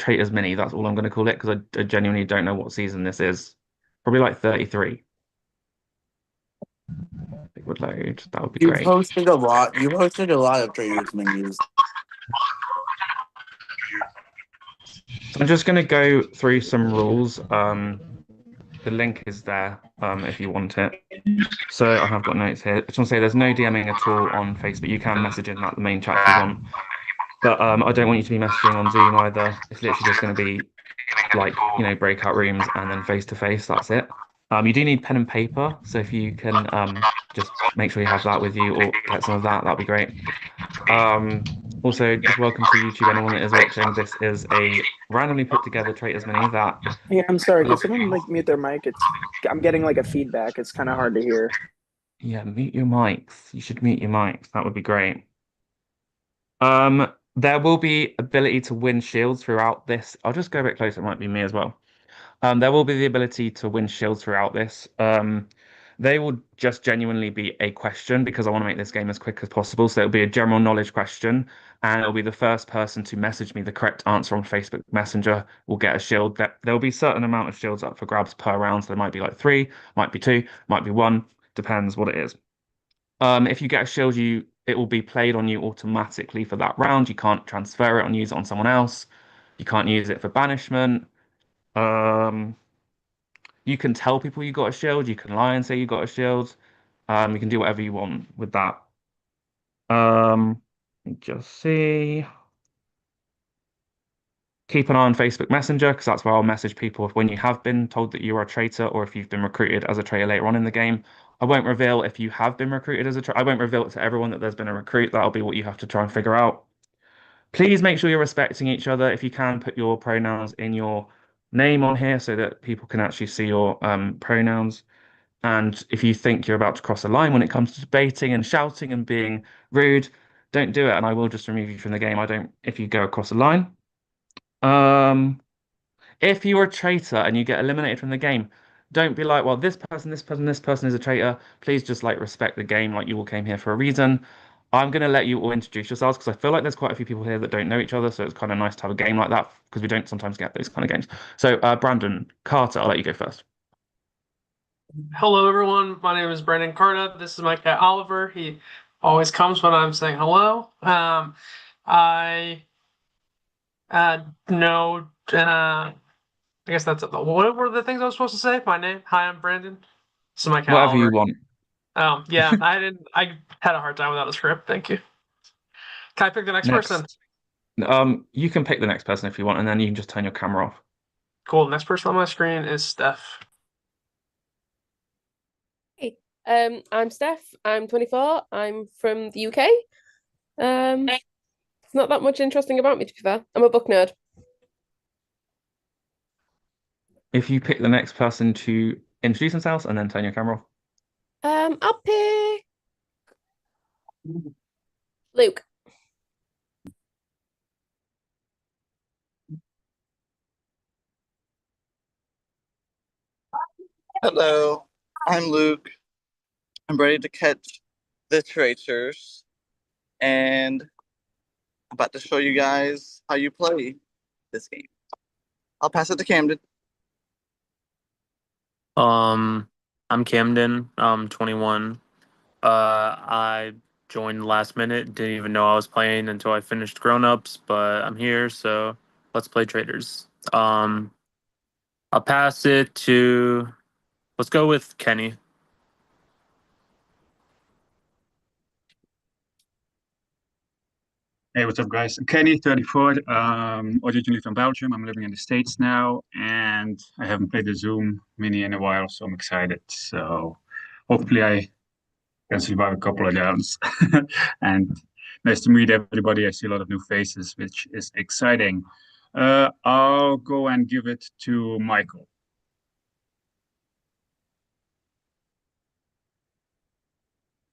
Traitors Mini. That's all I'm going to call it because I genuinely don't know what season this is. Probably like 33. It would load. That would be You've great. hosted a lot. You've hosted a lot of Traitors Minis. So I'm just going to go through some rules. The link is there if you want it. So I have got notes here. I just want to say there's no DMing at all on Facebook. You can message in that the main chat if you want. But I don't want you to be messaging on Zoom either. It's literally just going to be like, breakout rooms and then face to face. That's it. You do need pen and paper. So if you can just make sure you have that with you or get some of that, that'd be great. Also, just welcome to YouTube, anyone that is watching. This is a randomly put together Traitors Mini that Yeah, I'm sorry. will, Could someone like mute their mic? I'm getting like a feedback. It's kind of hard to hear. yeah, mute your mics. You should mute your mics. That would be great. There will be ability to win shields throughout this. I'll just go a bit closer. It might be me as well. There will be the ability to win shields throughout this. They will just genuinely be a question because I want to make this game as quick as possible. So it'll be a general knowledge question, and it'll be the first person to message me the correct answer on Facebook Messenger will get a shield. There'll be a certain amount of shields up for grabs per round. So there might be like three, might be two, might be one, depends what it is. If you get a shield, it will be played on you automatically for that round. You can't transfer it and use it on someone else. You can't use it for banishment. Um, you can tell people you got a shield. You can lie and say you got a shield. You can do whatever you want with that. Just see. Keep an eye on Facebook Messenger because that's where I'll message people when you have been told that you are a traitor or if you've been recruited as a traitor later on in the game. I won't reveal if you have been recruited as a traitor. I won't reveal it to everyone that there's been a recruit. That'll be what you have to try and figure out. Please make sure you're respecting each other. If you can, put your pronouns in your name on here so that people can actually see your pronouns. And if you think you're about to cross a line when it comes to debating and shouting and being rude, don't do it. And I will just remove you from the game. I don't if you go across a line. Um, if you're a traitor and you get eliminated from the game, don't be like, well, this person, this person, this person is a traitor. Please just like respect the game, like you all came here for a reason. I'm gonna let you all introduce yourselves because I feel like there's quite a few people here that don't know each other, so it's kind of nice to have a game like that because we don't sometimes get those kind of games. So, Brandon Carter, I'll let you go first. Hello, everyone. My name is Brandon Carter. This is my cat Oliver. He always comes when I'm saying hello. I know. I guess that's it. What were the things I was supposed to say? My name. Hi, I'm Brandon. This is my cat Whatever you Oliver. want. Yeah. I didn't. I had a hard time without a script. Thank you. Can I pick the next person? Next, you can pick the next person if you want, and then you can just turn your camera off. Cool. Next person on my screen is Steph. Hey, I'm Steph. I'm 24. I'm from the UK. It's not that much interesting about me, to be fair. I'm a book nerd. If you pick the next person to introduce themselves and then turn your camera off. I'll pick Luke. Hello, I'm Luke. I'm ready to catch the traitors, and I'm about to show you guys how you play this game. I'll pass it to Camden. Um, I'm Camden. I'm 21. I joined last minute. Didn't even know I was playing until I finished Grown Ups, but I'm here, so let's play Traders. I'll pass it to. Let's go with Kenny. Hey, what's up, guys? I'm Kenny, 34, originally from Belgium. I'm living in the States now, and I haven't played the Zoom Mini in a while, so I'm excited. So hopefully I can survive a couple of rounds. And nice to meet everybody. I see a lot of new faces, which is exciting. I'll go and give it to Michael.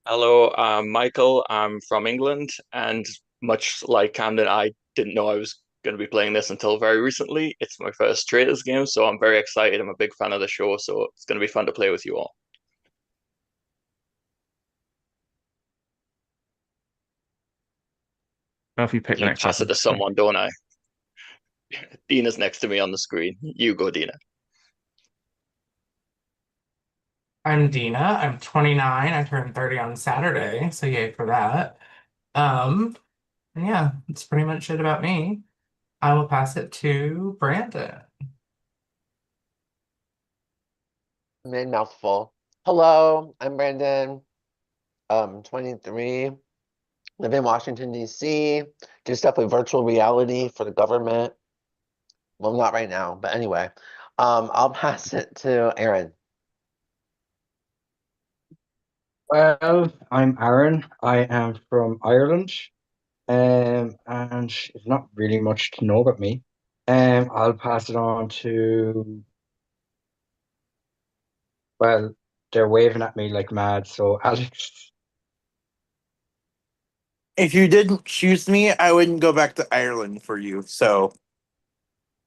Hello, I'm Michael. I'm from England, and much like Camden, I didn't know I was going to be playing this until very recently. It's my first Traitors game, so I'm very excited. I'm a big fan of the show, so it's going to be fun to play with you all. Well, if you pick the You next pass it person. to someone, don't I? Dina's next to me on the screen. You go, Dina. I'm Dina. I'm 29. I turned 30 on Saturday, so yay for that. And yeah, that's pretty much it about me. I will pass it to Brandon. Mid mouthful. Hello, I'm Brandon. 23. Live in Washington, D.C. Do stuff with virtual reality for the government. Well, not right now, but anyway. I'll pass it to Aaron. Well, I'm Aaron. I am from Ireland, and there's not really much to know about me. I'll pass it on to, well, they're waving at me like mad, so Alex. If you didn't choose me, I wouldn't go back to Ireland for you. So,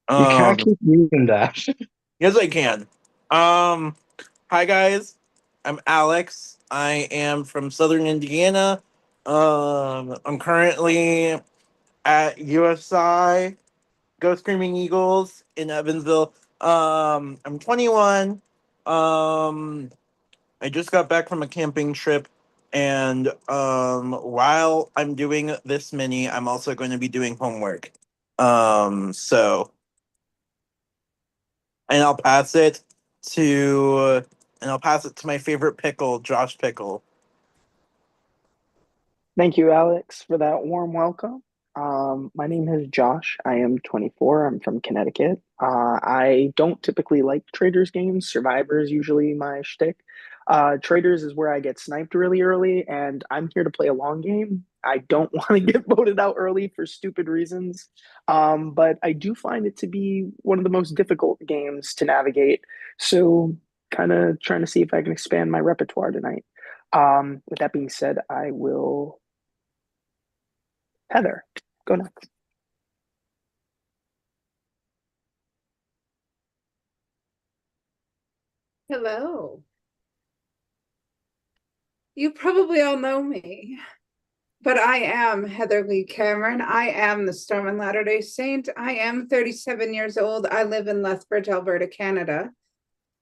You can't um, keep using that. yes, I can. Um, Hi guys, I'm Alex. I am from Southern Indiana. I'm currently at USI Go Screaming Eagles in Evansville. I'm 21. I just got back from a camping trip, and while I'm doing this mini, I'm also going to be doing homework. So, and I'll pass it to, my favorite pickle, Josh Pickle. Thank you, Alex, for that warm welcome. My name is Josh. I am 24. I'm from Connecticut. I don't typically like Traders games. Survivor is usually my shtick. Traders is where I get sniped really early, and I'm here to play a long game. I don't want to get voted out early for stupid reasons. But I do find it to be one of the most difficult games to navigate. So, kind of trying to see if I can expand my repertoire tonight. With that being said, I will. Heather, go next. Hello. You probably all know me, but I am Heather Lee Cameron. I am the Storm and Latter-day Saint. I am 37 years old. I live in Lethbridge, Alberta, Canada.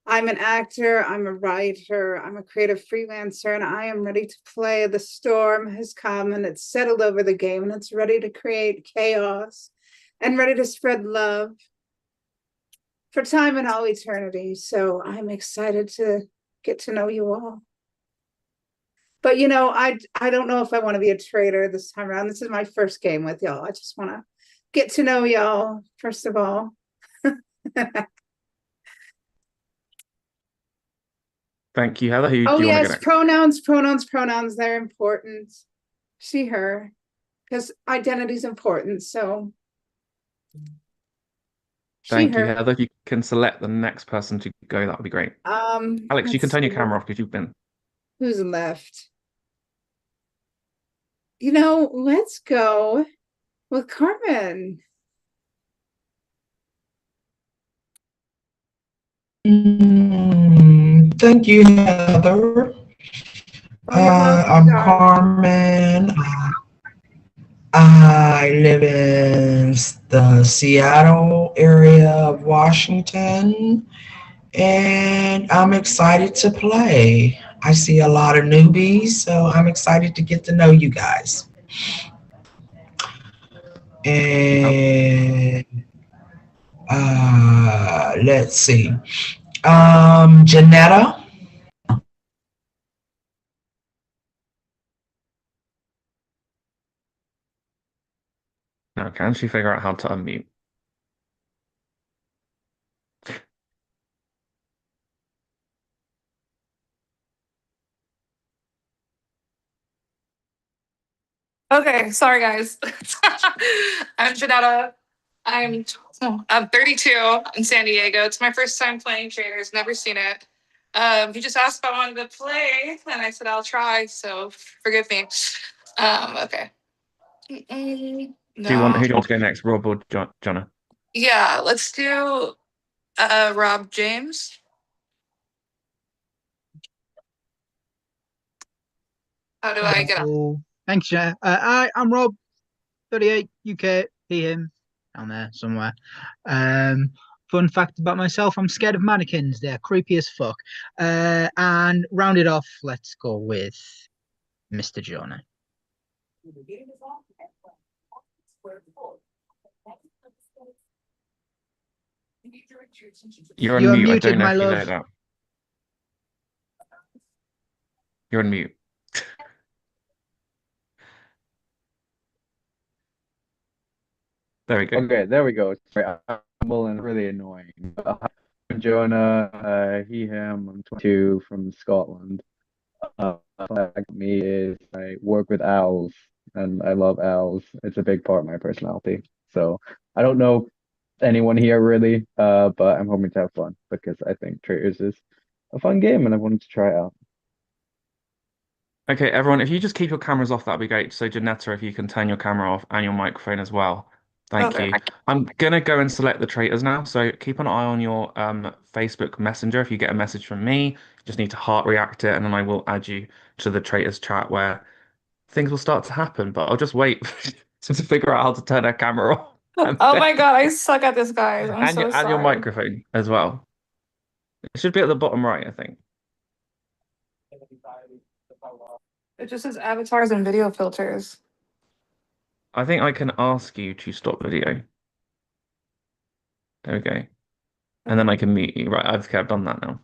I'm an actor, I'm a writer, I'm a creative freelancer, and I am ready to play. The storm has come and it's settled over the game, and it's ready to create chaos and ready to spread love for time and all eternity. So I'm excited to get to know you all. But I don't know if I want to be a traitor this time around. This is my first game with y'all. I just want to get to know y'all, first of all. Thank you, Heather. Who Oh do you want to go yes, next? pronouns, they're important. She, her, because identity is important. So she, Thank you, her. Heather. If you can select the next person to go, that would be great. Alex, you can Let's turn your see camera off because you've been. who's left. Let's go with Carmen. Thank you, Heather. Oh, you're welcome, I'm darling. Carmen. I live in the Seattle area of Washington, and I'm excited to play. I see a lot of newbies, so I'm excited to get to know you guys. And let's see. Janetta. Now, can she figure out how to unmute? Okay, sorry guys. I'm Janetta. I'm 32 in San Diego. It's my first time playing Traitors, never seen it. He just asked if I wanted to play, and I said I'll try, so forgive me. Okay. Do you want No. who do you want to go next, Rob or Jonna? Yeah, let's do Rob James. How do I get on? Thanks, yeah. I'm Rob, 38, UK, he, him. down there somewhere. Fun fact about myself, I'm scared of mannequins. They're creepy as fuck. And rounded off, let's go with Mr. Jonah. You're on You're mute. I muted, don't know my if you know love. that. You're on mute. There we go. Okay, there we go. Sorry, I'm Mullen, really annoying. I'm Jonah, he, him, I'm 22 from Scotland. Like me is I work with owls and I love owls. It's a big part of my personality. So I don't know anyone here really, but I'm hoping to have fun because I think Traitors is a fun game and I wanted to try it out. Okay, everyone, if you just keep your cameras off, that'd be great. So, Janetta, if you can turn your camera off and your microphone as well. Thank Okay. you. I'm gonna go and select the traitors now. So keep an eye on your Facebook Messenger. If you get a message from me, you just need to heart react it, and then I will add you to the traitors chat where things will start to happen. But I'll just wait to figure out how to turn our camera off. Oh my god, I suck at this, guys. I'm so And your sorry. microphone as well. It should be at the bottom right, I think. It just says avatars and video filters. I think I can ask you to stop video. There we go. And then I can mute you. Right, I've done that now.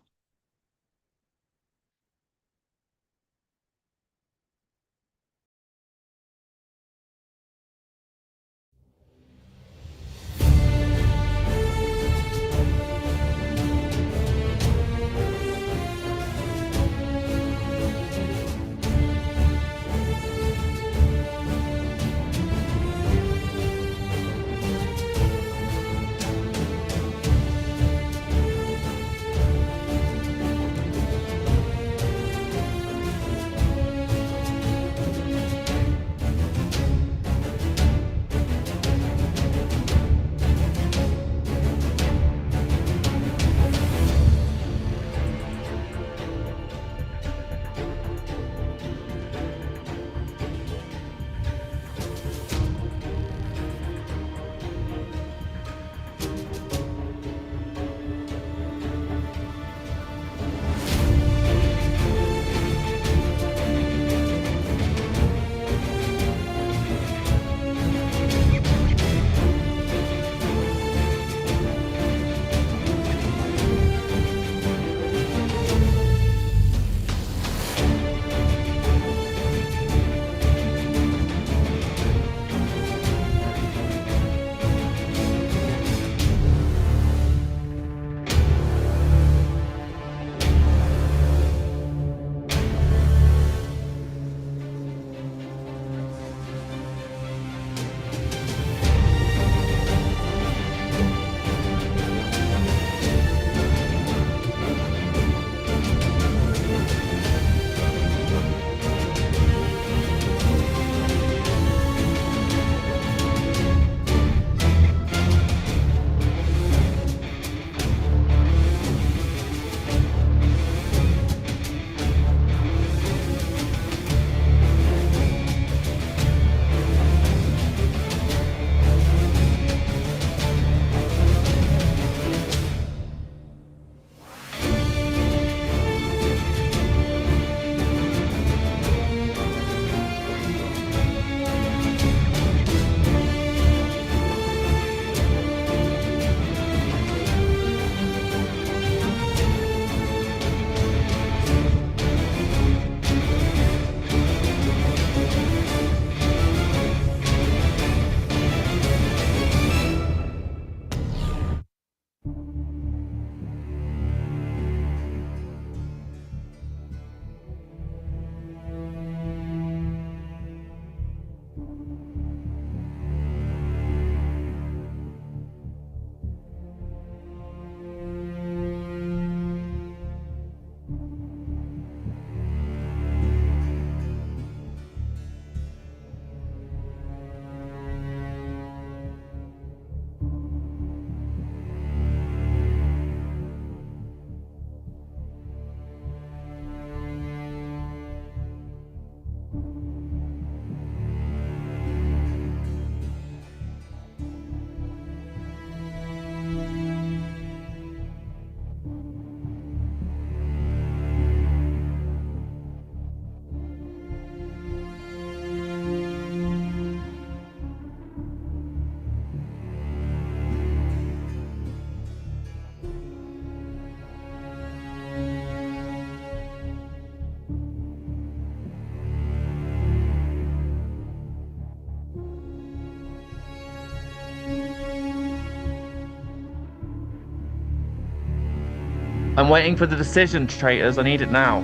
I'm waiting for the decision, traitors. I need it now.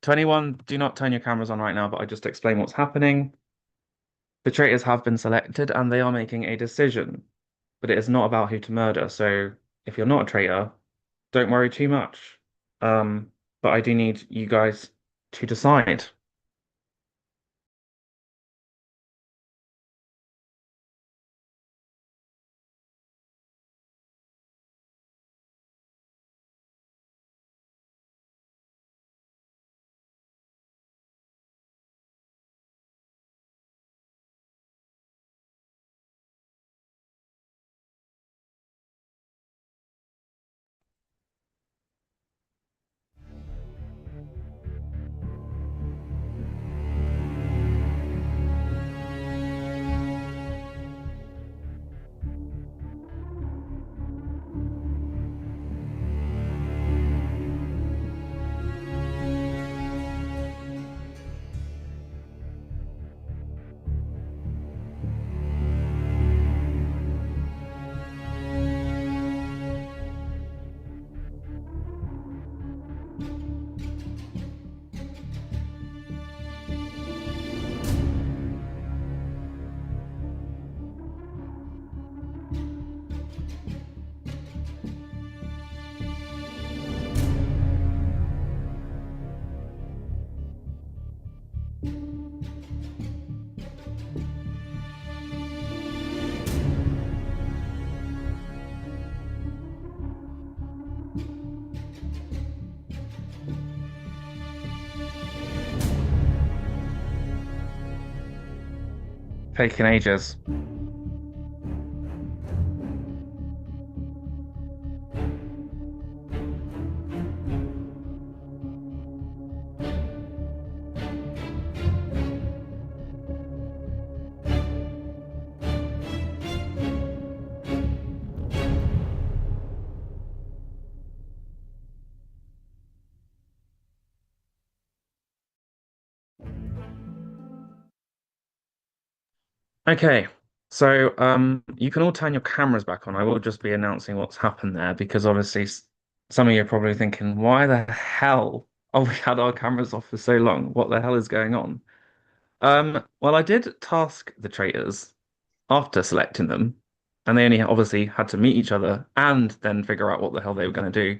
21, do not turn your cameras on right now, but I just explain what's happening. The traitors have been selected and they are making a decision, but it is not about who to murder. So if you're not a traitor, don't worry too much. But I do need you guys to decide. Taking ages. Okay, so you can all turn your cameras back on. I will just be announcing what's happened there because obviously some of you are probably thinking, why the hell have we had our cameras off for so long? What the hell is going on? Well, I did task the traitors after selecting them, and they only obviously had to meet each other and then figure out what the hell they were going to do.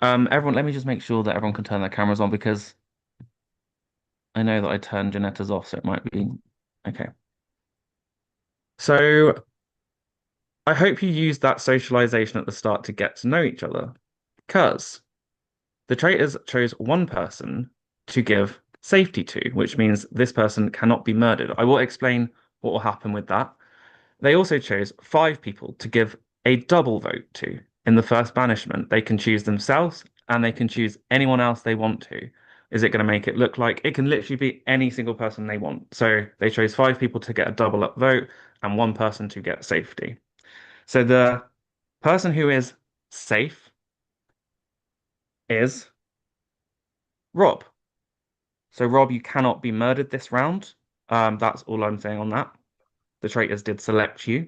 Everyone, let me just make sure that everyone can turn their cameras on because I know that I turned Janetta's off, so it might be okay. So I hope you used that socialization at the start to get to know each other, because the traitors chose one person to give safety to, which means this person cannot be murdered. I will explain what will happen with that. They also chose 5 people to give a double vote to. In the first banishment, they can choose themselves and they can choose anyone else they want to. Is it going to make it look like it can literally be any single person they want? So they chose 5 people to get a double up vote and one person to get safety. So the person who is safe is Rob. So Rob, you cannot be murdered this round. That's all I'm saying on that. The traitors did select you.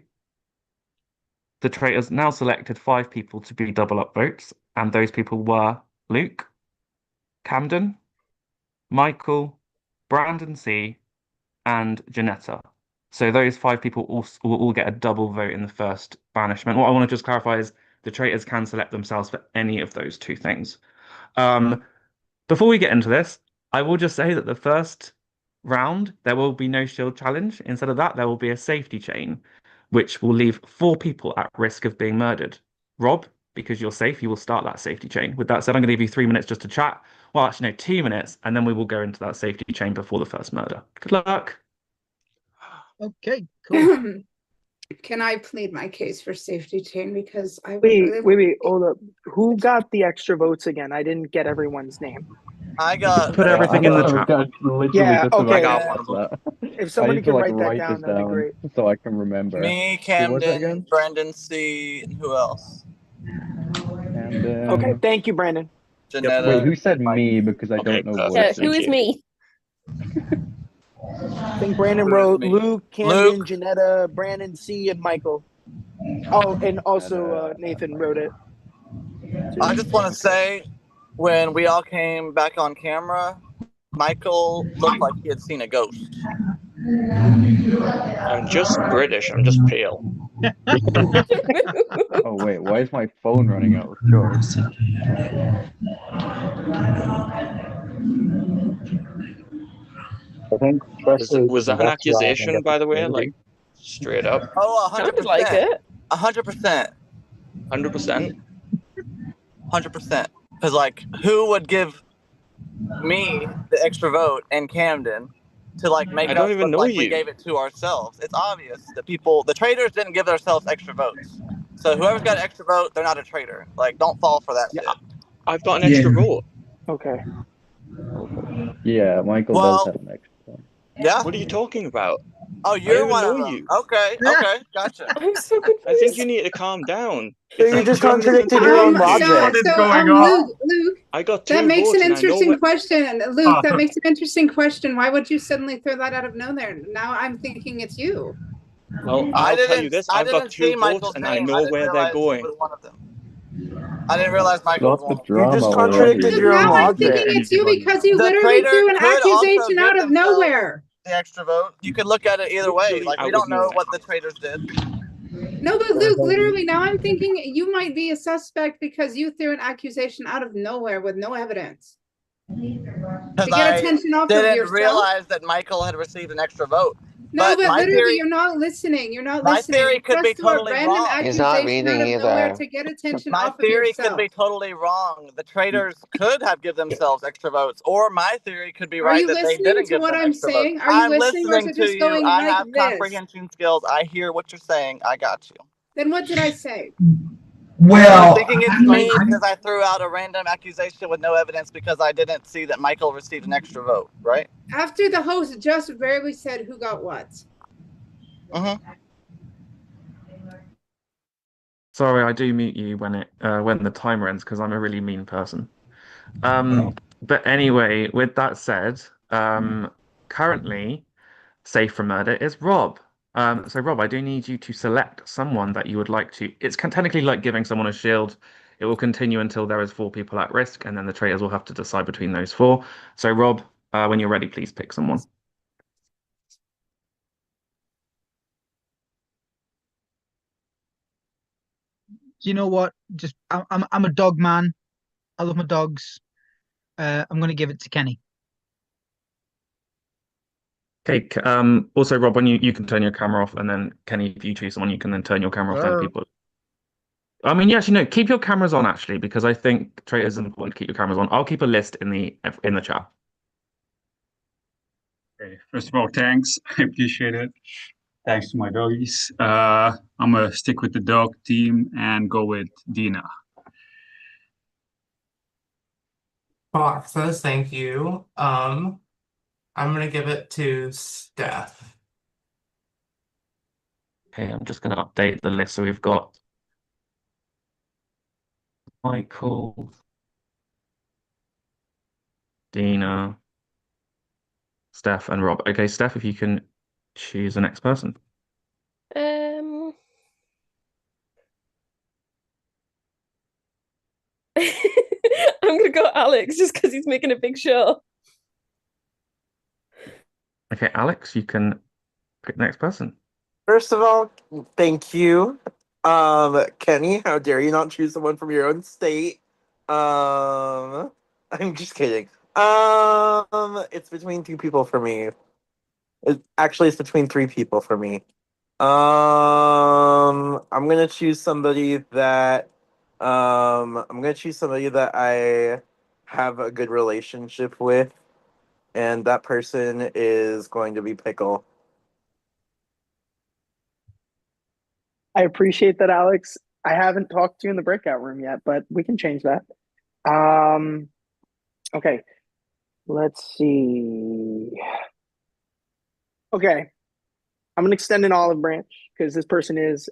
The traitors now selected 5 people to be double up votes, and those people were Luke, Camden, Michael, Brandon C, and Janetta. So those 5 people will all get a double vote in the first banishment. What I want to just clarify is the traitors can select themselves for any of those 2 things. Before we get into this, I will just say that the first round, there will be no shield challenge. Instead of that, there will be a safety chain, which will leave 4 people at risk of being murdered. Rob, because you're safe, you will start that safety chain. With that said, I'm going to give you 3 minutes just to chat. Well, actually, no, 2 minutes, and then we will go into that safety chain before the first murder. Good luck. Okay, cool. Can I plead my case for safety chain because I would really Wait, hold up. Who got the extra votes again? I didn't get everyone's name. I got. Put everything in the chat. I was literally Yeah, just about okay. to got ask one. that. If I somebody need to could like write that write down, this that'd be down great. so I can remember. Me, Who was it Camden, again? Brendan C, and who else? And Okay, thank you, Brandon. Janetta. wait, who said Mike. me? Because I Okay, don't know perfect. Yeah, voices. who Thank is you. me? I think Brandon Who is wrote me? Luke, Camden, Luke. Janetta, Brandon C, and Michael. Oh, and also And Nathan wrote it. I just want to say, when we all came back on camera, Michael looked like he had seen a ghost. I'm just British. I'm just pale. Oh wait, why is my phone running out of charge? I think Trester Was is that an that's where I can accusation, get the by the way? security. Like straight up, Oh, Sounded like 100%. it. 100%. 100%. 100%. Because, like, who would give me the extra vote and Camden to, like, I make don't us even look know like we you. gave it to ourselves? It's obvious. The traitors didn't give themselves extra votes. So whoever's got an extra vote, they're not a traitor. Like, don't fall for that Yeah, shit. I've got an Yeah. extra vote. Okay. Okay. Yeah, Michael does Well, have an extra one. yeah. What are you talking about? Oh, I don't you're even one know of them. you. Okay, okay, gotcha. I'm so I think confused. you need to calm down. So It's you like just doing this contradicted your own interrogation. So, logic. What is so, going on? Luke, I got that 2 makes votes an and I know interesting what. question. Luke, Oh, that makes an interesting question. Why would you suddenly throw that out of nowhere? Now I'm thinking it's you. Well, I I'll tell you didn't this. I I've got didn't 2 see votes Michael's and I name. I know didn't where they're realize he going. was one of them. I didn't realize Michael was Stop the one of them. You just drama contradicted already. Luke, your own now I'm logic. thinking it's you Anybody. because you The literally traitor threw an could also accusation give out of themselves nowhere. the extra vote. You could look at it either way. Literally Like, we out of don't know nowhere. what the traitors did. No, but Luke, literally, now I'm thinking you might be a suspect because you threw an accusation out of nowhere with no evidence Because to get I attention off of didn't yourself. realize that Michael had received an extra vote. No, But but literally, you're not listening. You're not my listening. theory You could be just threw a totally random wrong. He's not accusation out reading of nowhere either. to get attention My off of theory could yourself. be totally wrong. The traitors could have given themselves extra votes, or my theory could be Are right you that they listening didn't to give what them I'm extra votes. saying? Are you I'm listening, or is listening it to just you. going I like have this? comprehension skills. I hear what you're saying. I got you. Then what did I say? You're Well, thinking it's me because I threw out a random accusation with no evidence because I didn't see that Michael received an extra vote, right? After the host just barely said who got what. Sorry, I do mute you when the timer ends because I'm a really mean person. But anyway, with that said, currently safe from murder is Rob. So Rob, I do need you to select someone that you would like to. It's technically like giving someone a shield. It will continue until there is 4 people at risk, and then the traitors will have to decide between those 4. So Rob, when you're ready, please pick someone. You know what? Just I'm a dog man. I love my dogs. I'm gonna give it to Kenny. Okay. Also, Rob, when you can turn your camera off, and then Kenny, if you choose someone, you can then turn your camera off. Then people. I mean, yeah, actually, no. Keep your cameras on, actually, because I think traitors is important to keep your cameras on. I'll keep a list in the chat. Okay. First of all, thanks. I appreciate it. Thanks to my doggies. I'm gonna stick with the dog team and go with Dina. Fox says thank you. I'm gonna give it to Steph. Okay, I'm just going to update the list. So we've got Michael, Dina, Steph, and Rob. Okay, Steph, if you can choose the next person. Um, I'm gonna go Alex just because he's making a big show. Okay, Alex, you can pick the next person. First of all, thank you. Kenny, how dare you not choose someone from your own state? I'm just kidding. It's between 2 people for me. It's between 3 people for me. I'm gonna choose somebody that I have a good relationship with, and that person is going to be Pickle. I appreciate that, Alex. I haven't talked to you in the breakout room yet, but we can change that. Okay. Let's see. Okay. I'm gonna extend an olive branch because this person is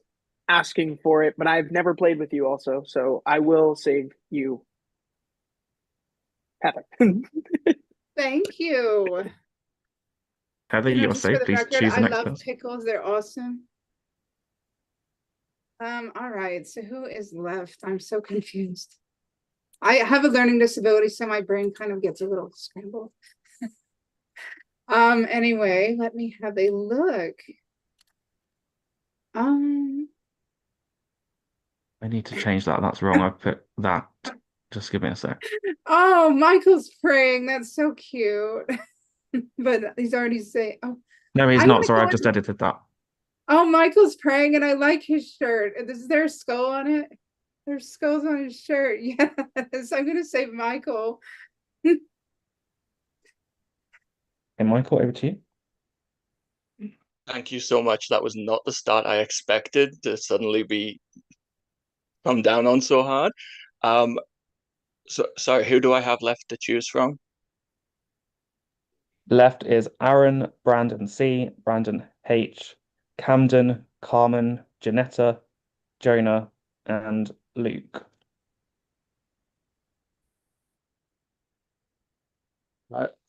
asking for it, but I've never played with you also, so I will save you. Heather. Thank you. Heather, You know, you're just for safe. the Please record, choose I the next love person. pickles. They're awesome. All right. So who is left? I'm so confused. I have a learning disability, so my brain kind of gets a little scrambled. Anyway, let me have a look. I need to change that. That's wrong. I put that. Just give me a sec. Oh, Michael's praying. That's so cute. But he's already saying, oh, No, he's I'm not. gonna Sorry, go I've just with, edited that. oh, Michael's praying, and I like his shirt. Is there a skull on it? There's skulls on his shirt. Yes, I'm gonna say Michael. Hey, Michael, over to you. Thank you so much. That was not the start I expected to suddenly be come down on so hard. So sorry, who do I have left to choose from? Left is Aaron, Brandon C, Brandon H, Camden, Carmen, Janetta, Jonah, and Luke.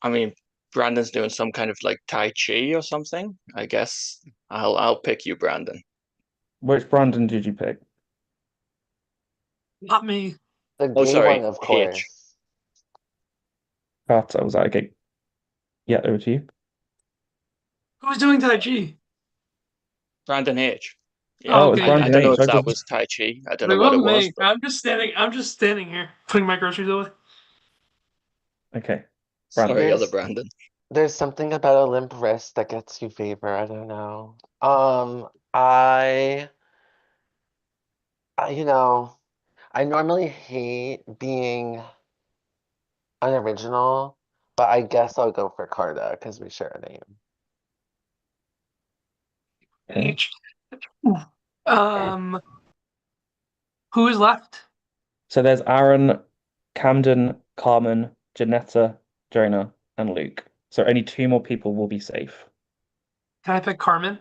I mean, Brandon's doing some kind of like Tai Chi or something. I guess I'll pick you, Brandon. Which Brandon did you pick? Not me. The Oh, gay sorry, one, of H. course. Carter, was that okay? Yeah, over to you. Who's doing Tai Chi? Brandon H. Yeah, Oh, Oh, it's okay. I Brandon don't know H. if I that just was Tai Chi. I don't know It what it wasn't was, me. but I'm just standing here, putting my groceries away. okay. sorry, Brandon. other Brandon. There's something about a limp wrist that gets you favor. I don't know. You know, I normally hate being unoriginal, but I guess I'll go for Carta because we share a name. Okay. H. Who is left? So there's Aaron, Camden, Carmen, Janetta, Jonah, and Luke. So only two more people will be safe. Can I pick Carmen?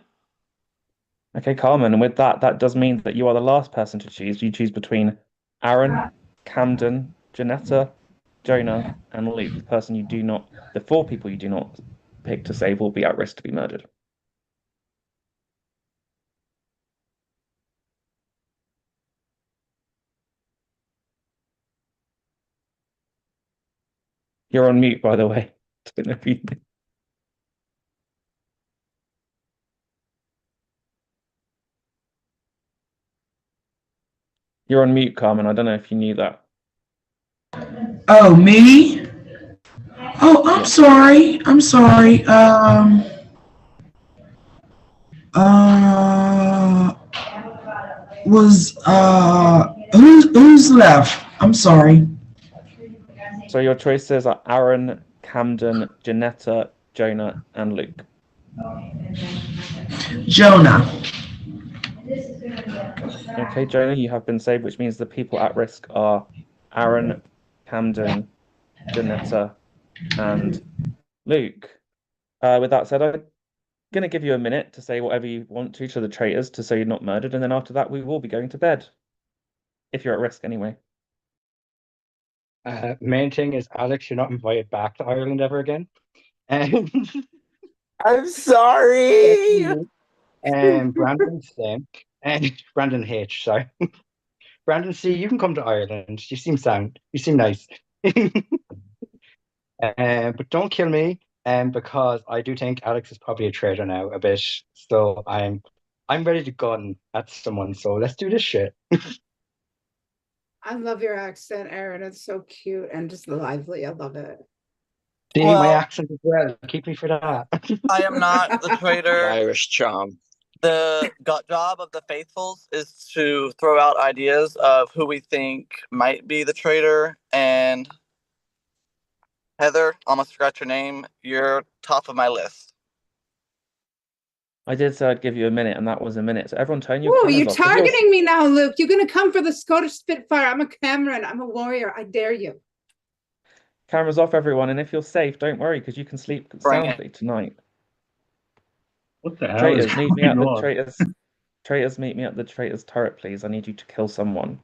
Okay, Carmen, and with that, that does mean that you are the last person to choose. You choose between Aaron, Camden, Janetta, Jonah, and Luke. The four people you do not pick to save will be at risk to be murdered. You're on mute, by the way. Don't know if you- You're on mute, Carmen. I don't know if you knew that. Oh, me? Oh, I'm Yeah. sorry. I'm sorry. Uh, who's left? I'm sorry. So your choices are Aaron, Camden, Janetta, Jonah, and Luke. Jonah. Okay, Jonah, you have been saved, which means the people at risk are Aaron, Camden, Janetta, and Luke. With that said, I'm going to give you a minute to say whatever you want to the traitors to say you're not murdered, and then after that, we will be going to bed. If you're at risk, anyway. Main thing is, Alex, you're not invited back to Ireland ever again. And I'm sorry. Brandon same. And Brandon H, sorry. Brandon C, you can come to Ireland. You seem sound. You seem nice. But don't kill me, because I do think Alex is probably a traitor now, a bit. So I'm ready to gun at someone. So let's do this shit. I love your accent, Aaron. It's so cute and just lively. I love it. See my Well, accent as well. Keep me for that. I am not the The traitor. Irish charm. The job of the faithfuls is to throw out ideas of who we think might be the traitor. And Heather, almost forgot your name. You're top of my list. I did say I'd give you a minute, and that was a minute. So everyone turn your Whoa, cameras you're off. If you're targeting me now, Luke. You're gonna come for the Scottish Spitfire. I'm a Cameron. I'm a warrior. I dare you. cameras off, everyone, and if you're safe, don't worry, because you can sleep Bring it. soundly tonight. What the hell is Traitors, meet me at going the on? traitors. Traitors, meet me at the traitors turret, please. I need you to kill someone.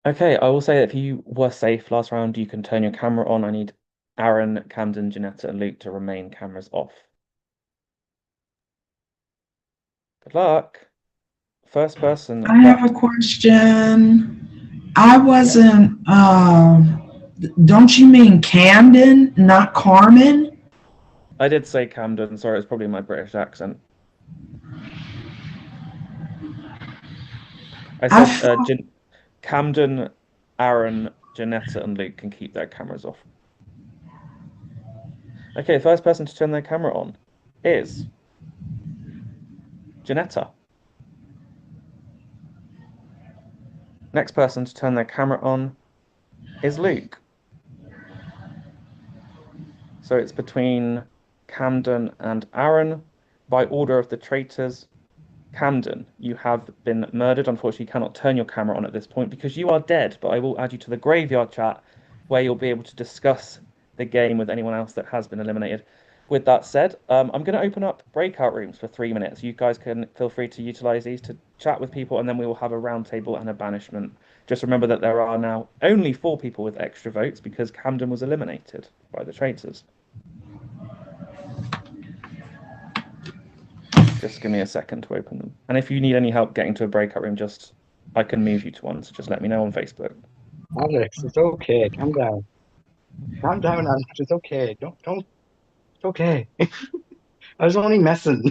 Okay, I will say that if you were safe last round, you can turn your camera on. I need Aaron, Camden, Janetta, and Luke to remain cameras off. Good luck. First person I have a that. question. I Yeah. wasn't, don't you mean Camden, not Carmen? I did say Camden. Sorry, it's probably my British accent. I I said thought, Camden, Aaron, Janetta, and Luke can keep their cameras off. Okay, first person to turn their camera on is Janetta. Next person to turn their camera on is Luke. So it's between Camden and Aaron by order of the traitors. Camden, you have been murdered. Unfortunately, you cannot turn your camera on at this point because you are dead, but I will add you to the graveyard chat where you'll be able to discuss the game with anyone else that has been eliminated. With that said, I'm going to open up breakout rooms for 3 minutes. You guys can feel free to utilize these to chat with people, and then we will have a roundtable and a banishment. Just remember that there are now only 4 people with extra votes because Camden was eliminated by the traitors. Just give me a second to open them. And if you need any help getting to a breakout room, I can move you to one. So just let me know on Facebook. Alex, it's okay. Calm down. Calm down, Alex. It's okay. Don't. It's okay. I was only messing.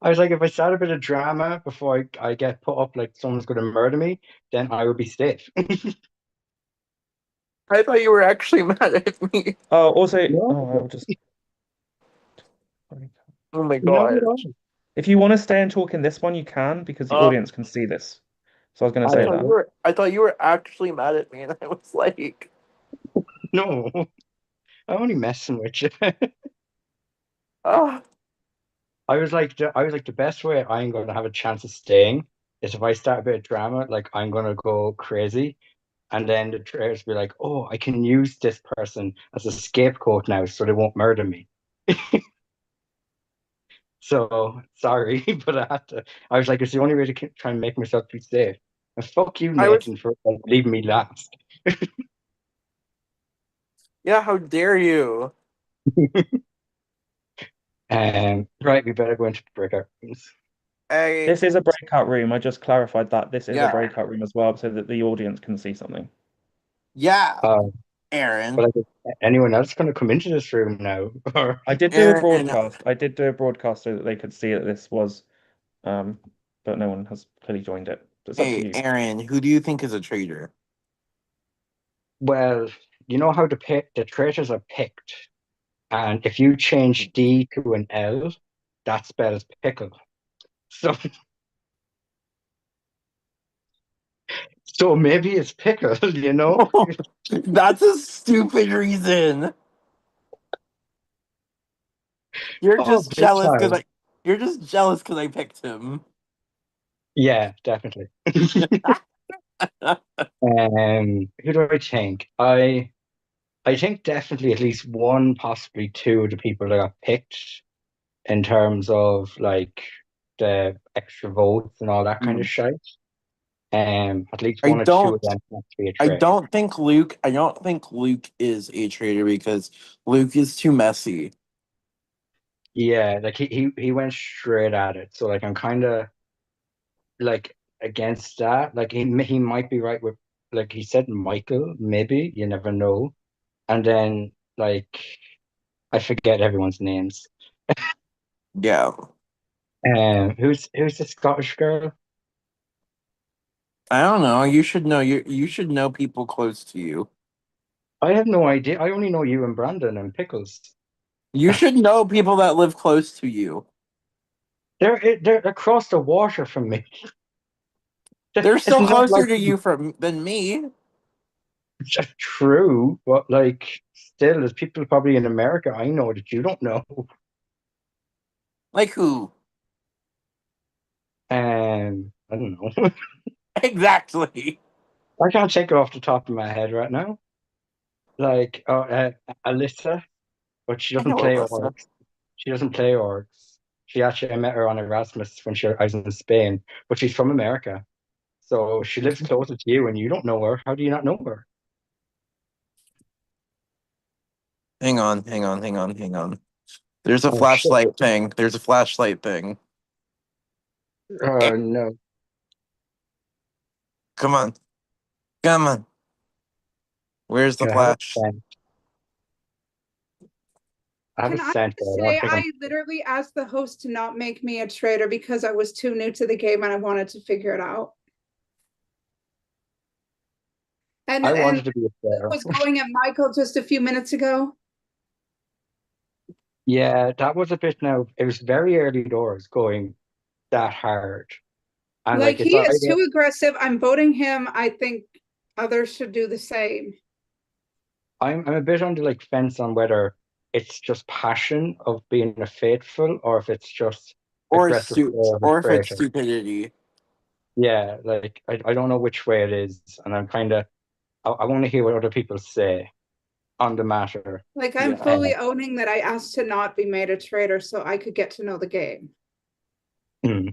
I was like, if I start a bit of drama before I get put up like someone's going to murder me, then I would be safe. I thought you were actually mad at me. Oh, also, No, I'll just. Oh my not at god. all. If you want to stay and talk in this one, you can because the audience can see this. So I was going to say Alex, that. I thought you were actually mad at me, and I was like, no, I'm only messing with you. oh, I was like, the best way I'm going to have a chance of staying is if I start a bit of drama, like I'm going to go crazy. And then the traders be like, oh, I can use this person as a scapegoat now so they won't murder me. So sorry, but I had to. I was like, it's the only way to try and make myself feel safe. And fuck you, I was, Nathan, for like, leaving me last. yeah, how dare you? Right, we better go into the breakout rooms. I, This is a breakout room. I just clarified that this is a yeah, breakout room as well, so that the audience can see something. yeah, Uh, Aaron. but like, is anyone else going to come into this room now? Or I did do a Aaron, broadcast. I did do a broadcast so that they could see that this was, but no one has clearly joined it. It's up to hey, you. Aaron, who do you think is a traitor? well, you know how the traitors are picked, and if you change D to an L, that spells pickle. So, so maybe it's pickle, you know? That's a stupid reason. You're Oh, just big jealous because time. I picked him. Yeah, definitely. Who do I think? I think definitely at least one, possibly two of the people that got picked in terms of like the extra votes and all that kind of Mm. shit. At least I one or two of don't them have to be a traitor. I don't think Luke is a traitor because Luke is too messy. Yeah, like he went straight at it. So like I'm kind of like against that. Like he might be right with like he said Michael, maybe, you never know. And then like I forget everyone's names. Yeah. Who's the Scottish girl? I don't know. You should know people close to you. I have no idea. I only know you and Brandon and Pickles. You should know people that live close to you. They're across the water from me. They're It's still not closer like to you than me. it's true, but like still, there's people probably in America I know that you don't know. Like who? I don't know. Exactly. I can't think it off the top of my head right now. Like Alyssa, but she I doesn't know play Alyssa. orcs. She doesn't play orcs. She actually I met her on Erasmus when I was in Spain, but she's from America. So she lives closer to you and you don't know her. How do you not know her? Hang on, hang on, hang on, hang on. There's a Oh, shit. flashlight thing. There's a flashlight thing. No. Come on. Come on. Where's the Can I have a flash? scent? I have a Can I scent, but just I don't say think I literally asked the host to not make me a traitor because I was too new to the game and I wanted to figure it out. And I and wanted to be a player. was going at Michael just a few minutes ago. Yeah, that was a bit now. It was very early doors going that hard. And Like like it's he is either too aggressive. I'm voting him. I think others should do the same. I'm a bit on the like fence on whether it's just passion of being a faithful or if it's just aggressive play of a or if it's traitor. stupidity. Yeah, like I don't know which way it is, and I'm kind of I want to hear what other people say on the matter. Like I'm Yeah, fully owning that I asked to not be made a traitor so I could get to know the game. hmm.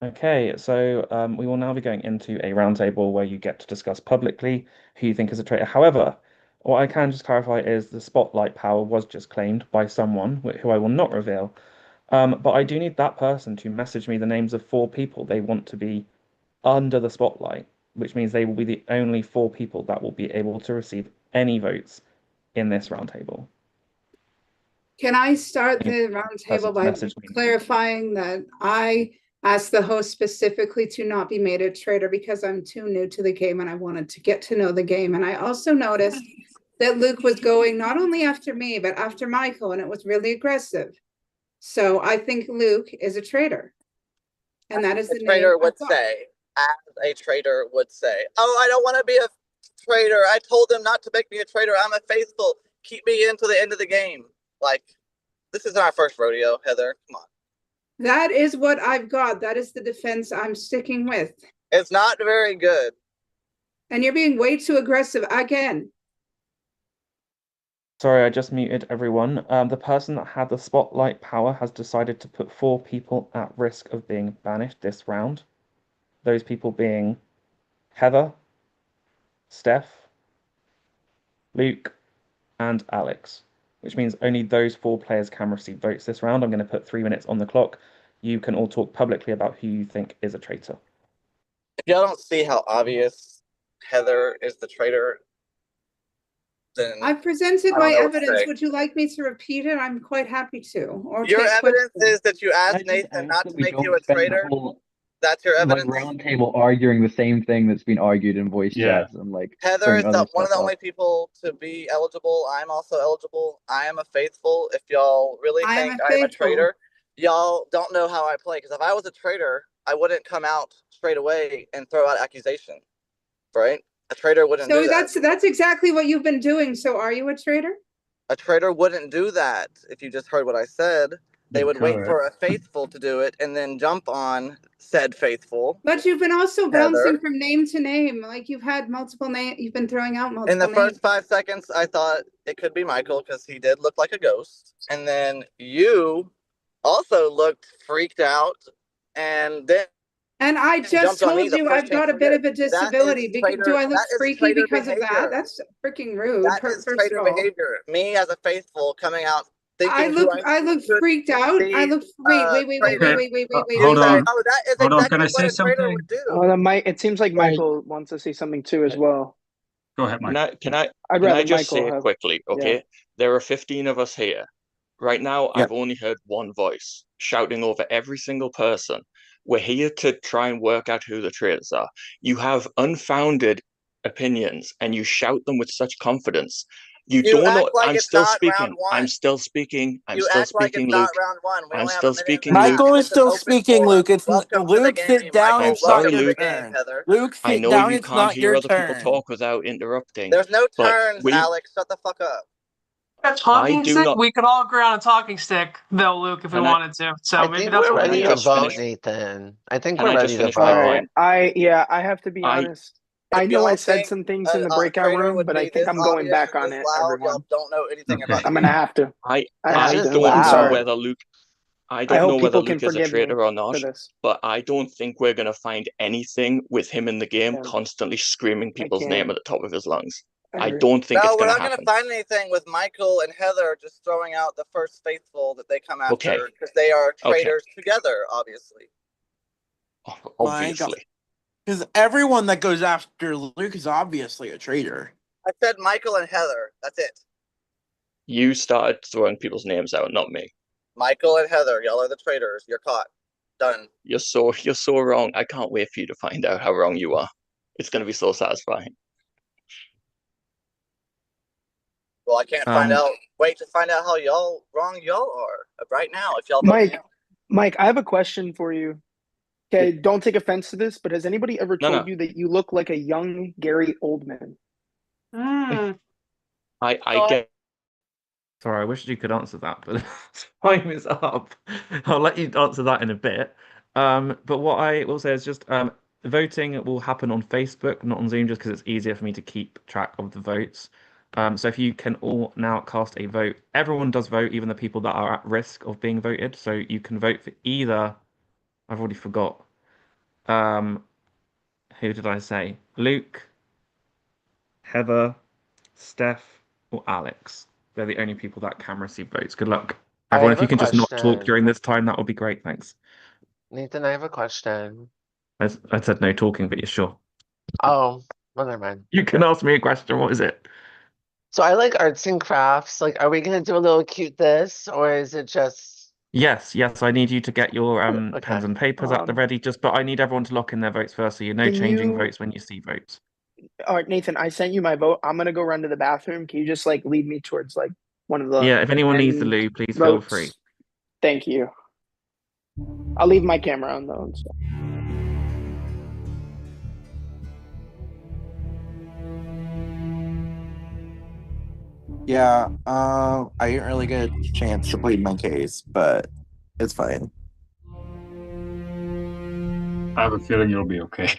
Okay, so we will now be going into a roundtable where you get to discuss publicly who you think is a traitor. However, what I can just clarify is the spotlight power was just claimed by someone who I will not reveal. But I do need that person to message me the names of 4 people they want to be under the spotlight, which means they will be the only 4 people that will be able to receive any votes in this roundtable. Can I start the Person roundtable to by message me. clarifying that I asked the host specifically to not be made a traitor because I'm too new to the game and I wanted to get to know the game. And I also noticed that Luke was going not only after me, but after Michael, and it was really aggressive. So I think Luke is a traitor. And that is the A traitor name. would say, as a traitor would say, oh, I don't want to be a traitor. I told them not to make me a traitor. I'm a faithful. Keep me in to the end of the game. Like, this isn't our first rodeo, Heather. Come on. That is what I've got. That is the defense I'm sticking with. It's not very good. And you're being way too aggressive again. Sorry, I just muted everyone. The person that had the spotlight power has decided to put 4 people at risk of being banished this round. Those people being Heather, Steph, Luke, and Alex, which means only those 4 players can receive votes this round. I'm going to put 3 minutes on the clock. You can all talk publicly about who you think is a traitor. If y'all don't see how obvious Heather is the traitor, then I've presented I my don't know what to evidence. say. Would you like me to repeat it? I'm quite happy to. Or Your take evidence questions. is that you I asked just Nathan ask not that to we make you don't a spend the traitor. whole That's your like evidence. round table arguing the same thing that's been argued in voice Yeah. chats and like Heather bring is other one of stuff the up. only people to be eligible. I'm also eligible. I am a faithful. If y'all really I am think a I'm a faithful. traitor, y'all don't know how I play. Because if I was a traitor, I wouldn't come out straight away and throw out accusation, right? A traitor wouldn't do So that. that's exactly what you've been doing. So are you a traitor? A traitor wouldn't do that. If you just heard what I said, they would wait for a faithful to do it and then jump on said faithful. But you've been also Heather. bouncing from name to name. Like you've had multiple names. You've been throwing out multiple In the names. first 5 seconds, I thought it could be Michael because he did look like a ghost. And then you also looked freaked out. And then I just jumped on me told the you first I've got chance a you bit get. of a That is disability. Do I look freaky traitor because of that? behavior. That's freaking rude. That is First traitor of all, behavior. Me as a faithful coming out I thinking look who I look could freaked out. I be look wait Okay. wait. You Hold say, on. oh, that is Hold on. exactly Can I what say a traitor something? would do. It seems like Right. Michael wants to say something too as well. Go ahead, Mike. Can I I'd can I rather just Michael say have. quickly, Yeah. okay? There are 15 of us here. Right now, Yeah. I've only heard one voice shouting over every single person. We're here to try and work out who the traitors are. You have unfounded opinions and you shout them with such confidence. You You don't act know. like I'm it's still not round speaking. one. I'm still speaking. I'm You still act like it's speaking, not Luke. round one. We I'm only have still a minute and speaking, a half. Luke. Michael is It's an still open speaking, forum. Luke. It's Welcome to the Luke, sit game, down. Michael. I'm It's not sorry, Welcome to your the Luke. game, turn. Heather. Luke, I sit know down. you It's can't not hear your other people turn. talk without interrupting, There's no but turns, will you? Alex. Shut the fuck up. A talking do stick? not. We could all agree on a talking stick, though, Luke, if we Can I? wanted to. So I maybe think that's we're what we'll Can I ready do. to just vote, finish? Nathan. I think Can we're I just ready to finish my All vote. right. point? I have to be I honest. I If know I y'all said think some things in the a breakout traitor room, would but I be think this I'm going obvious back and on this it, loud, y'all everyone. don't know anything Okay. about the I'm game. gonna have to. I It's have I just to. don't I'm know loud. sorry. whether Luke. I I don't know hope whether people can Luke is a forgive me traitor or not, for this. but I don't think we're going to find anything with him in the game Yeah, constantly screaming I people's name can't. at the top of his lungs. I I agree. don't think No, it's we're going to not gonna happen. find anything with Michael and Heather just throwing out the first faithful that they come Okay. after because they are Okay. traitors together, obviously. My God. Obviously. Because everyone that goes after Luke is obviously a traitor. I said Michael and Heather. That's it. You started throwing people's names out, not me. Michael and Heather, y'all are the traitors. You're caught. Done. You're so wrong. I can't wait for you to find out how wrong you are. It's going to be so satisfying. Well, I can't find out. Wait to find out how wrong y'all are right now. If y'all vote me out. Mike, I have a question for you. Okay, don't take offense to this, but has anybody ever No, told no. you that you look like a young Gary Oldman? I get. Sorry, I wish you could answer that, but time is up. I'll let you answer that in a bit. But what I will say is just voting will happen on Facebook, not on Zoom, just because it's easier for me to keep track of the votes. So if you can all now cast a vote, everyone does vote, even the people that are at risk of being voted. So you can vote for either. I've already forgot. Who did I say? Luke, Heather, Steph, or Alex. They're the only people that can receive votes. Good luck. I Everyone, have if you a can just not talk question. during this time, that would be great. Thanks. Nathan, I have a question. I said no talking, but you're sure. Oh, well, never mind. You can ask me a question. What is it? So I like arts and crafts. Like, are we gonna do a little cute this, or is it just Yes. I need you to get your okay? pens and papers at the ready. But I need everyone to lock in their votes first, so you're no Can changing you? votes when you see votes. All right, Nathan, I sent you my vote. I'm gonna go run to the bathroom. Can you just like lead me towards like one of the Yeah, if anyone needs the end loo, please feel free. votes? Thank you. I'll leave my camera on though and stuff. Yeah, I didn't really get a chance to plead my case, but it's fine. I have a feeling you'll be okay.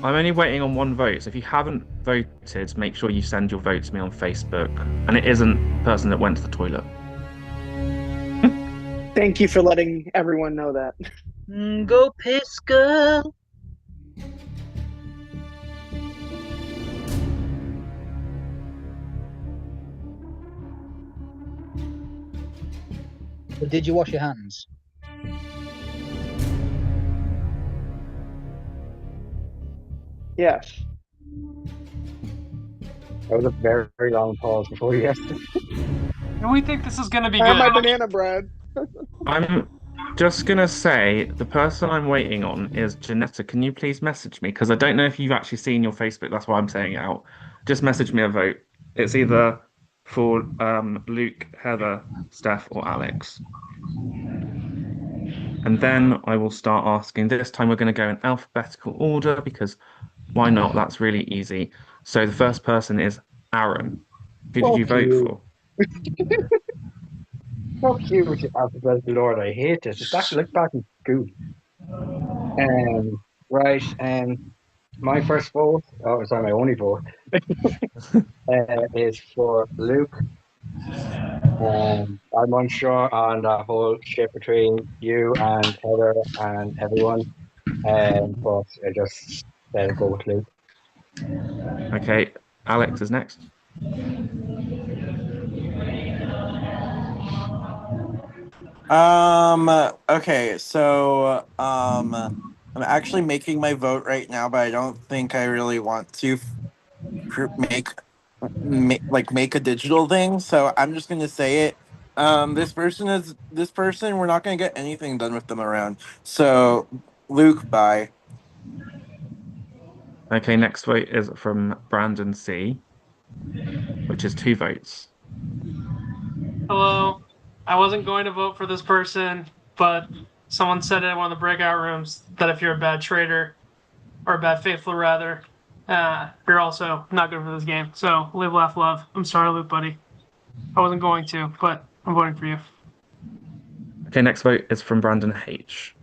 I'm only waiting on one vote, so if you haven't voted, make sure you send your vote to me on Facebook. And it isn't the person that went to the toilet. Thank you for letting everyone know that. Go piss, girl. But did you wash your hands? Yes. That was a very, very long pause before you asked. We think this is gonna be I have good. my banana bread. I'm just gonna say the person I'm waiting on is Janetta. Can you please message me? Because I don't know if you've actually seen your Facebook. That's why I'm saying it out. Just message me a vote. It's either for Luke, Heather, Steph, or Alex. And then I will start asking. This time we're going to go in alphabetical order because why not? That's really easy. So the first person is Aaron. Who did you Fuck vote you. for? Fuck you with your alphabetical order. I hate this. It's actually like back in school. Right. My first vote, oh, sorry, my only vote, is for Luke. I'm unsure on the whole shit between you and Heather and everyone, but I just go with Luke. Okay, Alex is next. Okay, so I'm actually making my vote right now, but I don't think I really want to make make a digital thing. So I'm just gonna say it. This person. We're not gonna get anything done with them around. So Luke, bye. Okay, next vote is from Brandon C, which is 2 votes. Hello. I wasn't going to vote for this person, but someone said in one of the breakout rooms that if you're a bad traitor, or a bad faithful rather, you're also not good for this game. So live, laugh, love. I'm sorry, Luke, buddy. I wasn't going to, but I'm voting for you. Okay, next vote is from Brandon H.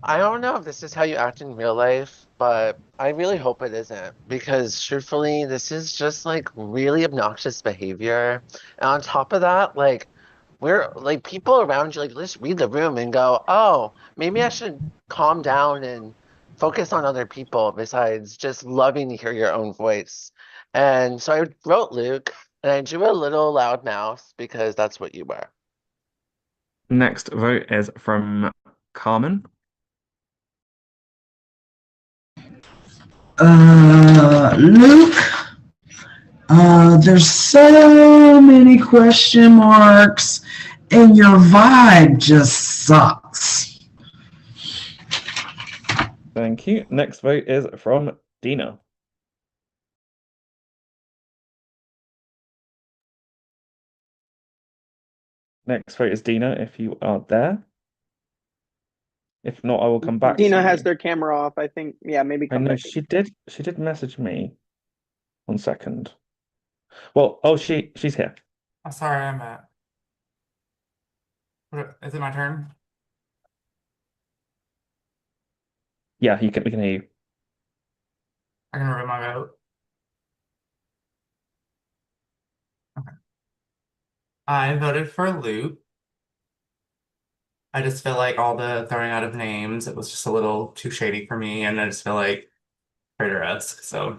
I don't know if this is how you act in real life, but I really hope it isn't because truthfully, this is just like really obnoxious behavior. And on top of that, like we're like people around you, like just read the room and go, oh, maybe I should calm down and focus on other people besides just loving to hear your own voice. And so I wrote Luke and I drew a little loud mouth because that's what you were. Next vote is from Carmen. Luke, there's so many question marks, and your vibe just sucks. Thank you. Next vote is from Dina. Next vote is Dina, if you are there. If not, I will come back to Dina you. has their camera off. I think, yeah, maybe I come know back. she did message me. 1 second. Well, oh, she's here. I'm sorry, I'm at. Is it my turn? Yeah, we can hear you. I can reveal my vote. Okay. I voted for Luke. I just feel like all the throwing out of names, it was just a little too shady for me, and I just feel like traitor-esque. So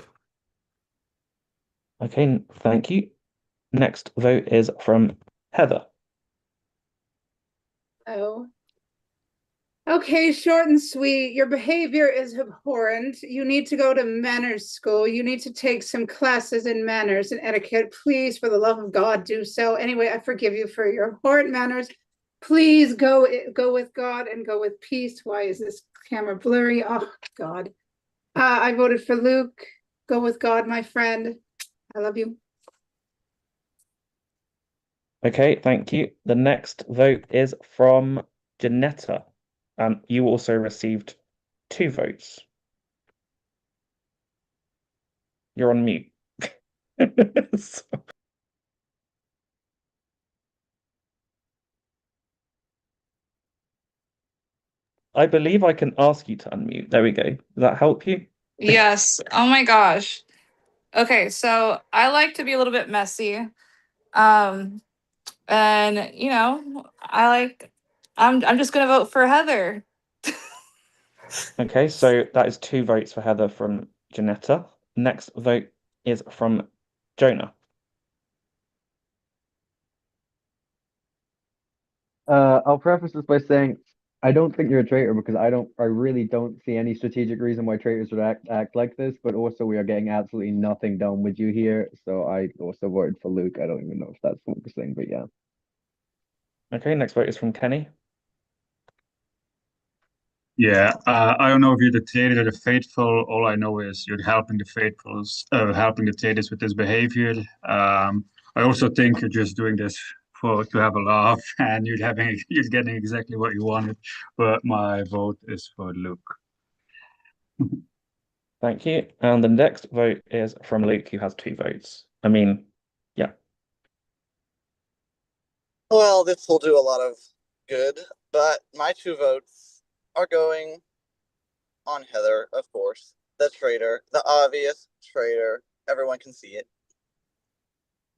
Okay, thank you. Next vote is from Heather. Oh. Okay, short and sweet. Your behavior is abhorrent. You need to go to manners school. You need to take some classes in manners and etiquette. Please, for the love of God, do so. Anyway, I forgive you for your abhorrent manners. Please go with God and go with peace. Why is this camera blurry? Oh, God. I voted for Luke. Go with God, my friend. I love you. Okay, thank you. The next vote is from Janetta. You also received 2 votes. You're on mute. So- I believe I can ask you to unmute. There we go. Does that help you? Yes. Oh my gosh. Okay, so I like to be a little bit messy. Um, and I'm just gonna vote for Heather. Okay, so that is 2 votes for Heather from Janetta. Next vote is from Jonah. I'll preface this by saying I don't think you're a traitor because I really don't see any strategic reason why traitors would act like this, but also we are getting absolutely nothing done with you here. So I also voted for Luke. I don't even know if that's focusing, but yeah. Okay, next vote is from Kenny. Yeah, I don't know if you're the traitor or the faithful. All I know is you're helping the faithfuls, helping the traitors with this behavior. I also think you're just doing this for to have a laugh, and you're getting exactly what you wanted. But my vote is for Luke. Thank you. And the next vote is from Luke, who has 2 votes. I mean, yeah. Well, this will do a lot of good, but my 2 votes are going on Heather, of course. The traitor, the obvious traitor. Everyone can see it.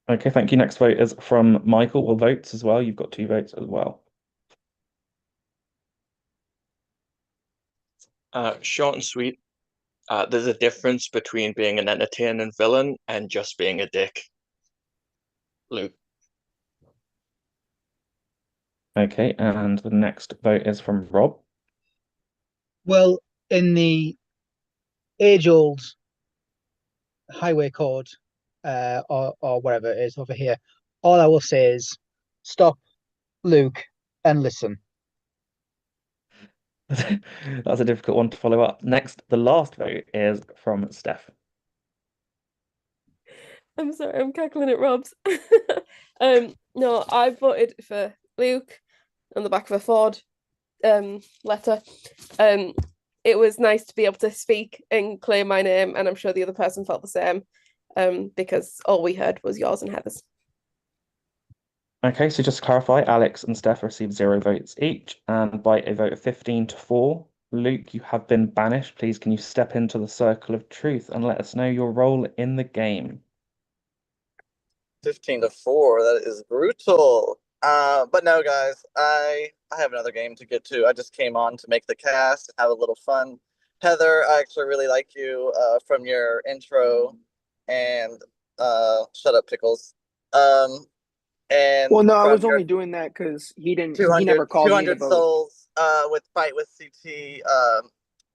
Okay, thank you. Next vote is from Michael, or votes as well. You've got 2 votes as well. Short and sweet. There's a difference between being an entertaining villain and just being a dick. Luke. Okay, and the next vote is from Rob. Well, in the age-old highway code, or whatever it is over here, all I will say is stop, Luke, and listen. That's a difficult one to follow up. Next, the last vote is from Steph. I'm sorry, I'm cackling at Rob's. No, I voted for Luke on the back of a Ford letter. It was nice to be able to speak and claim my name, and I'm sure the other person felt the same, because all we heard was yours and Heather's. Okay, so just to clarify, Alex and Steph received 0 votes each, and by a vote of 15-4, Luke, you have been banished. Please, can you step into the circle of truth and let us know your role in the game? 15-4. That is brutal. But no, guys, I have another game to get to. I just came on to make the cast and have a little fun. Heather, I actually really like you from your intro, and shut up, Pickles. And Well, no, I from was your only doing that because he 200, never called me to 200 vote. souls with Fight with CT.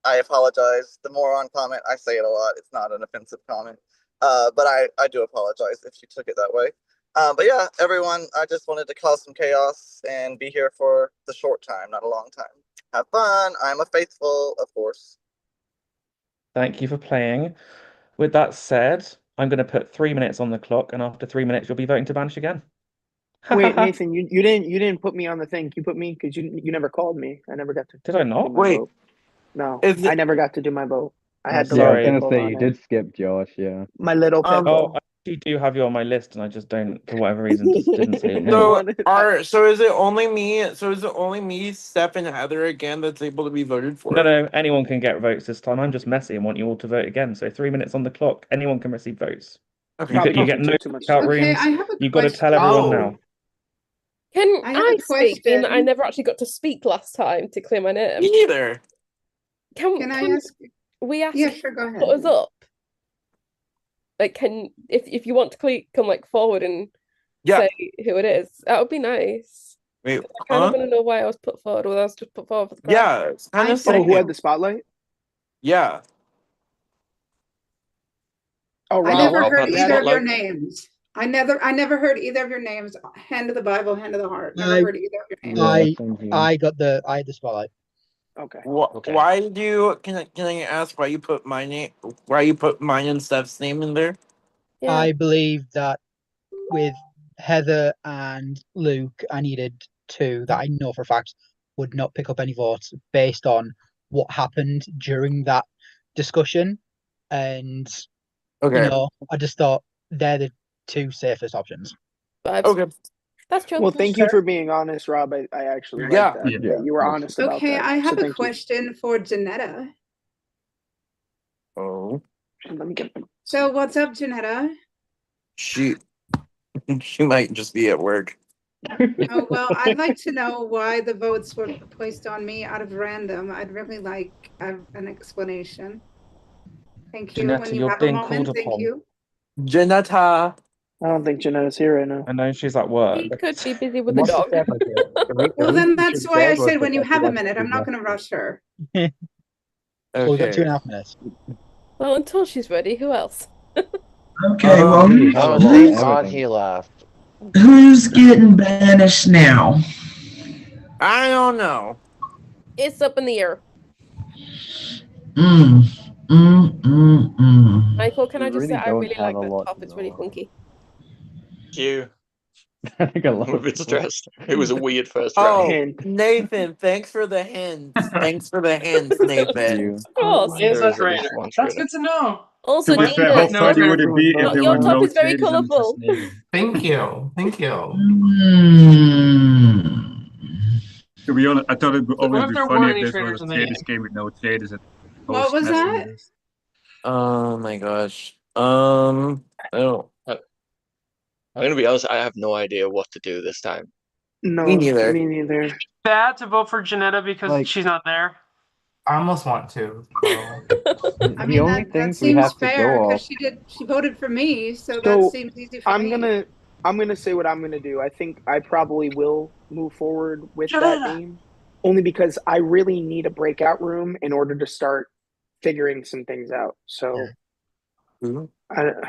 I apologize. The moron comment, I say it a lot. It's not an offensive comment. But I do apologize if you took it that way. But yeah, everyone, I just wanted to cause some chaos and be here for the short time, not a long time. Have fun. I'm a faithful, of course. Thank you for playing. With that said, I'm going to put 3 minutes on the clock, and after 3 minutes, you'll be voting to banish again. Wait, Nathan, you didn't put me on the thing. You put me because you never called me. I never got to. Did I do not? my Wait, vote. No, is I it? never got to do my vote. I had to Yeah, I let was Sorry. gonna people say on you it. did skip Josh, yeah. My little Oh, pickle. I actually do have you on my list, and I just don't, for whatever reason, just didn't say your name. So is it only me? So is it only me, Steph, and Heather again that's able to be voted for? No, anyone can get votes this time. I'm just messy and want you all to vote again. So 3 minutes on the clock. Anyone can receive votes. Okay. You Probably get because no you took too much out time. Okay, rooms. I have a You got to tell question. everyone Oh. now. Can I have I a speak, being that I question. never actually got to speak last time to clear my name? Me neither. Can I ask? we ask Yeah, sure, go put us ahead. up? Like, can if you want to come like forward and Yeah. say who it is, that would be nice. Wait, I kind of want to know why I was put forward, or I was just put forward for the crowd. Yeah, it's kind of Oh, who had the spotlight? Yeah. Oh, I Rob, never I'll heard pat the either of your spotlight. names. I never heard either of your names. Hand of the Bible, hand of the heart. Never heard either of your names. Yeah, I had the spotlight. Okay. Okay. Why do you? Can I ask why you put my name? Why you put mine and Steph's name in there? Yeah. I believe that with Heather and Luke, I needed 2 that I know for a fact would not pick up any votes based on what happened during that discussion. And, Okay. I just thought they're the 2 safest options. Vibes. Okay. That's true. Well, thank you for being honest, Rob. I actually like that. Yeah. That you were honest about Okay, that. I have So a thank you. question for Janetta. Oh. Let me get them. So what's up, Janetta? She might just be at work. Oh, well, I'd like to know why the votes were placed on me out of random. I'd really like an explanation. Thank you. Janetta, When you you're have a being moment, called thank upon. you. Janetta. I don't think Jeanette's here right now. I know she's at work. He could be busy with the dog. Well, then that's why I said when you have a minute. I'm not going to rush her. So we've got Okay. 2.5 minutes. Well, until she's ready, who else? Okay, well, we have a Oh, lot thank of God evidence. he left. who's getting banished now? I don't know. It's up in the air. Michael, can We I just say really I don't really have like a that lot top. to It's really go funky. Thank you. I think a lot I'm a of bit people. stressed. It was a weird first Oh, round. Hint. Nathan, thanks for the hints. Thanks for the hints, Nathan. You. Of course. Is There a is at least traitor. one That's traitor. good to know. Also, To be Well, fair, how Dina, no, funny very would it be if there your were top no is very traitors and just colourful. naming? Thank you. Thank you. To be honest, I thought it would What always if be there funny weren't if any this was traitors a in the traitors game? game with no traitors. What was that? Oh my gosh. I don't. I'm gonna be honest, I have no idea what to do this time. No, Me neither. me neither. Bad to vote for Janetta because Like- she's not there. I almost want to. So. I The mean, only that things we seems have to fair go because off. she voted for me, so that So seems easy for I'm me. gonna say what I'm gonna do. I think I probably will move forward with that Janetta. name, only because I really need a breakout room in order to start figuring some things out. So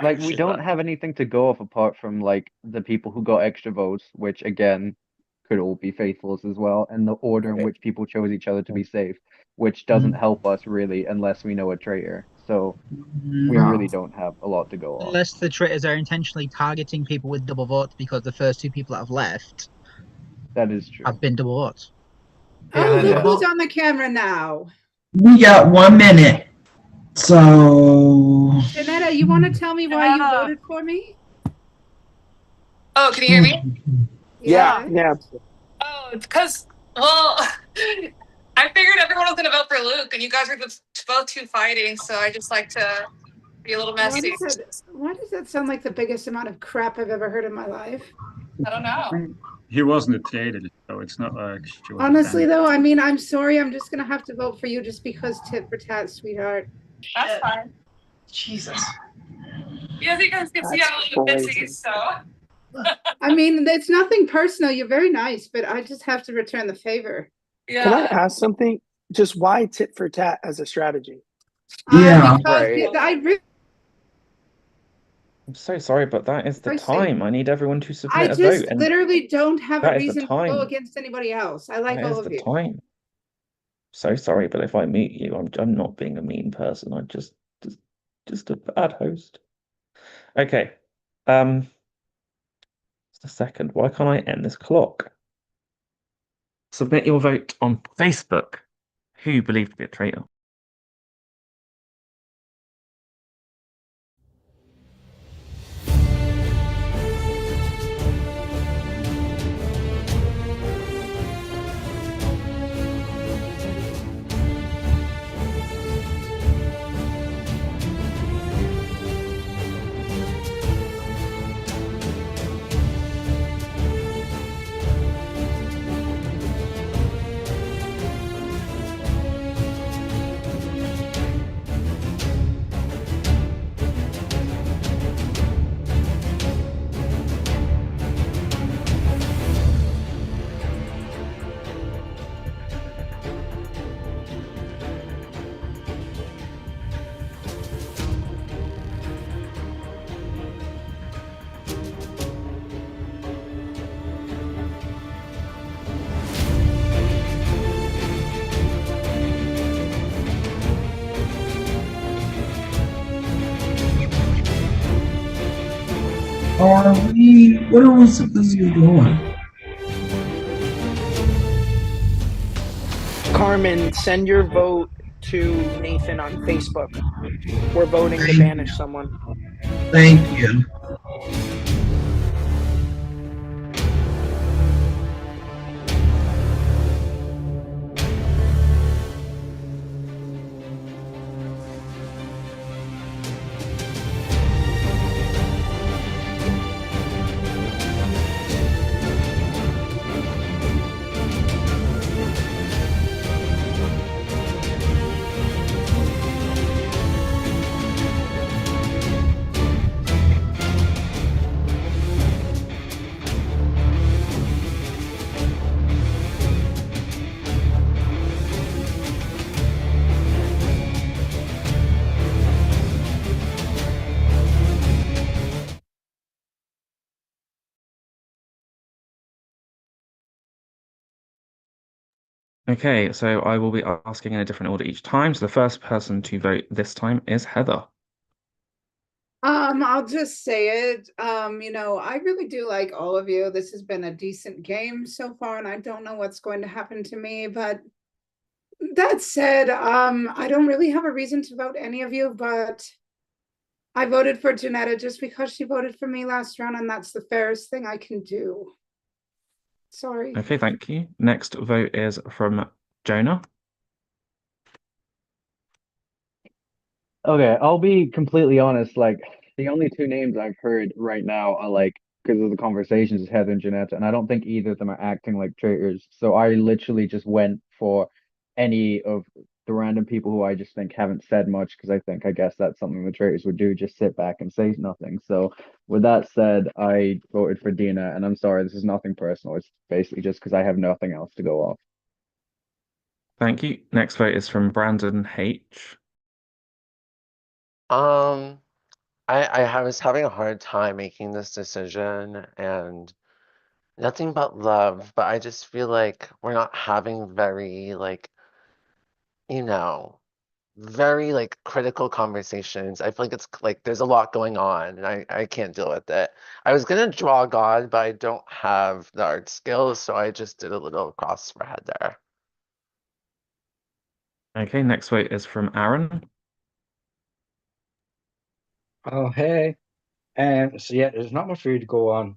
Like we don't have anything to go off apart from like the people who got extra votes, which again could all be faithfuls as well, and the order in which people chose each other to be safe, which doesn't help us really unless we know a traitor. So we No. really don't have a lot to go off. Unless the traitors are intentionally targeting people with double votes because the first two people that have left That is true. have been double votes. Yeah, Oh, the look double. who's on the camera now. We got 1 minute. So Janetta, you want to tell me why you voted for me? Oh, can you hear me? Yeah, Yeah. yeah. Oh, it's because, well, I figured everyone was going to vote for Luke, and you guys are both too fighting, so I just like to be a little messy. Why does that sound like the biggest amount of crap I've ever heard in my life? I don't know. He wasn't a traitor, so it's not like she was Honestly, offended. though, I mean, I'm sorry. I'm just going to have to vote for you just because tit for tat, sweetheart. That's fine. Jesus. Yeah, you guys can see That's I'm a little bit busy, crazy. so. I mean, it's nothing personal. You're very nice, but I just have to return the favor. Can I ask something? Just why tit for tat as a strategy? Yeah. Because Right. I I'm so sorry, but that is the Personally, time. I need everyone to I submit a just vote, and literally don't have a that is the reason to go time. against anybody else. I like That all is of the you. time. So sorry, but if I meet you, I'm not being a mean person. I'm just a bad host. Okay. Just a second. Why can't I end this clock? Submit your vote on Facebook. Who you believe to be a traitor? what are we supposed to be doing? Carmen, send your vote to Nathan on Facebook. We're voting to banish someone. Thank you. Okay, so I will be asking in a different order each time. So the first person to vote this time is Heather. I'll just say it. I really do like all of you. This has been a decent game so far, and I don't know what's going to happen to me, but that said, I don't really have a reason to vote any of you, but I voted for Janetta just because she voted for me last round, and that's the fairest thing I can do. Sorry. Okay, thank you. Next vote is from Jonah. Okay, I'll be completely honest. Like, the only two names I've heard right now are like because of the conversations is Heather and Janetta, and I don't think either of them are acting like traitors. So I literally just went for any of the random people who I just think haven't said much because I guess that's something the traitors would do, just sit back and say nothing. So with that said, I voted for Dina, and I'm sorry, this is nothing personal. It's basically just because I have nothing else to go off. Thank you. Next vote is from Brandon H. Um, was having a hard time making this decision and nothing but love, but I just feel like we're not having very like, you know, very like critical conversations. I feel like it's like there's a lot going on and I can't deal with it. I was gonna draw God, but I don't have the art skills, so I just did a little cross for Heather. Okay, next vote is from Aaron. Oh, hey. So yeah, there's not much for you to go on.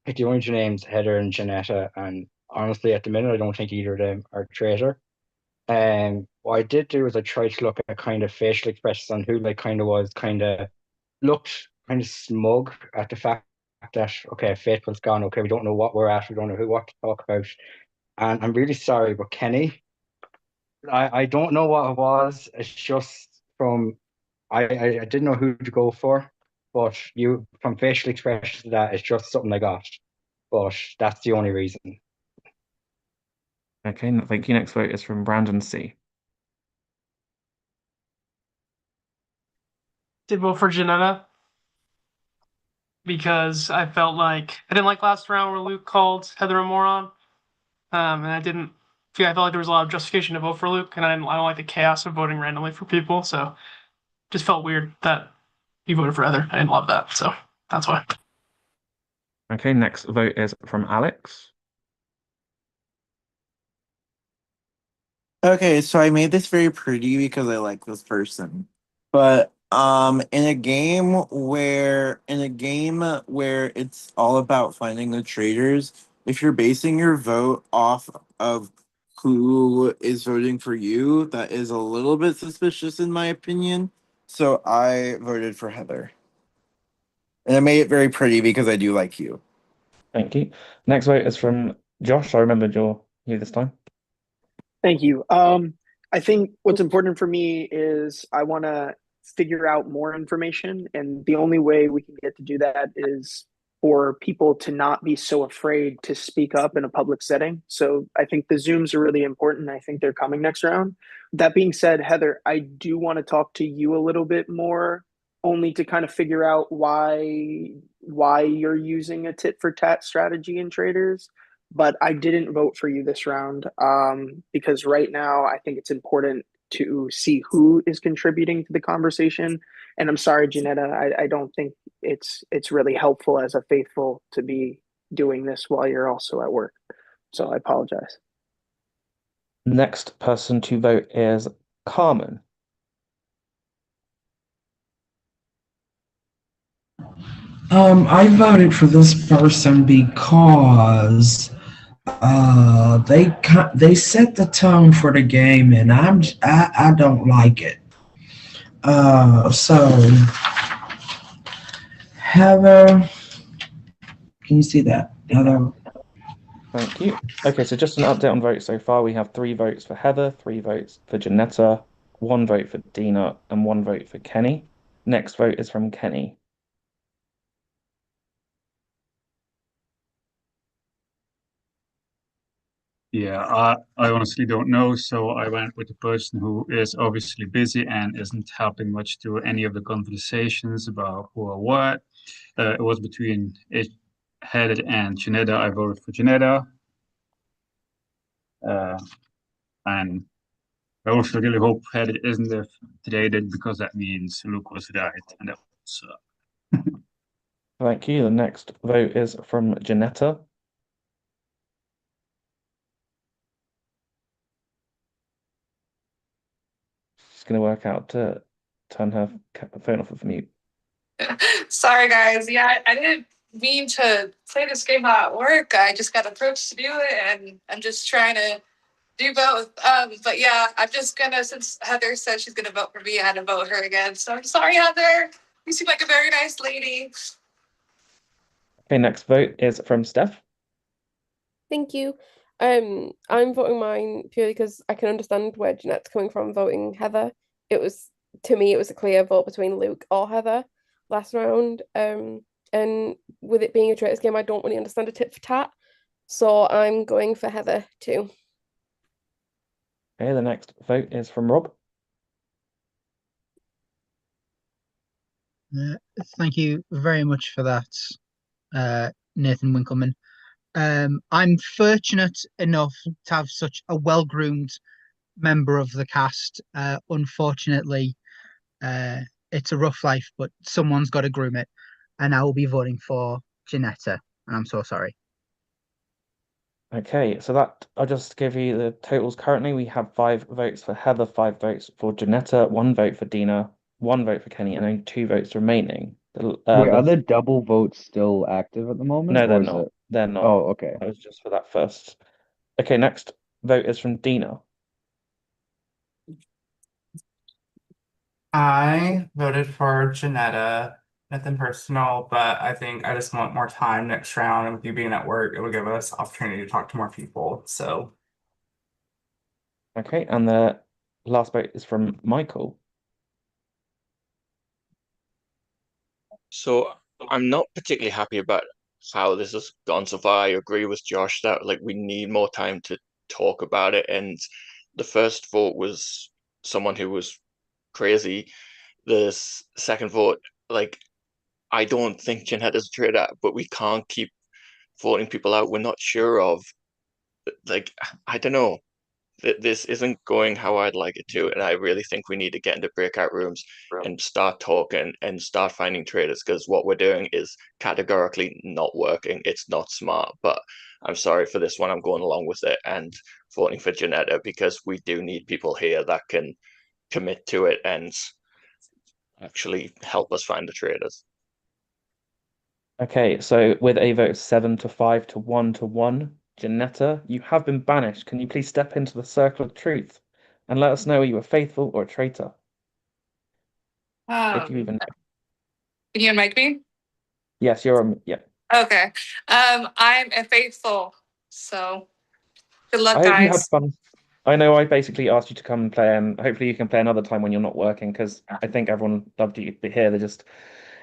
Pick the only two names, Heather and Janetta, and honestly, at the minute, I don't think either of them are traitor. What I did do is I tried to look at kind of facial expressions on who like kind of was kind of looked kind of smug at the fact that okay, Faithful's gone. Okay, we don't know what we're at. We don't know who what to talk about. And I'm really sorry, but Kenny, I don't know what it was. It's just from I didn't know who to go for, but you from facial expressions to that, it's just something I got. But that's the only reason. Okay, thank you. Next vote is from Brandon C. Did vote for Janetta because I felt like I didn't like last round where Luke called Heather a moron. And I didn't feel I felt like there was a lot of justification to vote for Luke, and I don't like the chaos of voting randomly for people. So just felt weird that you voted for Heather. I didn't love that, so that's why. Okay, next vote is from Alex. Okay, so I made this very pretty because I like this person. But in a game where it's all about finding the traitors, if you're basing your vote off of who is voting for you, that is a little bit suspicious in my opinion. So I voted for Heather. And I made it very pretty because I do like you. Thank you. Next vote is from Josh. I remembered you this time. Thank you. I think what's important for me is I want to figure out more information, and the only way we can get to do that is for people to not be so afraid to speak up in a public setting. So I think the Zooms are really important. I think they're coming next round. That being said, Heather, I do want to talk to you a little bit more, only to kind of figure out why you're using a tit for tat strategy in traders, but I didn't vote for you this round because right now I think it's important to see who is contributing to the conversation. And I'm sorry, Janetta, I don't think it's really helpful as a faithful to be doing this while you're also at work. So I apologize. Next person to vote is Carmen. I voted for this person because they set the tone for the game, and I don't like it. So Heather, can you see that? Heather. Thank you. Okay, so just an update on votes so far. We have 3 votes for Heather, 3 votes for Janetta, 1 vote for Dina, and 1 vote for Kenny. Next vote is from Kenny. Yeah, I honestly don't know. So I went with the person who is obviously busy and isn't helping much to any of the conversations about who or what. It was between Heather and Janetta. I voted for Janetta. And I also really hope Heather isn't there today because that means Luke was right. And that was, Thank you. The next vote is from Janetta. She's going to work out to turn her phone off of mute. Sorry, guys. Yeah, I didn't mean to play this game at work. I just got approached to do it, and I'm just trying to Do both. But yeah, I'm just gonna, since Heather said she's gonna vote for me, I had to vote her again. So I'm sorry, Heather. You seem like a very nice lady. Okay, next vote is from Steph. Thank you. I'm voting mine purely because I can understand where Jeanette's coming from voting Heather. It was to me, it was a clear vote between Luke or Heather last round. And with it being a traitors game, I don't really understand a tit for tat. So I'm going for Heather too. Okay, the next vote is from Rob. Thank you very much for that, Nathan Winkleman. I'm fortunate enough to have such a well-groomed member of the cast. Unfortunately, it's a rough life, but someone's got to groom it, and I will be voting for Janetta, and I'm so sorry. Okay, so that I'll just give you the totals currently. We have 5 votes for Heather, 5 votes for Janetta, 1 vote for Dina, 1 vote for Kenny, and only 2 votes remaining. Wait, are the double votes still active at the moment, No, they're or is not. it? They're not. Oh, okay. That was just for that first. Okay, next vote is from Dina. I voted for Janetta. Nothing personal, but I think I just want more time next round. And with you being at work, it would give us opportunity to talk to more people. So Okay, and the last vote is from Michael. So I'm not particularly happy about how this has gone so far. I agree with Josh that like we need more time to talk about it. And the first vote was someone who was crazy. The second vote, like I don't think Jeanette is a traitor, but we can't keep voting people out we're not sure of. Like I don't know. This isn't going how I'd like it to, and I really think we need to get into breakout rooms and start talking and start finding traders because what we're doing is categorically not working. It's not smart, but I'm sorry for this one. I'm going along with it and voting for Janetta because we do need people here that can commit to it and actually help us find the traders. Okay, so with a vote of 7 to 5 to 1 to 1, Janetta, you have been banished. Can you please step into the circle of truth and let us know whether you are faithful or a traitor? If you Um, even know. can you unmic me? Yes, you're on. Yeah. Okay. I'm a faithful. So good luck, I hope you had guys. fun. I know I basically asked you to come and play, and hopefully you can play another time when you're not working, because I think everyone loved you here. They're just,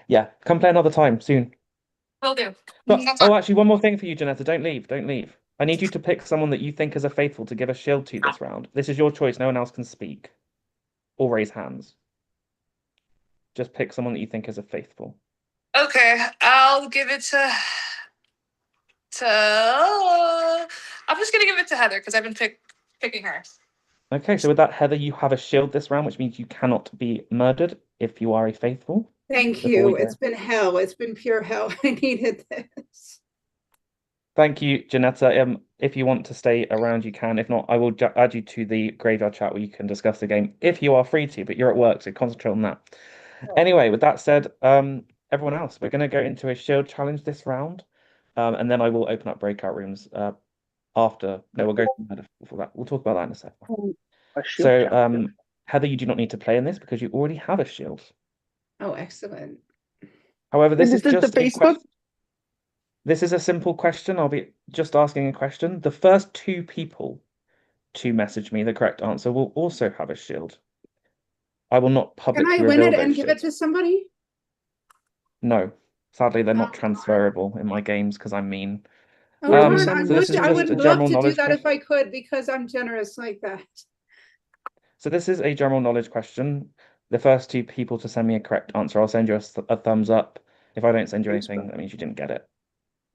yeah, come play another time soon. Will do. But, That's oh, all. actually, one more thing for you, Janetta. Don't leave. Don't leave. I need you to pick someone that you think is a faithful to give a shield to this round. This is your choice. No one else can speak or raise hands. Just pick someone that you think is a faithful. Okay, I'll give it to. I'm just gonna give it to Heather because I've been picking her. Okay, so with that, Heather, you have a shield this round, which means you cannot be murdered if you are a faithful. Thank Before we you. go. It's been hell. It's been pure hell. I needed this. Thank you, Janetta. If you want to stay around, you can. If not, I will add you to the graveyard chat where you can discuss the game if you are free to, but you're at work, so concentrate on that. Anyway, with that said, everyone else, we're going to go into a shield challenge this round, and then I will open up breakout rooms after. No, we'll go for that. We'll talk about that in a second. A shield So, challenge. Heather, you do not need to play in this because you already have a shield. Oh, excellent. However, this Wait, is is this the just a Facebook? question. This is a simple question. I'll be just asking a question. The first 2 people to message me the correct answer will also have a shield. I will not Can I publicly win reveal it those and give it shields. to somebody? No, sadly, they're Oh, not transferable in my games because I'm mean. Where do we darn, send So this is I just would a love general to do knowledge that if question. I could because I'm generous like that. So this is a general knowledge question. The first 2 people to send me a correct answer, I'll send you a thumbs up. If I don't send you anything, that means you didn't get it.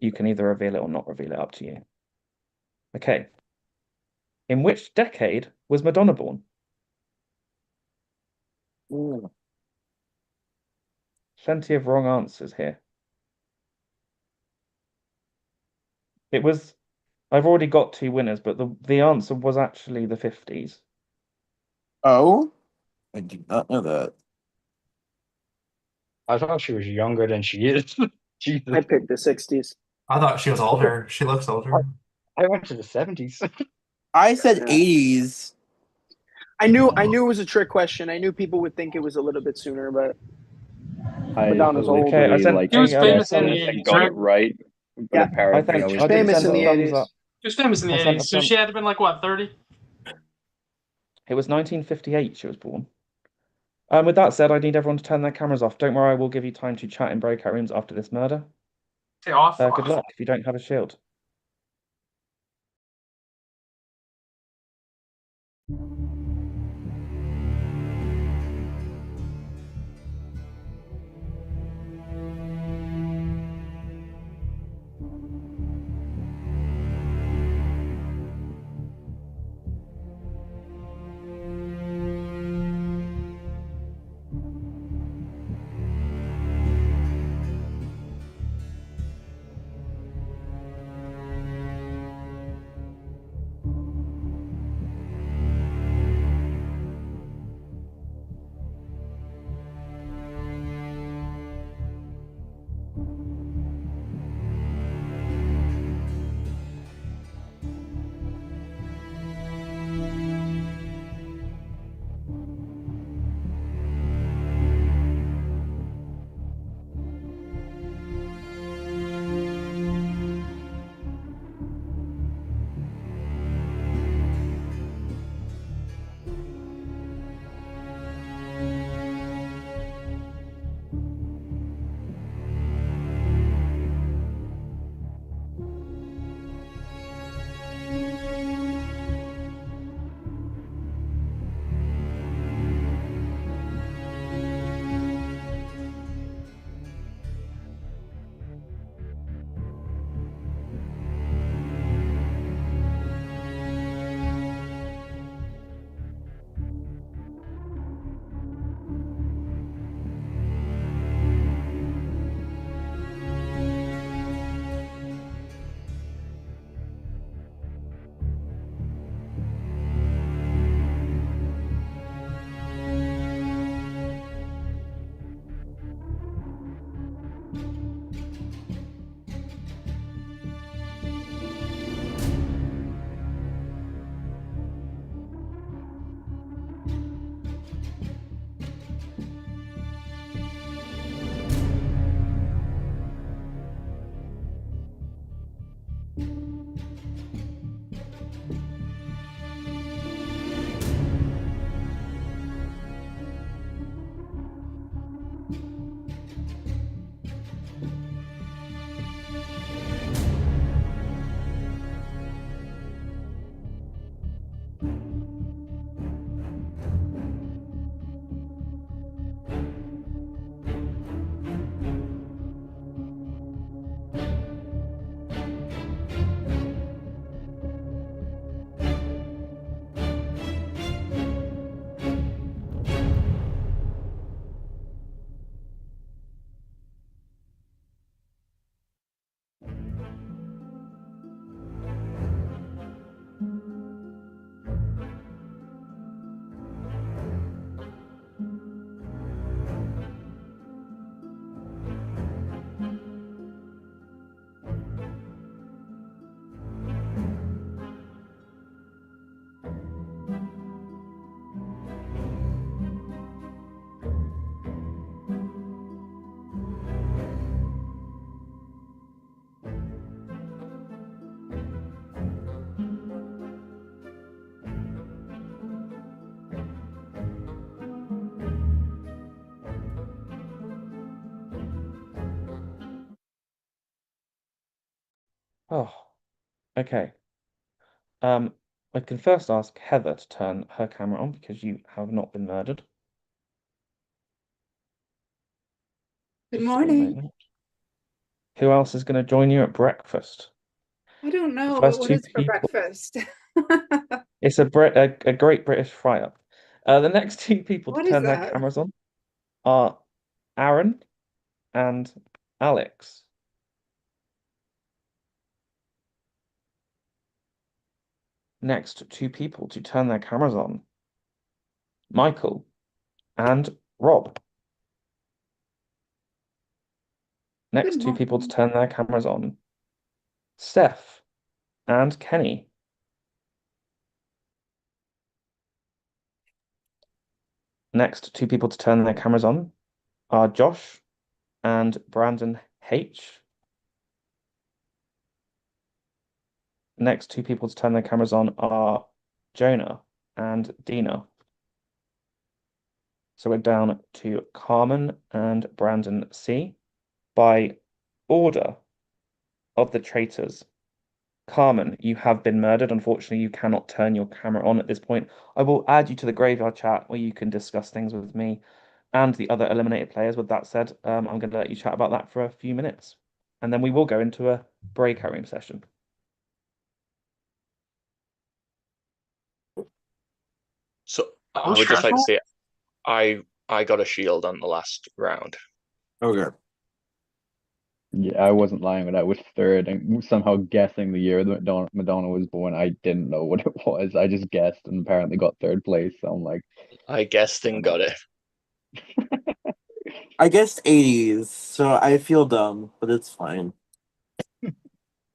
You can either reveal it or not reveal it, up to you. Okay. In which decade was Madonna born? Ooh. Plenty of wrong answers here. It was, I've already got 2 winners, but the answer was actually the 50s. Oh, I did not know that. I thought she was younger than she is. Jesus. I picked the 60s. I thought she was older. She looks older. I went to the 70s. I said 80s. I knew it was a trick question. I knew people would think it was a little bit sooner, but I Madonna's old. Okay, I literally sent like He was famous in the guessed and 80s, got it right? right, but Yeah, I apparently I think she was was I did famous send in a the wrong. thumbs 80s. up. He was famous in the I sent a 80s, so she thumb. had to been like what, 30? It was 1958 she was born. With that said, I need everyone to turn their cameras off. Don't worry, I will give you time to chat in breakout rooms after this murder. Okay, off. Good luck if you don't have a shield. Oh, okay. I can first ask Heather to turn her camera on because you have not been murdered. Good Just give me a morning. moment. Who else is going to join you at breakfast? I don't The know, but first what two is for people. breakfast? It's a great British fry-up. The next two people to What is turn their that? cameras on are Aaron and Alex. Next two people to turn their cameras on, Michael and Rob. Good Next two people to morning. turn their cameras on, Steph and Kenny. Next, two people to turn their cameras on are Josh and Brandon H. Next, two people to turn their cameras on are Jonah and Dina. So we're down to Carmen and Brandon C. By order of the traitors. Carmen, you have been murdered. Unfortunately, you cannot turn your camera on at this point. I will add you to the graveyard chat where you can discuss things with me and the other eliminated players. With that said, I'm going to let you chat about that for a few minutes. And then we will go into a breakout room session. So I would just like to say I got a shield on the last round. Okay. Yeah, I wasn't lying when I was third and somehow guessing the year that Madonna was born. I didn't know what it was. I just guessed and apparently got third place. So I'm like, I guessed and got it. I guessed 80s, so I feel dumb, but it's fine. I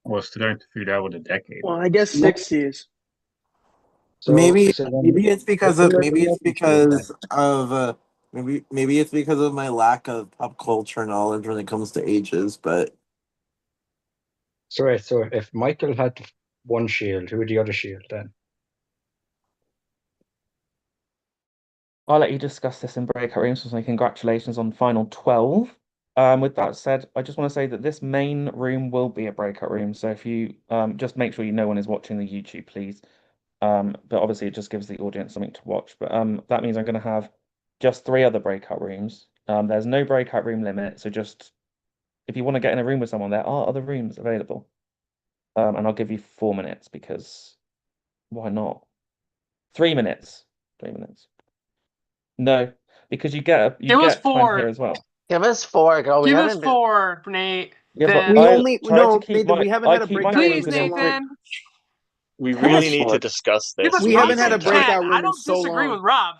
was trying to figure out what a decade. Well, I guess 60s. So, maybe so then, maybe it's because what's of the maybe it's recommendation then? because of maybe it's because of my lack of pop culture knowledge when it comes to ages, but So, right, so if Michael had one shield, who would the other shield then? I'll let you discuss this in breakout rooms. So congratulations on final 12. With that said, I just want to say that this main room will be a breakout room. So if you just make sure no one is watching the YouTube, please. But obviously it just gives the audience something to watch. But that means I'm going to have just 3 other breakout rooms. There's no breakout room limit. So just if you want to get in a room with someone, there are other rooms available. And I'll give you 4 minutes because why not? 3 minutes. 3 minutes. No, because you get Give us time here 4. as well. Give us 4, girl. We Give us haven't been. 4, Nate. Yeah, but Then We I only try to no, keep Nathan. We haven't had a keep my breakout room please, games in so within long. Nathan. We Give us really need to 4. discuss Give this. us We We haven't need had some a 5, 6, 10. time. breakout I room in don't so disagree long. with Rob.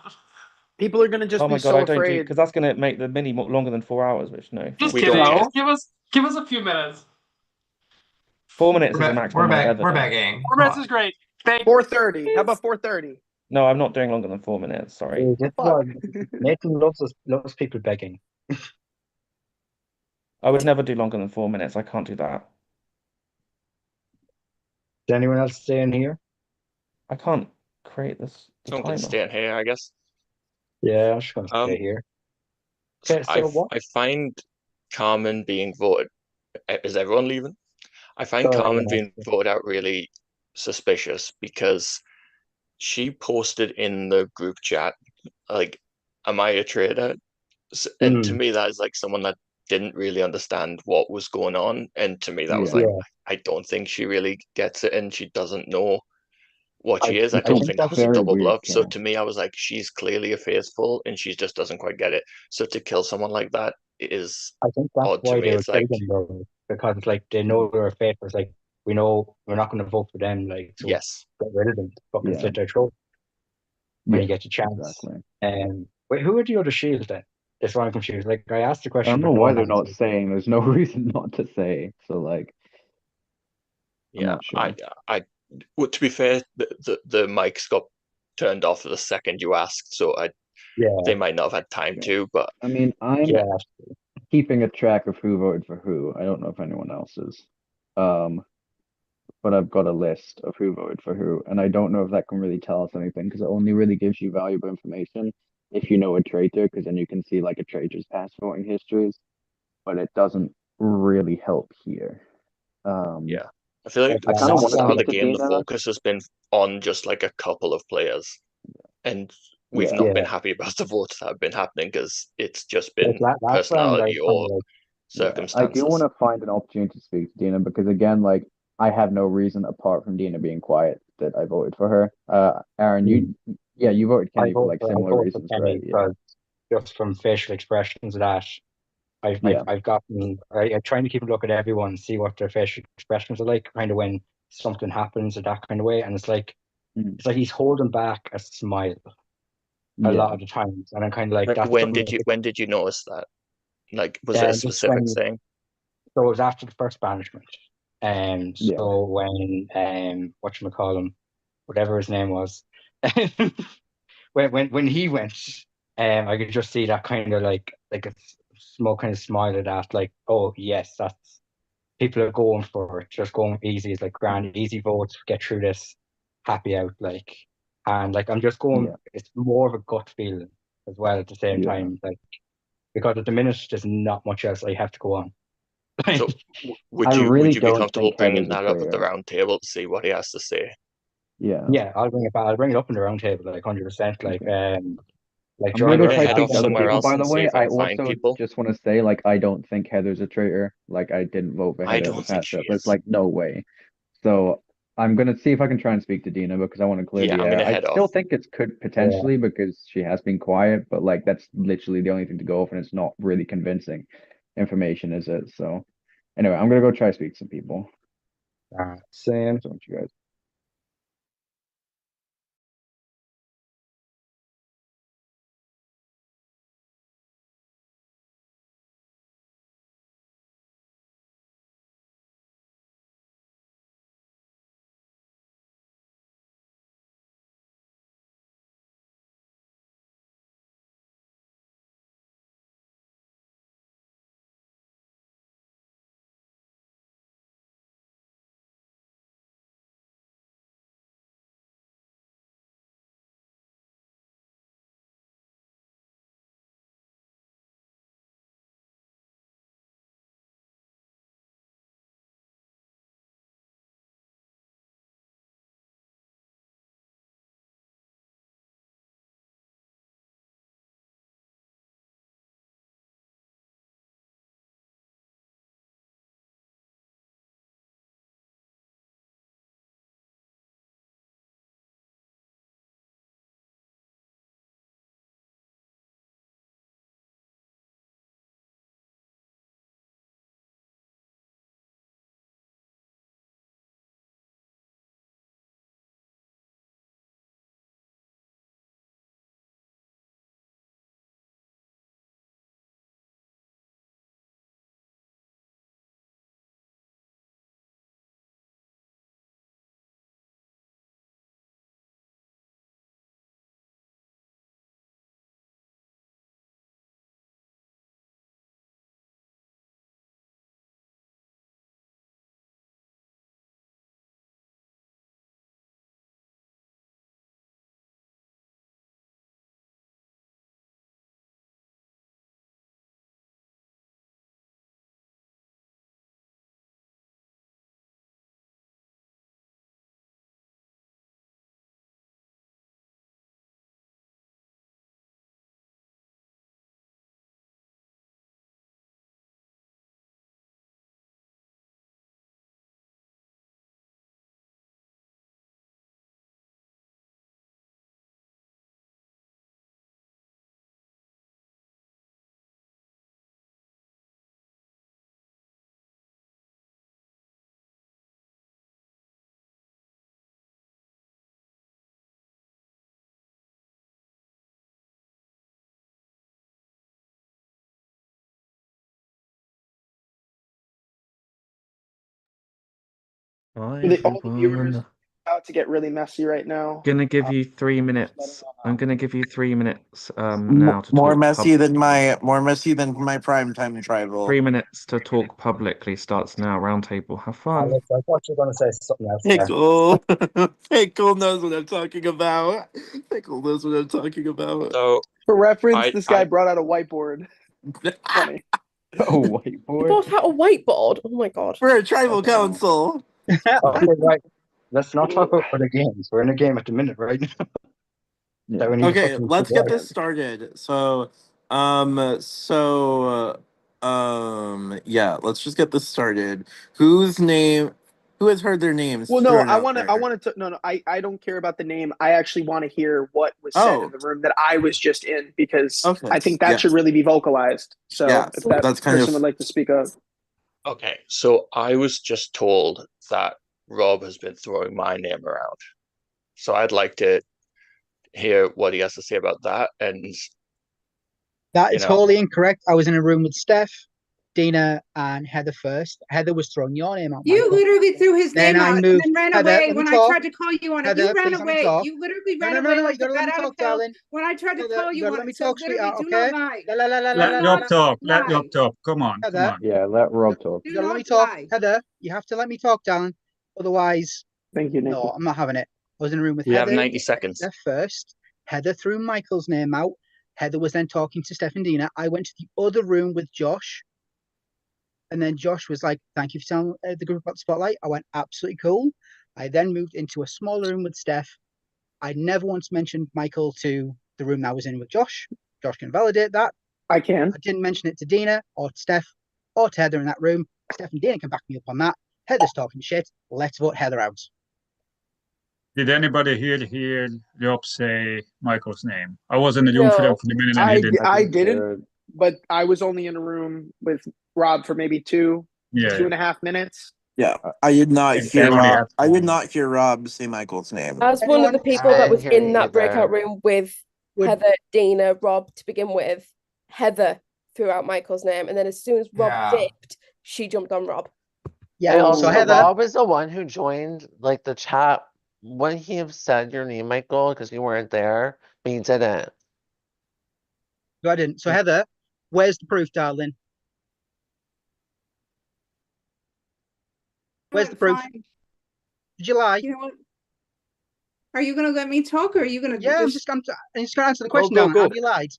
People are gonna just Oh be my God, so I don't do afraid. because that's gonna make the mini longer than 4 hours, which no, Just We thanks. don't kidding. care. Just give us a few minutes. 4 minutes is the maximum I've ever We're done. begging. 4 minutes is great. Thank 4:30. How about 4:30? No, I'm not doing longer than 4 minutes. Sorry. This is Fuck. what Nathan loves people begging. I would never do longer than 4 minutes. I can't do that. Does anyone else stay in here? I can't create the Someone can timer. stay in here, I guess. Yeah, I'm just gonna Um, stay here. Okay, I so what? I find Carmen being voted. Is everyone leaving? I find Sorry, Carmen being yeah. voted out really suspicious because she posted in the group chat like, "Am I a traitor?" And to Mm, me, that is like someone that didn't really understand what was going on. And to me, that was yeah, like, yeah, I don't think she really gets it, and she doesn't know what I she is. I I don't it's think think that that's was a very double weird, bluff. So Kim. to me, I was like, she's clearly a faithful, and she just doesn't quite get it. So to kill someone like that is I think that's odd to why me. they were It's like, begging though, because it's like they know they're fake. It's like we know we're not going to vote for them, like so yes, get rid of them, fucking Yeah, slit their throat when you yeah, get your chance. exactly. Wait, who are the other shields then? That's why I'm confused. Like I asked the I don't question, know but no why one they're not answered. saying. There's no reason not to say. So like, I'm yeah. not sure. Well, to be fair, the mics got turned off the second you asked, so Yeah, they might not have had time Yeah. to. But I mean, I'm yeah, yeah. keeping a track of who voted for who. I don't know if anyone else is. Um, but I've got a list of who voted for who, and I don't know if that can really tell us anything because it only really gives you valuable information if you know a traitor, because then you can see like a traitor's past voting histories, but it doesn't really help here. Um, yeah. I feel Like like I since kind of the want to start of last the speak to game, the Dina. focus has been on just like a couple of players, and we've Yeah, not yeah, been happy about the votes that have been happening because it's just like been last round I personality was kind of or like, yeah. I do want circumstances. to find an opportunity to speak to Dina because again, like I have no reason apart from Dina being quiet that I voted for her. Aaron, hmm. yeah, you voted Kenny for like I similar vote for reasons, right? Kenny Yeah, because just from facial expressions of that, yeah, I've gotten I'm trying to keep a look at everyone, see what their facial expressions are like, kind of when something happens or that kind of way, and mm, it's like he's holding back a smile a lot yeah. of the times, and I'm kind of like Like that's something that, when did you notice that? Like, was it a just specific when thing? so it was after the first banishment, and Yeah. so when whatchamacallit, whatever his name was, when he went. I could just see that kind of like a small kind of smile at that, like, oh yes, that's people are going for it, just going easy. It's like grand, easy votes, get through this, happy out, like, and like I'm just going. Yeah, It's more of a gut feeling as well at the same yeah. time, like because at the minute there's not much else I have to go on. So I would really you be don't comfortable think bringing Heather's a that up at the traitor. round table to see what he has to say? Yeah. Yeah, I'll bring it back. I'll bring it up in the round table, like 100%. Okay. Like I'm gonna during I'm the go gonna try head speak off to other somewhere people, else by and the see way. if I I can find also people. just want to say, like, I don't think Heather's a traitor. Like, I didn't vote for I Heather in the don't think past she step. There's is. like no way. So I'm gonna see if I can try and speak to Dina because I want to clear Yeah, the I'm air. gonna I head off. still think it could yeah, potentially because she has been quiet, but like that's literally the only thing to go off, and it's not really convincing information, is it? So anyway, I'm gonna go try to speak to some people. same. So you guys. Hi All the viewers everyone. about to get really messy right now. Gonna give you three Just letting minutes. y'all I'm know. gonna give you 3 minutes now to More talk messy than my primetime tribal. 3 minutes to talk publicly starts now. Round table. Have fun. Alex, I thought you were going to say something else there. Pickle. Pickle knows what I'm talking about. Pickle knows what I'm talking about. So For reference, I this guy I brought out a whiteboard. Funny. Oh, You whiteboard. brought out a whiteboard. Oh my god. For a tribal Fucking hell. council. Okay, right. Let's not talk about other games. We're in a game at the minute, right? Yeah. That we need to Okay, fucking let's figure get out. this started. Yeah, let's just get this started. Who has heard their names Well, no, thrown out I there? wanted to, no, no, I don't care about the name. I actually want to hear what was said in Oh, the room that I was just in because okay. I think that Yeah, should really be vocalized. yeah, So if that that's kind person of would like to speak up. okay. So I was just told that Rob has been throwing my name around. So I'd like to hear what he has to say about that. And That you is know, wholly incorrect. I was in a room with Steph. Dina and Heather first. Heather was throwing your name out, You Michael. literally threw his Then name I out and moved. then ran Heather, away let me when I talk. tried to call you on it. Heather, You ran please let me away. talk. You literally No, ran no, no, away no. like You the gotta let bat me out of talk, hell darling. when I tried to Heather, call you you gotta on let me it. So talk, literally, sweetheart. do Okay? not lie. La la la la la Let la Do la Rob not la. talk. Let Rob lie. talk. Come on, come Heather, on. Yeah, let Rob talk. you Do gotta let not me talk. lie. Heather, you have to let me talk, darling. Otherwise, Thank you, no, Nikki. I'm not having it. I was in a room with You have Heather 90 seconds. Steph first. Heather threw Michael's name out. Heather was then talking to Steph and Dina. I went to the other room with Josh. And then Josh was like, thank you for telling the group about the spotlight. I went, absolutely cool. I then moved into a smaller room with Steph. I never once mentioned Michael to the room I was in with Josh. Josh can validate that. I can. I didn't mention it to Dina or to Steph or to Heather in that room. Steph and Dina can back me up on that. Heather's talking shit. Let's vote Heather out. Did anybody hear Rob say Michael's name? I was in the room No. for the minute and he didn't. I didn't, but I was only in a room with Rob for maybe two Yeah. and a half minutes. Yeah, I did not If hear they only Rob. have I did time. not hear Rob say Michael's name. As one of the people I that didn't was hear in it that breakout either. room with Would- Heather, Dina, Rob to begin with, Heather threw out Michael's name, and then as soon as Rob Yeah. dipped, she jumped on Rob. Yeah, And so also, Heather, Rob is the one who joined like the chat. Wouldn't he have said your name, Michael, because you weren't there? But he didn't. no, I didn't. So Heather, where's the proof, darling? Where's the proof? Fine. Did you lie? You know what? Are you gonna let me talk, or are you gonna Yeah, I'm just gonna answer the question, go, darling. go. Have you lied?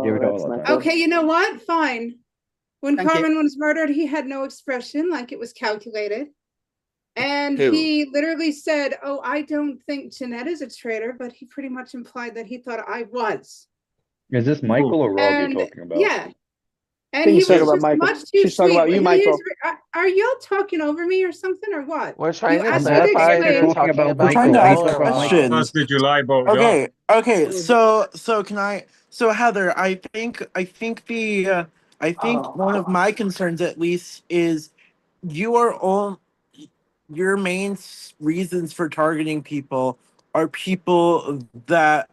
Give it all That's the not time. good. Okay, you know what? Fine. When Thank you. Carmen was murdered, he had no expression, like it was calculated. And Who? he literally said, "Oh, I don't think Jeanette is a traitor," but he pretty much implied that he thought I was. Is this Michael or Rob you're And talking about? yeah, I and think he he's talking was about just Michael. much too She's talking sweet. about you, Michael. Are y'all talking over me or something, or what? We're trying You to asked me to clarify if explain. you're talking talking about We're about trying to Michael. He's ask Michael or talking about Michael. Rob. questions. Did you lie both? Okay. So can I? So Heather, I think one of my concerns at least is you are all your main reasons for targeting people are people that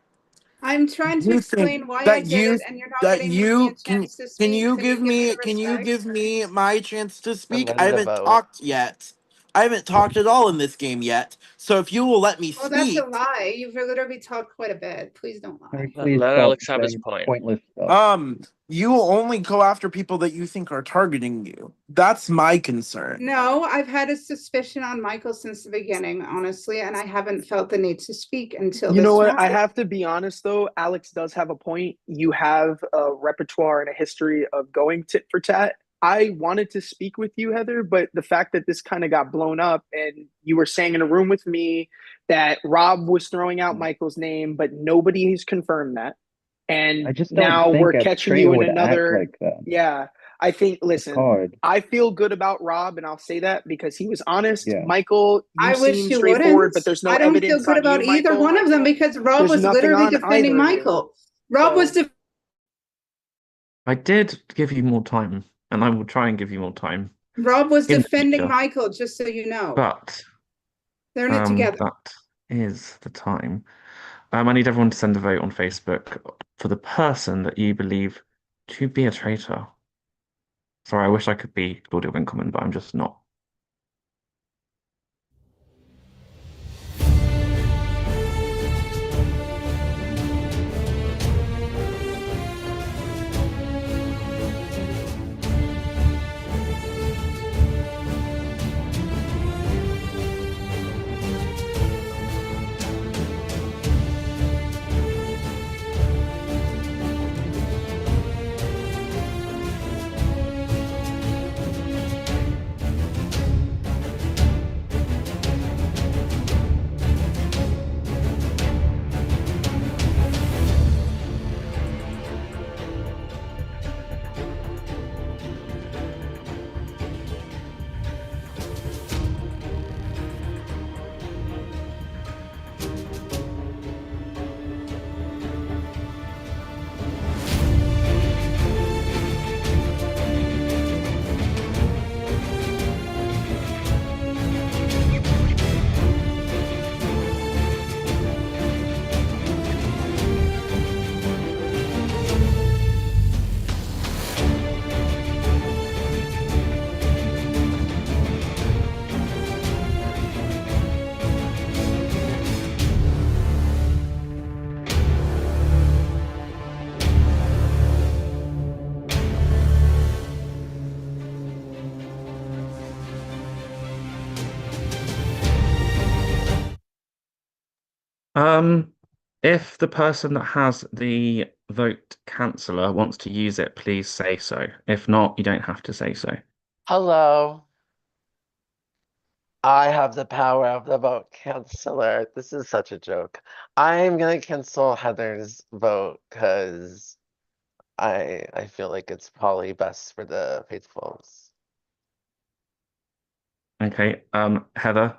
I'm trying to you think explain why I that did you it, and you're not letting me a chance to speak. can you Can you give give me me the respect? my chance to speak? I'm I ready to haven't vote. talked yet. I haven't talked at all in this game yet. So if you will let me Well, that's a speak, lie. You've literally talked quite a bit. Please don't lie. Please Let stop Alex have his saying point. pointless stuff. you will only go after people that you think are targeting you. That's my concern. No, I've had a suspicion on Michael since the beginning, honestly, and I haven't felt the need to speak until You know this what? round. I have to be honest though. Alex does have a point. You have a repertoire and a history of going tit for tat. I wanted to speak with you, Heather, but the fact that this kind of got blown up and you were saying in a room with me that Rob was throwing out Michael's name, but nobody has confirmed that. I And just don't now we're think a catching traitor you in would act another. like that. Yeah, I think, listen, Card. I feel good about Rob, and I'll say that because he was honest. Yeah. Michael, you I wish seem you straightforward, wouldn't. but there's no I don't feel evidence good on about you, either Michael. one of them because Rob There's was nothing literally on defending either of you. Michael. Rob was So I did give you more time, and I will try and give you more time Rob was in the defending future. Michael, just so you know. But They're in it together. that is the time. I need everyone to send a vote on Facebook for the person that you believe to be a traitor. Sorry, I wish I could be Claudia Winkleman, but I'm just not. If the person that has the vote canceller wants to use it, please say so. If not, you don't have to say so. Hello. I have the power of the vote canceller. This is such a joke. I'm gonna cancel Heather's vote because I feel like it's probably best for the faithfuls. Okay, Heather,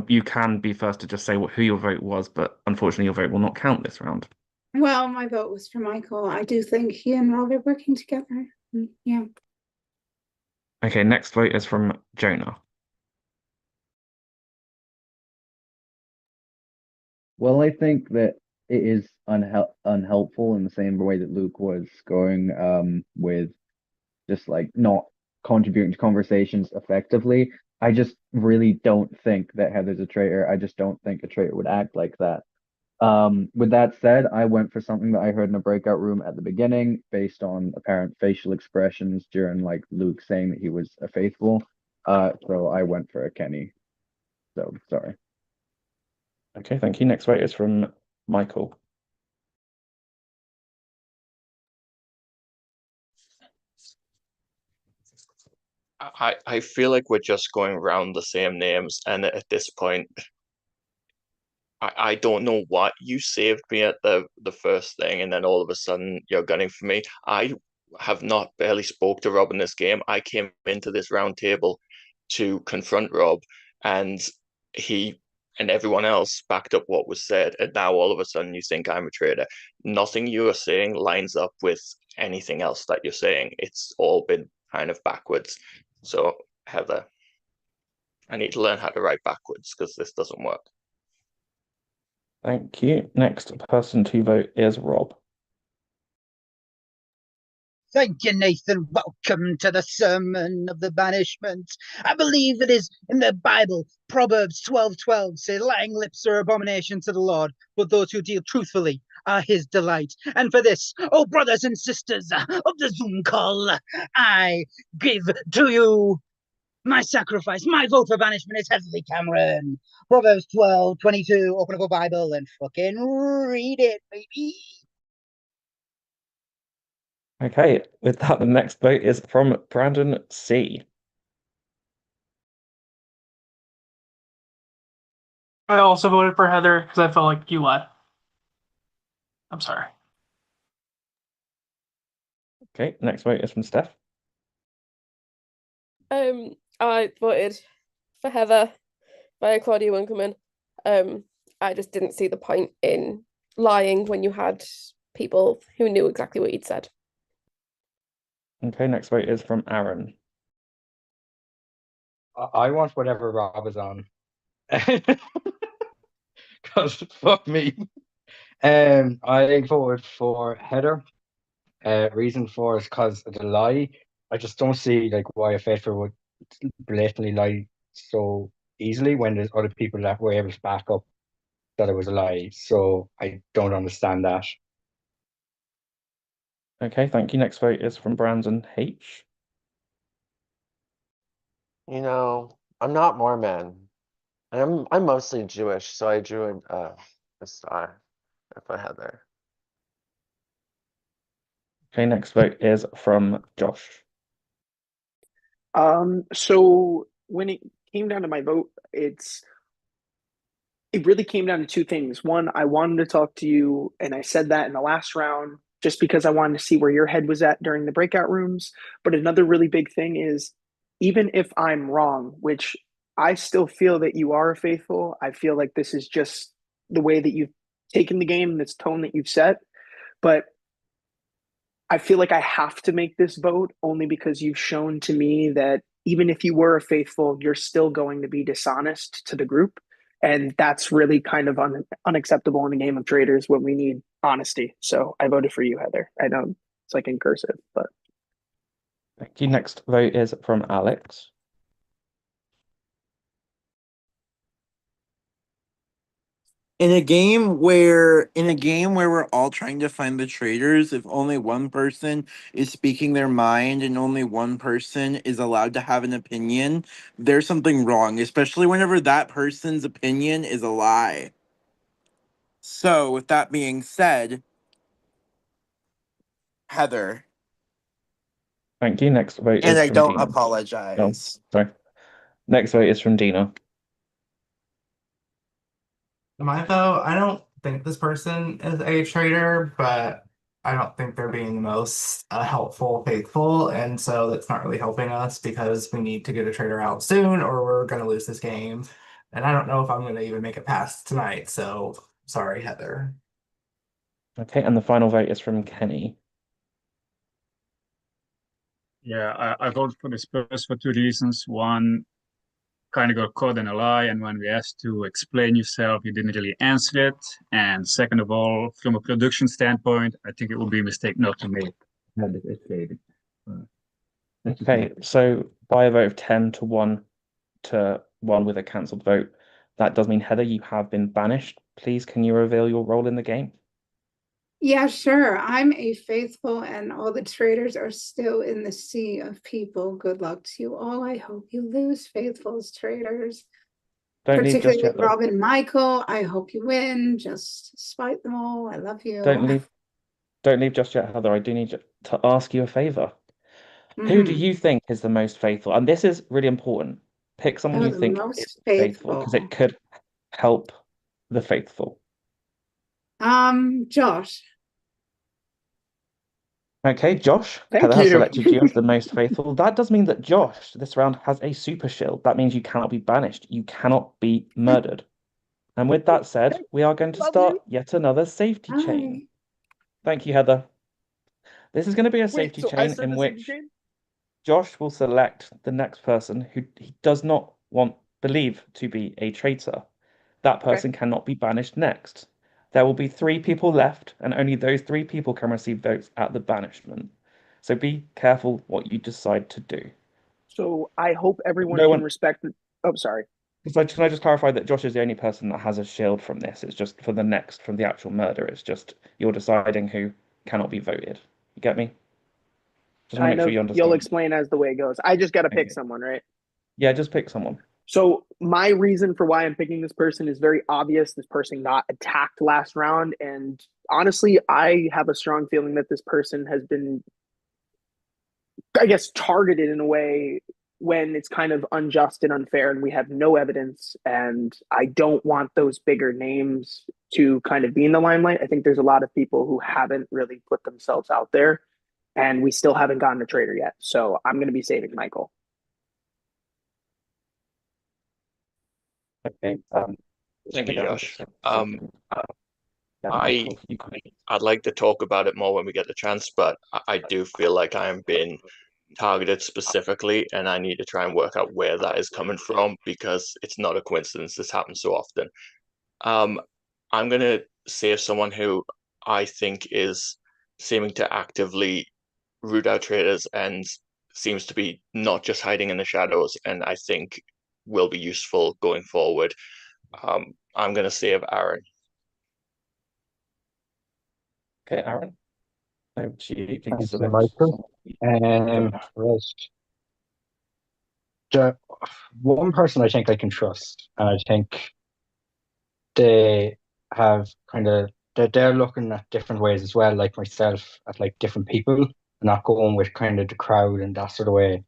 you can be first to just say who your vote was, but unfortunately your vote will not count this round. Well, my vote was for Michael. I do think he and Rob are working together. Yeah. Okay, next vote is from Jonah. Well, I think that it is unhelpful in the same way that Luke was going with just like not contributing to conversations effectively. I just really don't think that Heather's a traitor. I just don't think a traitor would act like that. With that said, I went for something that I heard in a breakout room at the beginning based on apparent facial expressions during like Luke saying that he was a faithful. So I went for a Kenny. So sorry. Okay, thank you. Next vote is from Michael. I feel like we're just going around the same names, and at this point, I don't know what you saved me at the first thing, and then all of a sudden you're gunning for me. I have not barely spoke to Rob in this game. I came into this round table to confront Rob, and he and everyone else backed up what was said, and now all of a sudden you think I'm a traitor. Nothing you are saying lines up with anything else that you're saying. It's all been kind of backwards. So Heather, I need to learn how to write backwards because this doesn't work. Thank you. Next person to vote is Rob. Thank you, Nathan. Welcome to the Sermon of the Banishment. I believe it is in the Bible, Proverbs 12:12 say, lying lips are abomination to the Lord, but those who deal truthfully are his delight. And for this, oh brothers and sisters of the Zoom call, I give to you my sacrifice. My vote for banishment is Heatherly Cameron. Proverbs 12:22. Open up a Bible and fucking read it, baby. Okay, with that, the next vote is from Brandon C. I also voted for Heather because I felt like you lied. I'm sorry. Okay, next vote is from Steph. I voted for Heather via Claudia Winkleman. I just didn't see the point in lying when you had people who knew exactly what you'd said. Okay, next vote is from Aaron. I want whatever Rob is on. Because fuck me. I voted for Heather. Reason for is because of the lie. I just don't see like why a faithful would blatantly lie so easily when there's other people that were able to back up that it was a lie. So I don't understand that. Okay, thank you. Next vote is from Brandon H. You know, I'm not Mormon, and I'm mostly Jewish, so I drew a star for Heather. Okay, next vote is from Josh. So when it came down to my vote, it really came down to two things. One, I wanted to talk to you, and I said that in the last round just because I wanted to see where your head was at during the breakout rooms. But another really big thing is even if I'm wrong, which I still feel that you are faithful, I feel like this is just the way that you've taken the game, this tone that you've set. But I feel like I have to make this vote only because you've shown to me that even if you were a faithful, you're still going to be dishonest to the group. And that's really kind of unacceptable in a game of traders when we need honesty. So I voted for you, Heather. I know it's like in cursive, but Thank you. Next vote is from Alex. In a game where we're all trying to find the traitors, if only one person is speaking their mind and only one person is allowed to have an opinion, there's something wrong, especially whenever that person's opinion is a lie. So, with that being said, Heather, Thank you. Next vote and is I from don't Dina. Oh, apologize. sorry. Next vote is from Dina. Am I though? I don't think this person is a traitor, but I don't think they're being the most helpful, faithful, and so that's not really helping us because we need to get a traitor out soon, or we're gonna lose this game. And I don't know if I'm gonna even make it past tonight. So sorry, Heather. Okay, and the final vote is from Kenny. Yeah, I voted for this person for two reasons. One, kind of got caught in a lie, and when we asked to explain yourself, you didn't really answer it. And second of all, from a production standpoint, I think it would be a mistake not to make. Okay, so by a vote of 10 to 1 with a cancelled vote, that does mean, Heather, you have been banished. Please, can you reveal your role in the game? Yeah, sure. I'm a faithful, and all the traitors are still in the sea of people. Good luck to you all. I hope you lose, faithfuls, traitors. Don't leave just Particularly yet, though. Rob and Michael. I hope you win. Just spite them all. I love you. Don't leave just yet, Heather. I do need to ask you a favor. Who do Mhm. you think is the most faithful? And this is really important. Pick someone Oh, you the think is most faithful, because it faithful. could help the faithful. Josh. Okay, Josh. Thank Heather has you. selected you as the most faithful. That does mean that Josh, this round, has a super shield. That means you cannot be banished. You cannot be murdered. And with that said, we are going to Love start you. yet another safety chain. Hi. Thank you, Heather. This is going to be a Wait, safety so I chain said in the safety which chain? Josh will select the next person who he does not believe to be a traitor. That Okay. person cannot be banished next. There will be 3 people left, and only those 3 people can receive votes at the banishment. So be careful what you decide to do. So I hope everyone No can one. respect the. Oh, sorry. Can I just clarify that Josh is the only person that has a shield from this? It's just for the next, from the actual murder. It's just you're deciding who cannot be voted. You get me? Just want to Kind make sure of. you You'll understand. explain as the way goes. I just got to pick Okay. someone, right? Yeah, just pick someone. So my reason for why I'm picking this person is very obvious. This person got attacked last round, and honestly, I have a strong feeling that this person has been, I guess, targeted in a way when it's kind of unjust and unfair, and we have no evidence. And I don't want those bigger names to kind of be in the limelight. I think there's a lot of people who haven't really put themselves out there, and we still haven't gotten a traitor yet. So I'm going to be saving Michael. Okay. Thank you, Yeah, I'm Josh. just yeah, I I'd like to talk about it more when we get the chance, but I do feel like I am being targeted specifically, and I need to try and work out where that is coming from because it's not a coincidence this happens so often. Um, I'm gonna save someone who I think is seeming to actively root out traitors and seems to be not just hiding in the shadows, and I think will be useful going forward. I'm gonna save Aaron. Okay, Aaron. Over to you. Please Thanks, select Michael. someone. Right. The one person I think I can trust, and I think they have kind of they're looking at different ways as well, like myself, at like different people, not going with kind of the crowd and that sort of way.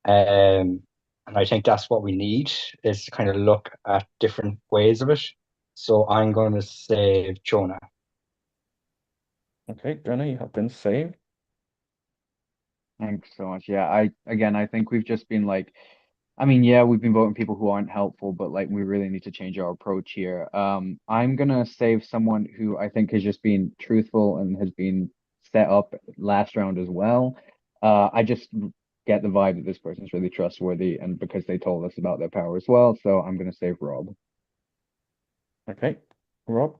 And I think that's what we need is to kind of look at different ways of it. So I'm going to say Jonah. Okay, Jonah, you have been saved. Thanks so much. Yeah, I think we've just been like, I mean, yeah, we've been voting people who aren't helpful, but like we really need to change our approach here. I'm gonna save someone who I think has just been truthful and has been set up last round as well. I just get the vibe that this person's really trustworthy and because they told us about their power as well, so I'm gonna save Rob. Okay, Rob.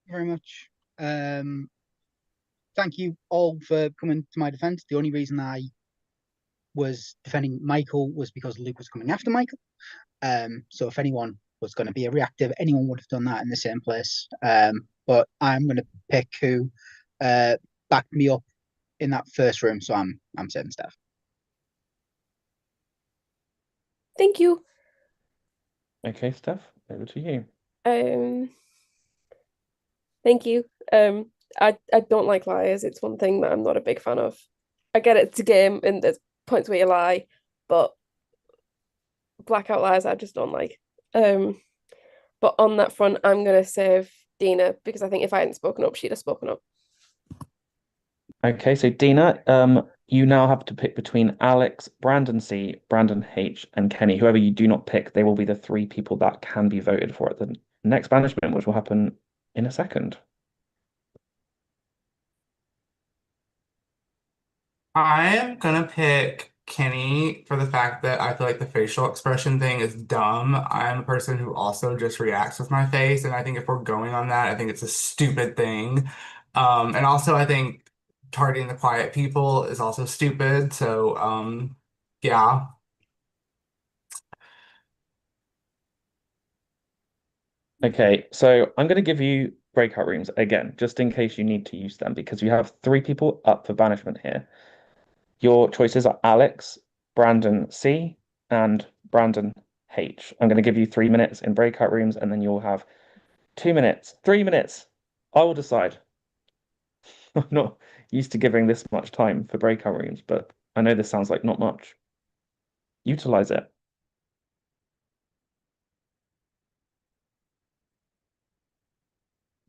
Very much. Thank you all for coming to my defense. The only reason I was defending Michael was because Luke was coming after Michael. So if anyone was going to be a reactive, anyone would have done that in the same place. But I'm going to pick who backed me up in that first room. So I'm saving Steph. Thank you. Okay, Steph, over to you. Um, Thank you. I don't like liars. It's one thing that I'm not a big fan of. I get it's a game and there's points where you lie, but blackout lies I just don't like. Um, but on that front, I'm gonna save Dina because I think if I hadn't spoken up, she'd have spoken up. Okay, so Dina, you now have to pick between Alex, Brandon C, Brandon H, and Kenny. Whoever you do not pick, they will be the three people that can be voted for at the next banishment, which will happen in a second. I am gonna pick Kenny for the fact that I feel like the facial expression thing is dumb. I'm a person who also just reacts with my face, and I think if we're going on that, I think it's a stupid thing. And also I think targeting the quiet people is also stupid. So yeah. Okay, so I'm going to give you breakout rooms again, just in case you need to use them, because you have three people up for banishment here. Your choices are Alex, Brandon C, and Brandon H. I'm going to give you 3 minutes in breakout rooms, and then you'll have 2 minutes, 3 minutes. I will decide. I'm not used to giving this much time for breakout rooms, but I know this sounds like not much. Utilize it.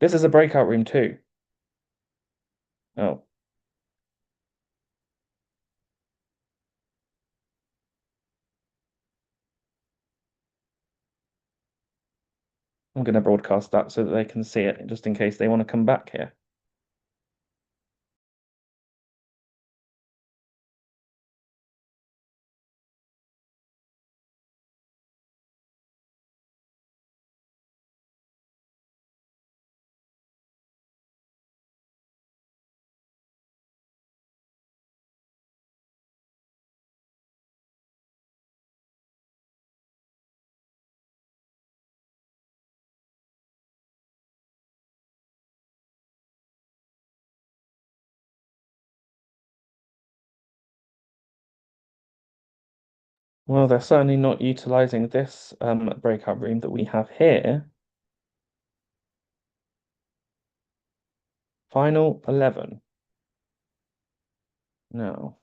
This is a breakout room too. Oh, I'm going to broadcast that so that they can see it, just in case they want to come back here. Well, they're certainly not utilizing this breakout room that we have here. Final 11. No.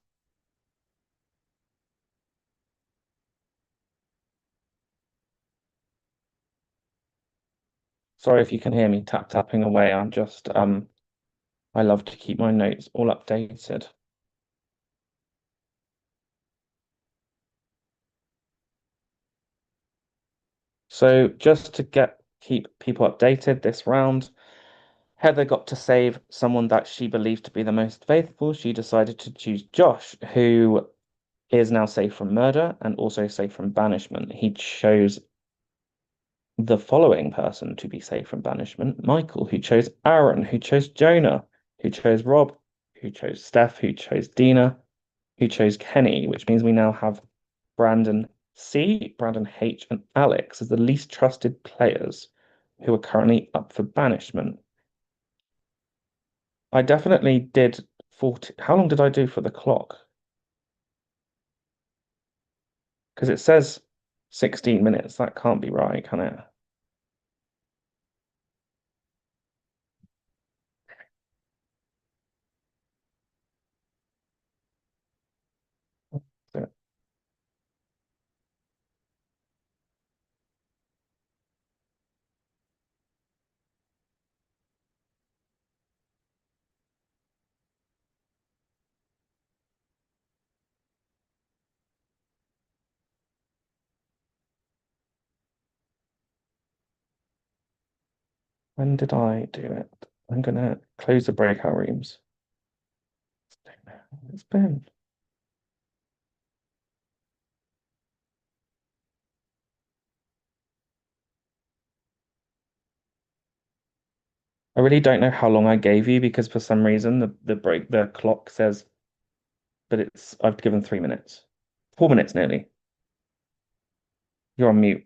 Sorry if you can hear me tapping away. I'm just I love to keep my notes all updated. So just to keep people updated this round, Heather got to save someone that she believed to be the most faithful. She decided to choose Josh, who is now safe from murder and also safe from banishment. He chose the following person to be safe from banishment: Michael, who chose Aaron, who chose Jonah, who chose Rob, who chose Steph, who chose Dina, who chose Kenny, which means we now have Brandon C, Brandon H, and Alex as the least trusted players who are currently up for banishment. I definitely did 40. How long did I do for the clock? Because it says 16 minutes. That can't be right, can it? So when did I do it? I'm gonna close the breakout rooms. It's been. I really don't know how long I gave you because for some reason the clock says, but I've given 3 minutes. 4 minutes nearly. You're on mute.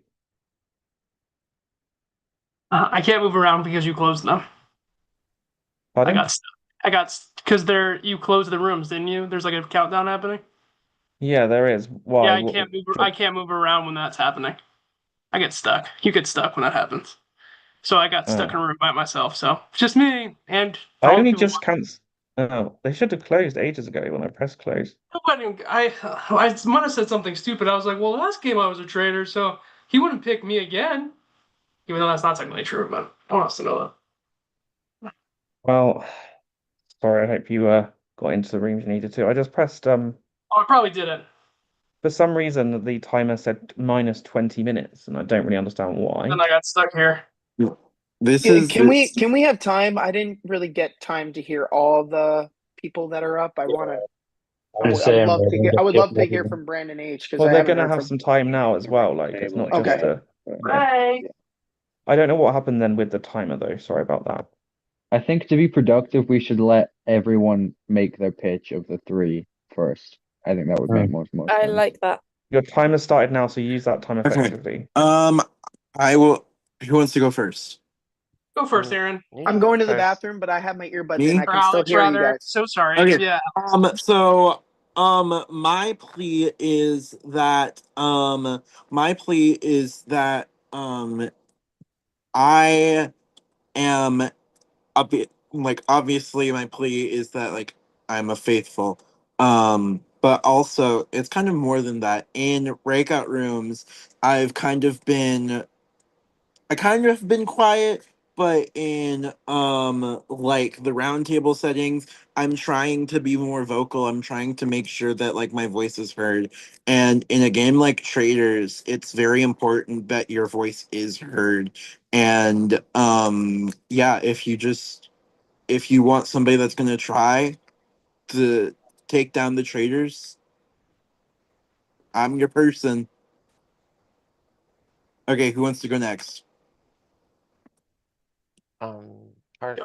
I can't move around because you closed them. Pardon? I got because you closed the rooms, didn't you? There's like a countdown happening. Yeah, there is. Why? Yeah, I can't move around when that's happening. I get stuck. You get stuck when that happens. So I got stuck in a room by myself. So just me and I all the only people. just canceled. Oh, they should have closed ages ago when I pressed close. I might have said something stupid. I was like, well, last game I was a traitor, so he wouldn't pick me again. Even though that's not technically true, but I want us to know that. Well, sorry, I hope you got into the rooms you needed to. I just pressed Oh, I probably did it. for some reason the timer said minus 20 minutes, and I don't really understand why. Then I got stuck here. This Yeah, is this. can we have time? I didn't really get time to hear all the people that are up. I want to. I'm the same. I would love to hear from Brandon H because Well, I they're haven't gonna heard have from. some time now as well. Like it's not just Okay. Bye. I don't know what happened then with the timer though. Sorry about that. I think to be productive, we should let everyone make their pitch of the three first. I think that would make most I sense. like that. Your timer started now, so use that time Okay. effectively. I will. Who wants to go first? Go first, Aaron. I'm going to the bathroom, but I have my earbuds in. Me? I Or can still Alex, hear you rather. guys. So sorry. Okay. Yeah. So my plea is that I am a bit like, obviously my plea is that like I'm a faithful. But also it's kind of more than that. In breakout rooms, I kind of been quiet, but in like the roundtable settings, I'm trying to be more vocal. I'm trying to make sure that like my voice is heard. And in a game like Traders, it's very important that your voice is heard. And yeah, if you want somebody that's gonna try to take down the Traders, I'm your person. Okay, who wants to go next? Part-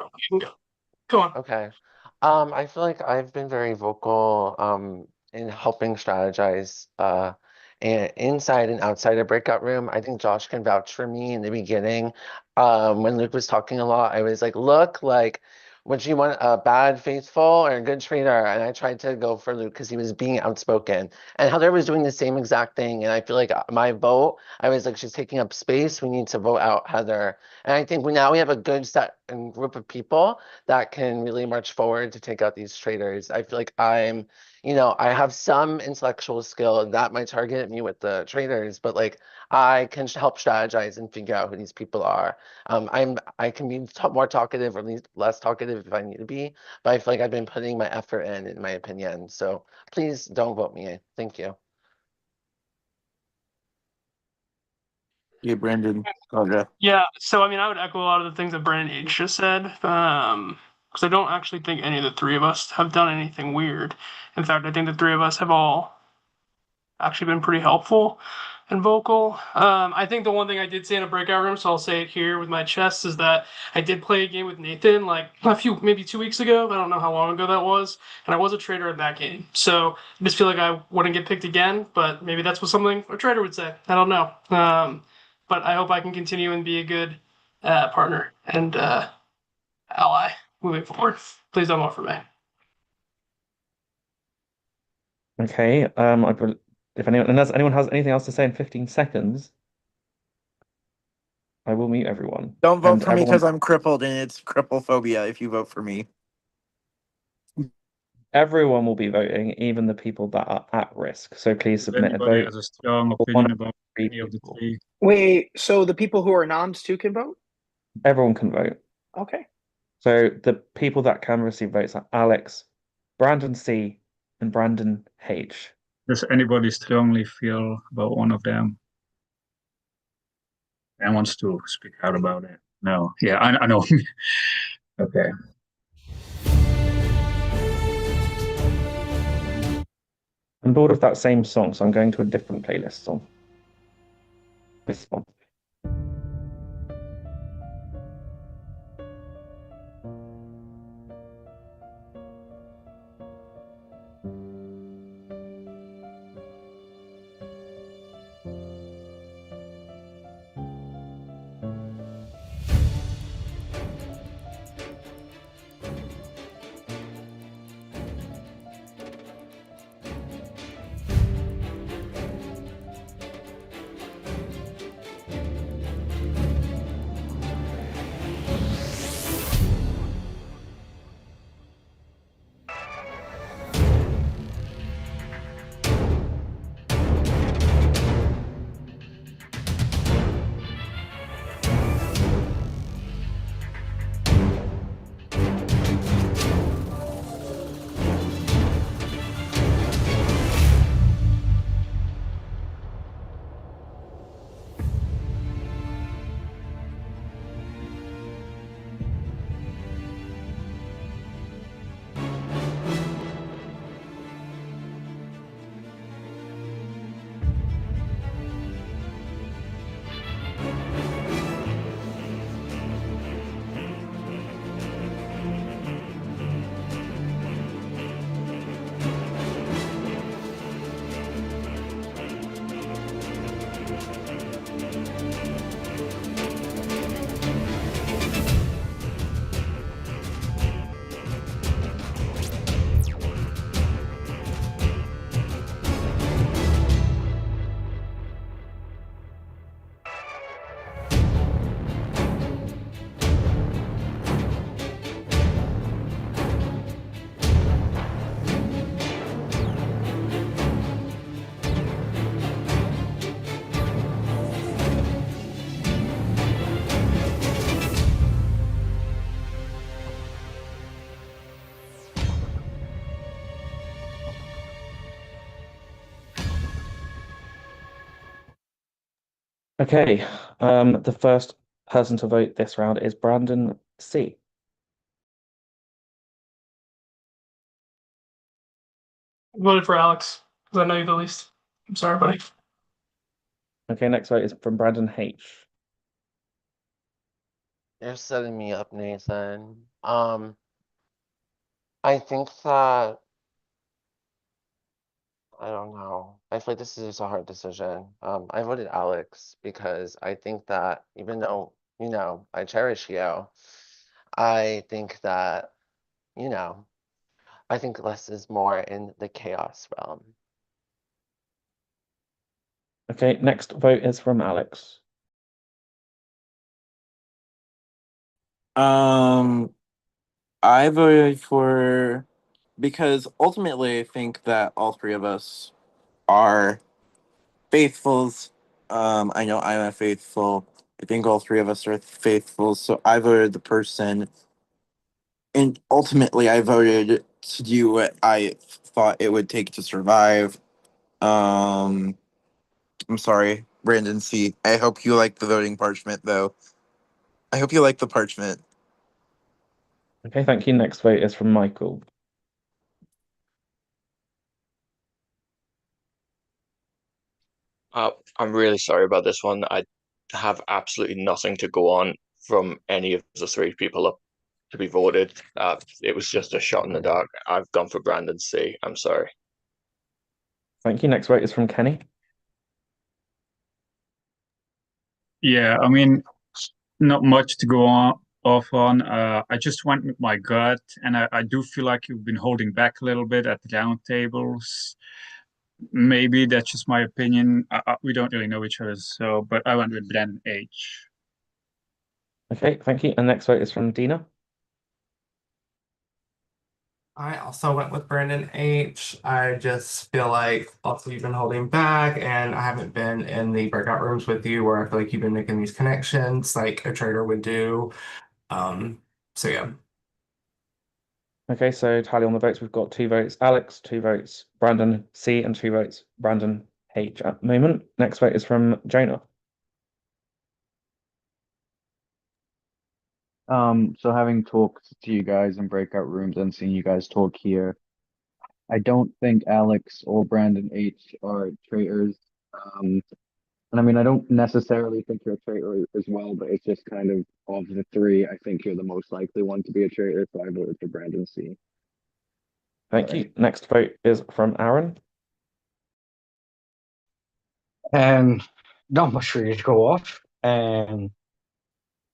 Go on. Okay. I feel like I've been very vocal in helping strategize and inside and outside a breakout room. I think Josh can vouch for me in the beginning. When Luke was talking a lot, I was like, look, like, would you want a bad faithful or a good trader? And I tried to go for Luke because he was being outspoken. And Heather was doing the same exact thing. And I feel like my vote, I was like, she's taking up space. We need to vote out Heather. And I think now we have a good set and group of people that can really march forward to take out these traders. I feel like I have some intellectual skill that might target me with the traders, but like I can help strategize and figure out who these people are. I can be more talkative or at least less talkative if I need to be, but I feel like I've been putting my effort in my opinion. So please don't vote me. Thank you. Yeah, Brandon. Okay. Yeah, so I mean, I would echo a lot of the things that Brandon H just said, because I don't actually think any of the three of us have done anything weird. In fact, I think the three of us have all actually been pretty helpful and vocal. I think the one thing I did say in a breakout room, so I'll say it here with my chest, is that I did play a game with Nathan like maybe 2 weeks ago. I don't know how long ago that was, and I was a trader at that game. So I just feel like I wouldn't get picked again, but maybe that's what something a trader would say. I don't know. But I hope I can continue and be a good partner and ally moving forward. Please don't vote for me. Okay. If unless anyone has anything else to say in 15 seconds, I will mute everyone. Don't vote And for me everyone, because I'm crippled and it's cripplephobia if you vote for me. everyone will be voting, even the people that are at risk. So please If submit a anybody vote. has a strong for one opinion of about three any of the people. three, Wait, so the people who are noms too can vote? Everyone can vote. Okay. So the people that can receive votes are Alex, Brandon C, and Brandon H. does anybody strongly feel about one of them and wants to speak out about it? No. Yeah, I know. Okay. I'm bored of that same song, so I'm going to a different playlist song. This one. Okay, the first person to vote this round is Brandon C. I voted for Alex because I know you the least. I'm sorry, buddy. Okay, next vote is from Brandon H. You're setting me up, Nathan. I think that I don't know. I feel like this is just a hard decision. I voted Alex because I think that even though, I cherish you, I think that, you know, I think less is more in the chaos realm. Okay, next vote is from Alex. I voted for because ultimately I think that all three of us are faithfuls. I know I'm a faithful. I think all three of us are faithful. So I voted the person, and ultimately I voted to do what I thought it would take to survive. Um, I'm sorry, Brandon C. I hope you like the voting parchment, though. I hope you like the parchment. Okay, thank you. Next vote is from Michael. I'm really sorry about this one. I have absolutely nothing to go on from any of the three people up to be voted. It was just a shot in the dark. I've gone for Brandon C. I'm sorry. Thank you. Next vote is from Kenny. Yeah, I mean, not much to go on off on. I just went with my gut, and I do feel like you've been holding back a little bit at the round tables. Maybe that's just my opinion. We don't really know each other, so but I went with Brandon H. Okay, thank you. And next vote is from Dina. I also went with Brandon H. I just feel like also you've been holding back, and I haven't been in the breakout rooms with you where I feel like you've been making these connections like a trader would do. So yeah. Okay, so tally on the votes. We've got 2 votes Alex, 2 votes Brandon C, and 2 votes Brandon H at the moment. Next vote is from Jonah. So having talked to you guys in breakout rooms and seeing you guys talk here, I don't think Alex or Brandon H are traitors. Um, and I mean, I don't necessarily think you're a traitor as well, but it's just kind of the three, I think you're the most likely one to be a traitor, so I voted for Brandon C. Thank you. Next vote is from Aaron. Not much really to go off.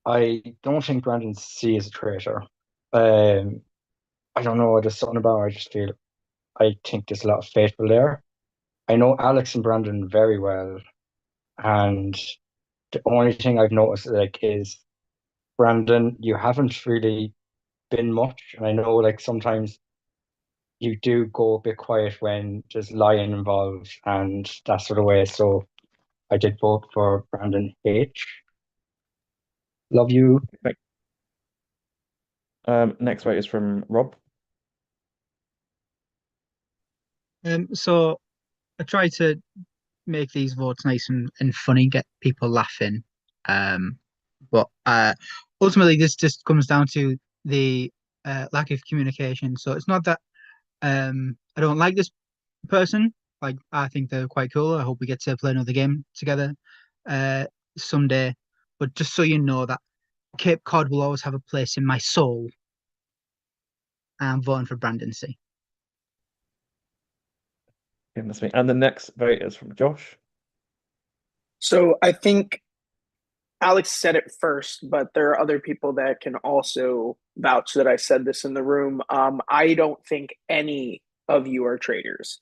I don't think Brandon C is a traitor. Um, I don't know, there's something about it, I just feel I think there's a lot of faithful there. I know Alex and Brandon very well, and the only thing I've noticed like is Brandon, you haven't really been much, and I know like sometimes you do go a bit quiet when there's lying involved and that sort of way. So I did vote for Brandon H. Love you. Next vote is from Rob. So I try to make these votes nice and funny, get people laughing. But ultimately, this just comes down to the lack of communication. So it's not that I don't like this person. Like I think they're quite cool. I hope we get to play another game together uh, someday. But just so you know that Cape Cod will always have a place in my soul. I'm voting for Brandon C. Goodness me. And the next vote is from Josh. So I think Alex said it first, but there are other people that can also vouch that I said this in the room. I don't think any of you are traitors.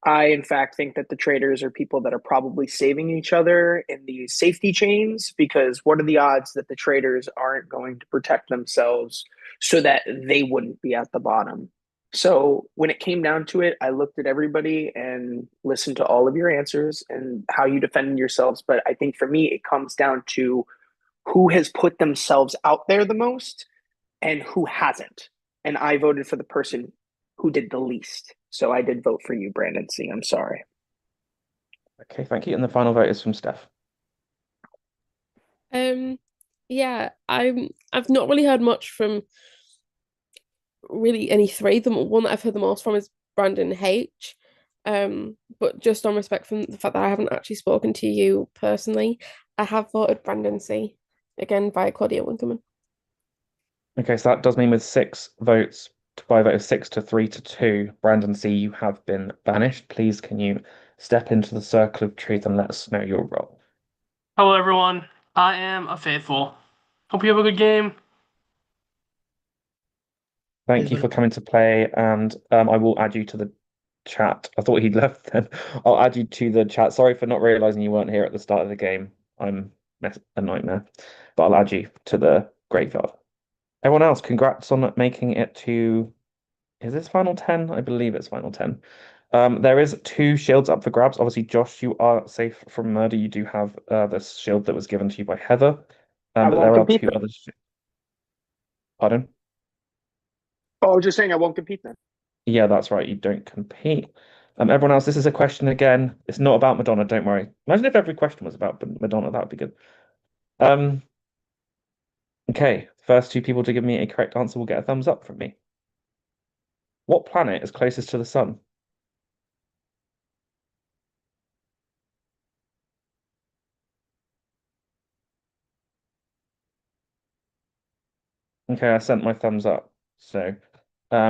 I, in fact, think that the traders are people that are probably saving each other in these safety chains because what are the odds that the traders aren't going to protect themselves so that they wouldn't be at the bottom? So when it came down to it, I looked at everybody and listened to all of your answers and how you defended yourselves. But I think for me, it comes down to who has put themselves out there the most and who hasn't. And I voted for the person who did the least. So I did vote for you, Brandon C. I'm sorry. Okay, thank you. And the final vote is from Steph. Um, yeah, I've not really heard much from really any three. The one that I've heard the most from is Brandon H. But just on respect from the fact that I haven't actually spoken to you personally, I have voted Brandon C. Again via Claudia Winkelman. Okay, so that does mean with 6 votes by a vote of 6 to 3 to 2, Brandon C, you have been banished. Please, can you step into the circle of truth and let us know your role? Hello, everyone. I am a faithful. Hope you have a good game. Thank you for coming to play, and I will add you to the chat. I thought he'd left then. I'll add you to the chat. Sorry for not realizing you weren't here at the start of the game. I'm a nightmare, but I'll add you to the graveyard. Everyone else, congrats on making it to, is this final 10? I believe it's final 10. There is 2 shields up for grabs. Obviously, Josh, you are safe from murder. You do have this shield that was given to you by Heather. I But won't there are compete 2 then. other. Pardon? Oh, I was just saying I won't compete then. Yeah, that's right. You don't compete. Everyone else, this is a question again. It's not about Madonna, don't worry. Imagine if every question was about Madonna, that would be good. Um, okay, first 2 people to give me a correct answer will get a thumbs up from me. What planet is closest to the sun? Okay, I sent my thumbs up. So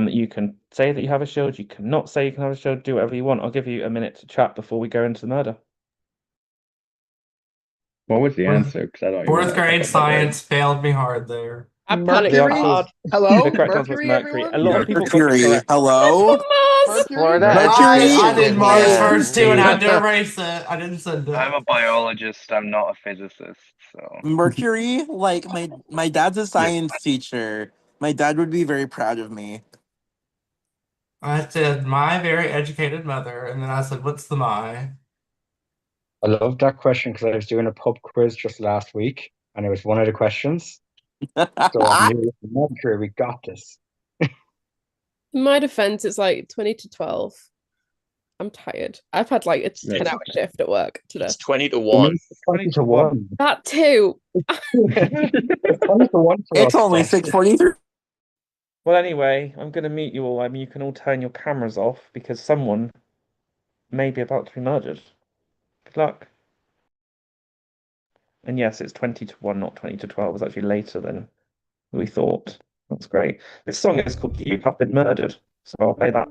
you can say that you have a shield, you cannot say you can have a shield, do whatever you want. I'll give you a minute to chat before we go into the murder. What was the Fourth- answer? Because I don't even Fourth know if I grade got that right. science failed me hard there. I panicked The Mercury? answer hard. was Hello? the correct answer was Mercury, Mercury. everyone? A lot of people got it Mercury. correct. Hello? Mars! Mercury? Florida Mercury? I education did in Mars here. first too, and I had to erase it. I didn't send I'm it. a biologist. I'm not a physicist, so Mercury? Like my dad's a yes. science teacher. My dad would be very proud of me. I said my very educated mother, and then I said, "What's the my?" I love that question because I was doing a pub quiz just last week, and it was one of the questions. So I knew, Mercury, we got this. In my defense, it's like 20 to 12. I'm tired. I've had like a 10-hour shift at work today. It's 20 to For 1. me, it's 20 to 1. That too. It's 20 to 1 for It's us. only 6:43. Well, anyway, I'm going to mute you all. I mean, you can all turn your cameras off because someone may be about to be murdered. Good luck. And yes, it's 20 to 1, not 20 to 12. It's actually later than we thought. That's great. This song is called You Have Been Murdered, so I'll play that.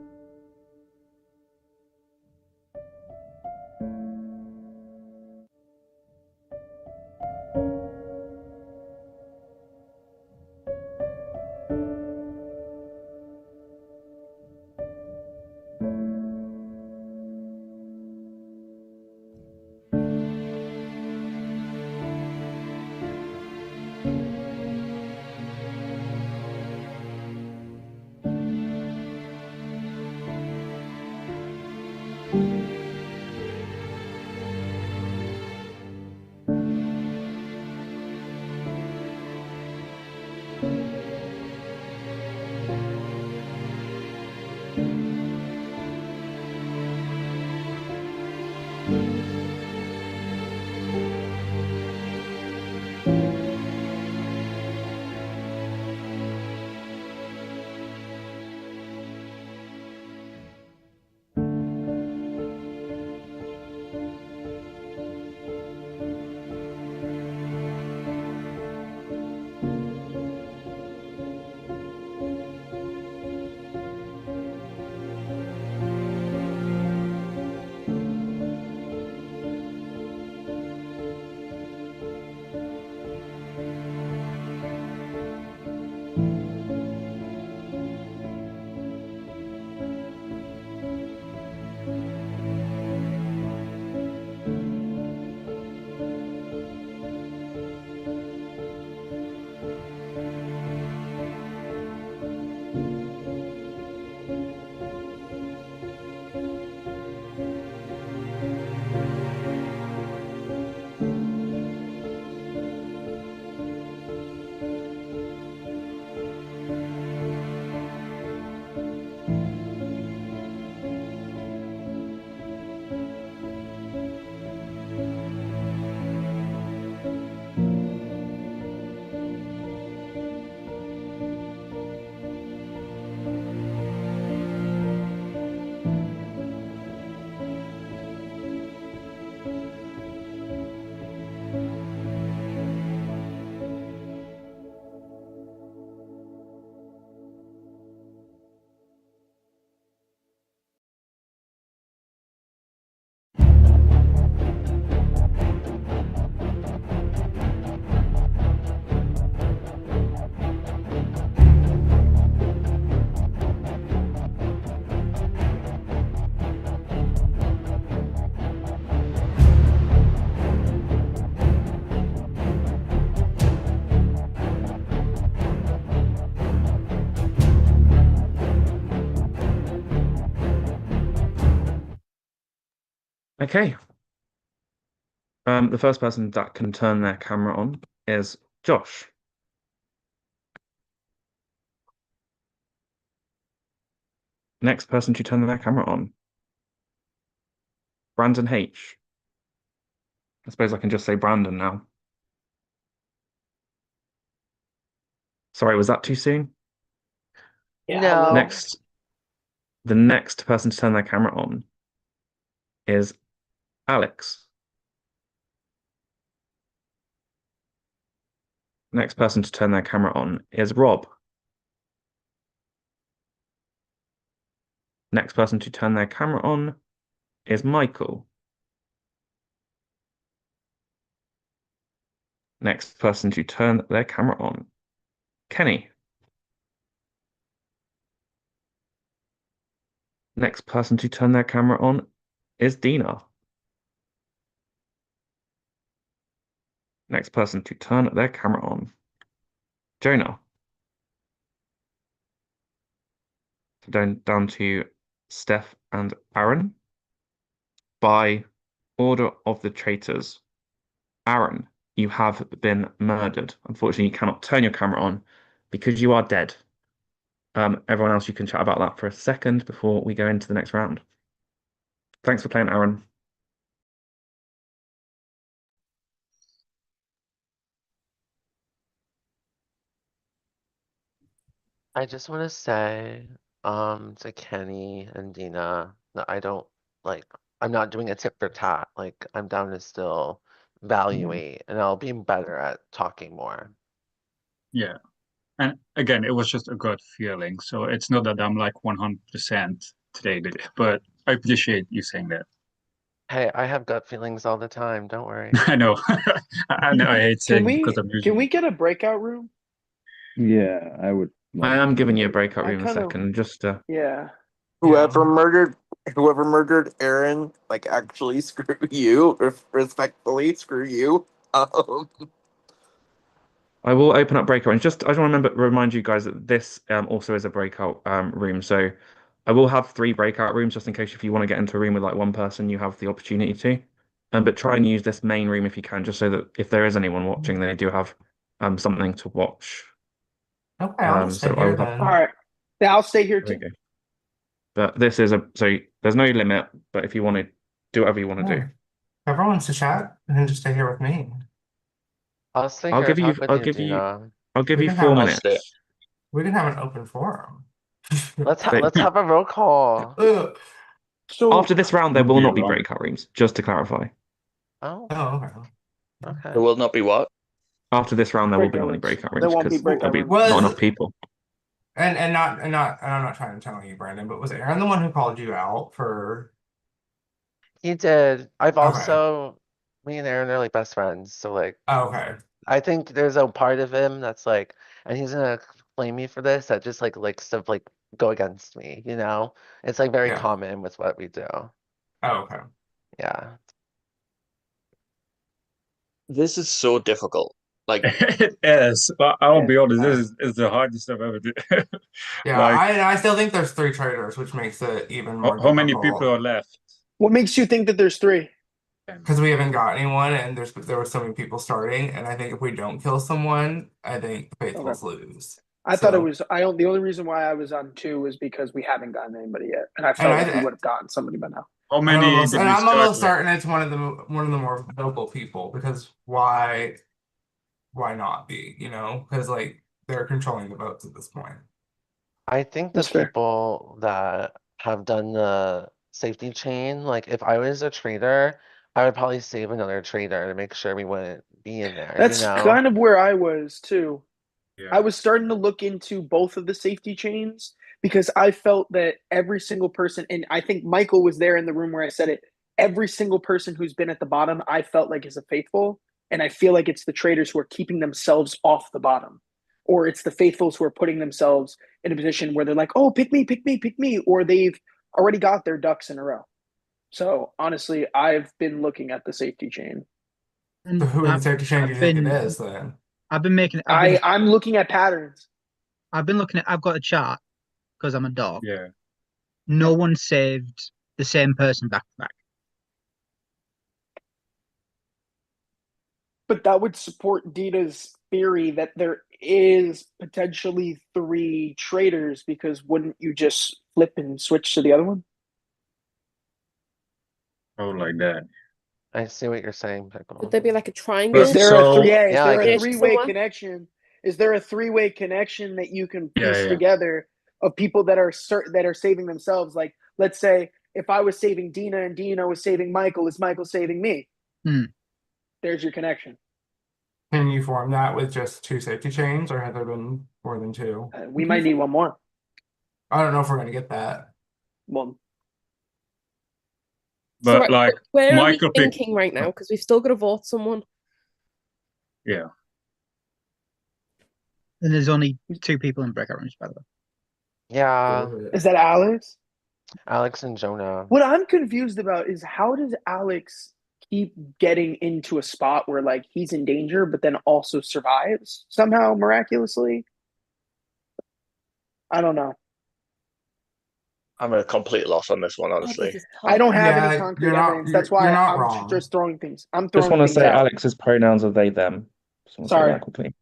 Okay. The first person that can turn their camera on is Josh. Next person to turn their camera on, Brandon H. I suppose I can just say Brandon now. Sorry, was that too soon? Yeah, No. Next, the next person to turn their camera on is Alex. Next person to turn their camera on is Rob. Next person to turn their camera on is Michael. Next person to turn their camera on, Kenny. Next person to turn their camera on is Dina. Next person to turn their camera on, Jonah. So down to Steph and Aaron. By order of the traitors, Aaron, you have been murdered. Unfortunately, you cannot turn your camera on because you are dead. Everyone else, you can chat about that for a second before we go into the next round. Thanks for playing, Aaron. I just want to say, to Kenny and Dina that I don't like, I'm not doing a tit for tat. Like, I'm down to still evaluate and I'll be better at talking more. Yeah. And again, it was just a gut feeling. So it's not that I'm like 100% today, but I appreciate you saying that. Hey, I have gut feelings all the time. Don't worry. I know. I know I hate Can saying it because I'm can usually. we get a breakout room? Yeah, I would I like am to. giving you a breakout I room in a kind of second. Just yeah. Whoever murdered Aaron, like actually screw you, respectfully screw you. I will open up breakout rooms. I just want to remind you guys that this also is a breakout room. So I will have 3 breakout rooms just in case if you want to get into a room with like one person, you have the opportunity to. But try and use this main room if you can, just so that if there is anyone watching, they do have something to watch. Okay, I'll just So stay I here will have. All then. right. Yeah, I'll stay here There we too. go. But this is so there's no limit. But if you want to do whatever you want to do, Yeah. If everyone wants to chat, then just stay here with me. I'll stay here and talk with I'll you, give you Dina. I'll give We you can four have I'll stay. minutes. we can have an open forum. They, Let's have a roll call. Ugh. after So this round, there Won't will be not be long. breakout rooms. Just to clarify, Oh, Oh, okay. okay. There will not be what? after this round, there will be breakout only rooms. breakout There rooms won't be because there'll breakout be rooms. not Was enough people. and I'm not trying to tell you, Brandon, but was Aaron the one who called you out for? He did. I've Okay. also, me and Aaron are like best friends. So like, Oh, okay. I think there's a part of him that's like, and he's gonna blame me for this, that just like likes to like go against me, you know? It's like very Yeah. common with what we do. Oh, okay. Yeah. This is so difficult. Like, It is, but I'll Yeah. be honest, this is the hardest I've ever did. Yeah, Like, I still think there's 3 traders, which makes it even more how many people difficult are left? What makes you think that there's 3? because we haven't got anyone, and there were so many people starting. And I think if we don't kill someone, I think the Okay. faithfuls lose. I thought it was the only reason why I was on 2 was because we haven't gotten anybody yet, and I And felt like we would have gotten somebody by now. How many did we I'm start almost with? certain it's one of the more vocal people because why not be, you know? Because like they're controlling the votes at this point. I think the That's fair. people that have done the safety chain, like if I was a trader, I would probably save another trader to make sure we wouldn't be in there, you That's know? kind of where I was too. I Yeah. was starting to look into both of the safety chains because I felt that every single person, and I think Michael was there in the room where I said it, every single person who's been at the bottom, I felt like is a faithful. And I feel like it's the traders who are keeping themselves off the bottom. Or it's the faithfuls who are putting themselves in a position where they're like, oh, pick me, pick me, pick me. Or they've already got their ducks in a row. So honestly, I've been looking at the safety chain. So And who in the safety chain do you think it is then? I've been making. I'm looking at patterns. I've been looking at. I've got a chart because I'm a dog. Yeah. No one saved the same person back to back. But that would support Dita's theory that there is potentially three traitors because wouldn't you just flip and switch to the other one? Oh, like that. I see what you're saying, Would Pickle. there be like a Is triangle? there a three? Yeah, is Yeah, there like a a three-way somewhere? connection? Is there a three-way connection that you can Yeah, piece yeah. together of people that are that are saving themselves? Like, let's say if I was saving Dina and Dina was saving Michael, is Michael saving me? Hmm. There's your connection. Can you form that with just 2 safety chains, or have there been more than 2? We might need one more. I don't know if we're gonna get that. Well, So But like where are we Michael picked. thinking right now? Because we've still got to vote someone. Yeah. And there's only 2 people in breakout rooms, by the way. Yeah, is that Alex? Alex and Jonah. What I'm confused about is how does Alex keep getting into a spot where like he's in danger, but then also survives somehow miraculously? I don't know. I'm at a complete loss on this one, God, honestly. this is I tough. don't have any Yeah, concrete evidence. That's you're why not I'm wrong. just throwing things. I'm Just throwing want to things say out. Alex's pronouns are they, them. Just want to say Sorry. that quickly.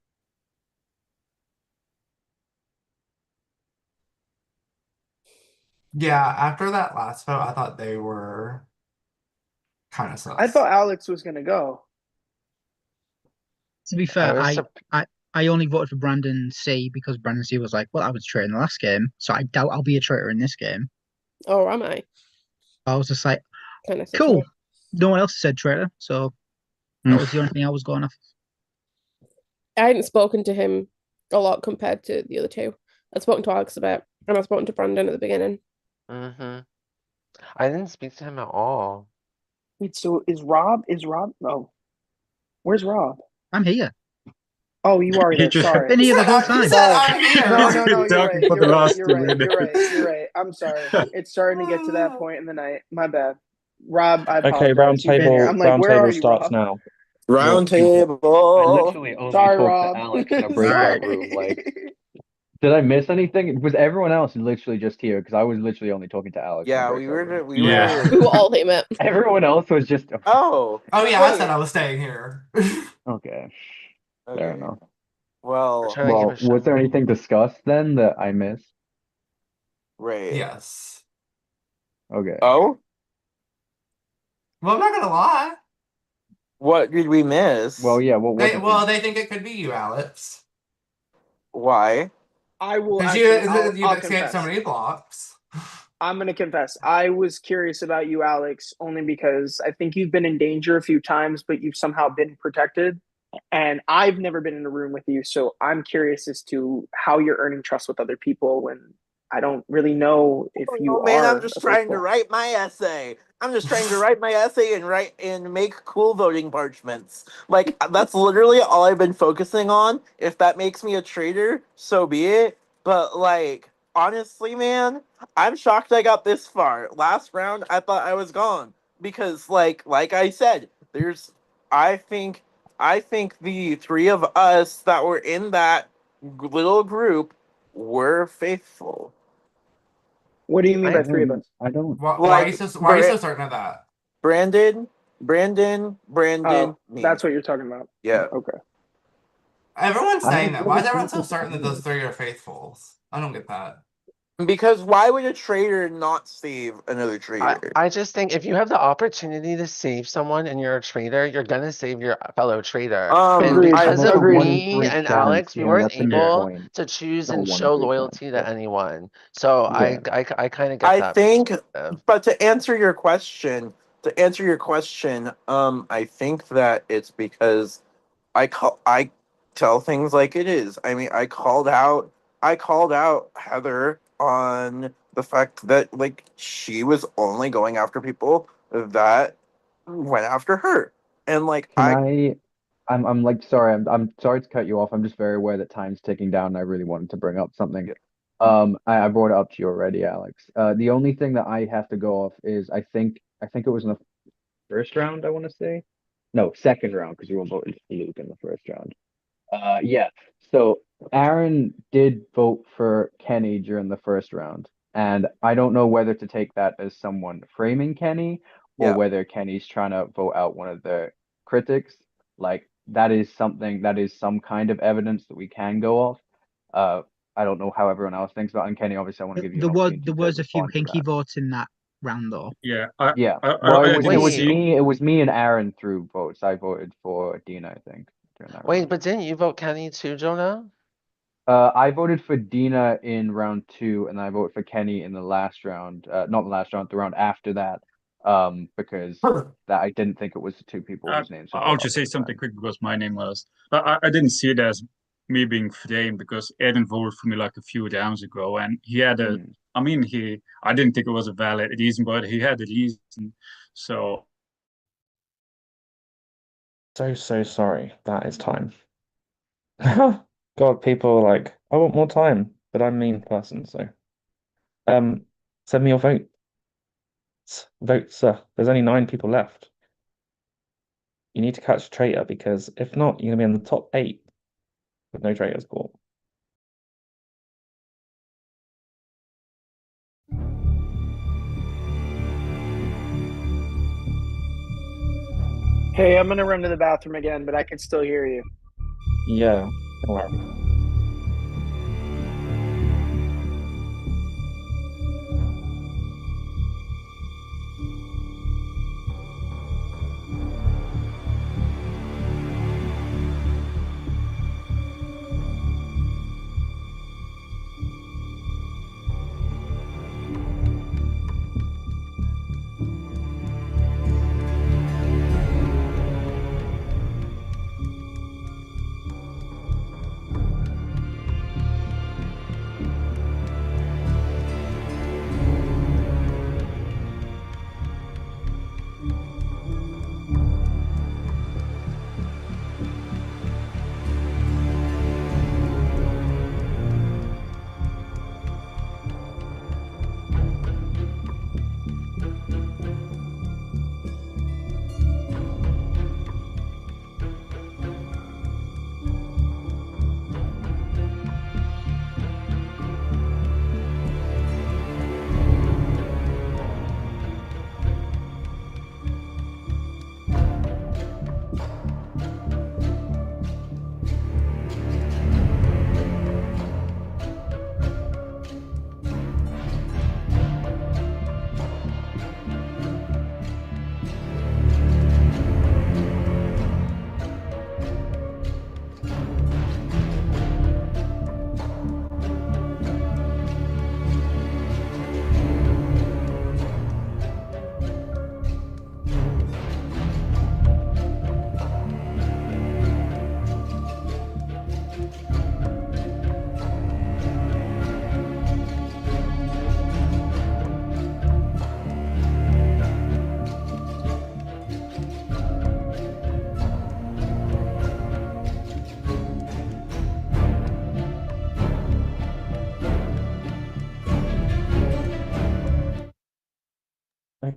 Yeah, after that last vote, I thought they were kind of I sus. thought Alex was gonna go. To be I fair, was I only voted for Brandon C because Brandon C was like, well, I was a traitor in the last game, so I doubt I'll be a traitor in this game. Or am I? I was just like, Kind of cool. No one else said traitor, so that was the only thing I was going off. I hadn't spoken to him a lot compared to the other two. I'd spoken to Alex about, and I've spoken to Brandon at the beginning. Mm-hmm. I didn't speak to him at all. Wait, so is Rob? No. Where's Rob? I'm here. Oh, you are He here. just Sorry. Been here the whole He time. said, Sorry. I'm here. No, He's no, been no. You're talking right. for the You're right. last You're 2 right. You're right. minutes. You're right. I'm sorry. It's starting to get to that point in the night. My bad. Rob, I Okay, apologize. You've been here. I'm like, round where are table you, starts Rob? now. Round I table. literally only Sorry, talked to Rob. Alex in a Sorry. breakout room. Like, did I miss anything? Was everyone else literally just here? Because I was literally only talking to Alex in a Yeah, breakout room. we Yeah. We were. were all him it. Everyone else was just Oh, Oh yeah, I said wait. I was staying here. okay. Fair Okay. enough. We're Well, trying to keep Well, it was there short. anything discussed then that I missed? right. Yes. Okay. Oh, Well, I'm not gonna lie. what did we miss? Well, yeah. What did we? They think it could be you, Alex, Why? I will because actually. you've I'll escaped so confess. many blocks. I'm gonna confess. I was curious about you, Alex, only because I think you've been in danger a few times, but you've somehow been protected. And I've never been in a room with you, so I'm curious as to how you're earning trust with other people when I don't really know if you Oh man, I'm are just a trying to faithful. write my essay. I'm just trying to write my essay and write and make cool voting parchments. Like that's literally all I've been focusing on. If that makes me a traitor, so be it. But like honestly, man, I'm shocked I got this far. Last round I thought I was gone because like I said, there's I think I think the 3 of us that were in that little group were faithful. What do you mean I by 3 of us? I don't. Why are you Like so certain of that? Brandon, Oh, me. that's what you're talking about. Yeah. Okay. Everyone's I saying don't that. Why really is everyone think so it's certain that those Alex. 3 are faithfuls? I don't get that. Because why would a traitor not save another I, traitor? I just think if you have the opportunity to save someone and you're a traitor, you're gonna save your fellow traitor. And Agreed. because That's a of Agreed. 1 in me 3 and chance. Alex, we weren't That's a good able point. to choose No and 1 in show 3 chance. loyalty to But anyone. So yeah. I kind of get I that think, perspective. but to answer your question, I think that it's because I tell things like it is. I mean, I called out Heather on the fact that like she was only going after people that went after her, and like Can I? I'm like sorry. I'm sorry to cut you off. I'm just very aware that time's ticking down, and I really wanted to bring up something. I brought it up to you already, Alex. The only thing that I have to go off is I think it was in the first round. I want to say, no, second round because you all voted for Luke in the first round. Yeah. So Aaron did vote for Kenny during the first round, and I don't know whether to take that as someone framing Kenny or yeah. whether Kenny's trying to vote out one of the critics. Like, that is something that is some kind of evidence that we can go off. Uh, I don't know how everyone else thinks about it. And Kenny, obviously, I want to give you an opportunity There to was a few respond to hinky that. votes in that round though. Yeah, Yeah. I, Well, I didn't see. it was me and Aaron threw votes. I voted for Dina, I think, during that Wait, round. but didn't you vote Kenny too, Jonah? I voted for Dina in round 2, and I voted for Kenny in the last round. Not the last round, the round after that. Because that I didn't think it was the two people whose names had I'll gone up just at say the time. something quick because my name was. I didn't see it as me being framed because Eden voted for me like a few rounds ago, and he had a. I mean, I didn't think it was a valid reason, but he had a reason. So So sorry. That is time. God, people are like, I want more time, but I'm a mean person, so um send me your vote. Vote, sir. There's only 9 people left. You need to catch a traitor because if not, you're gonna be in the top 8 with no traitors caught. Hey, I'm gonna run to the bathroom again, but I can still hear you. Yeah, don't worry.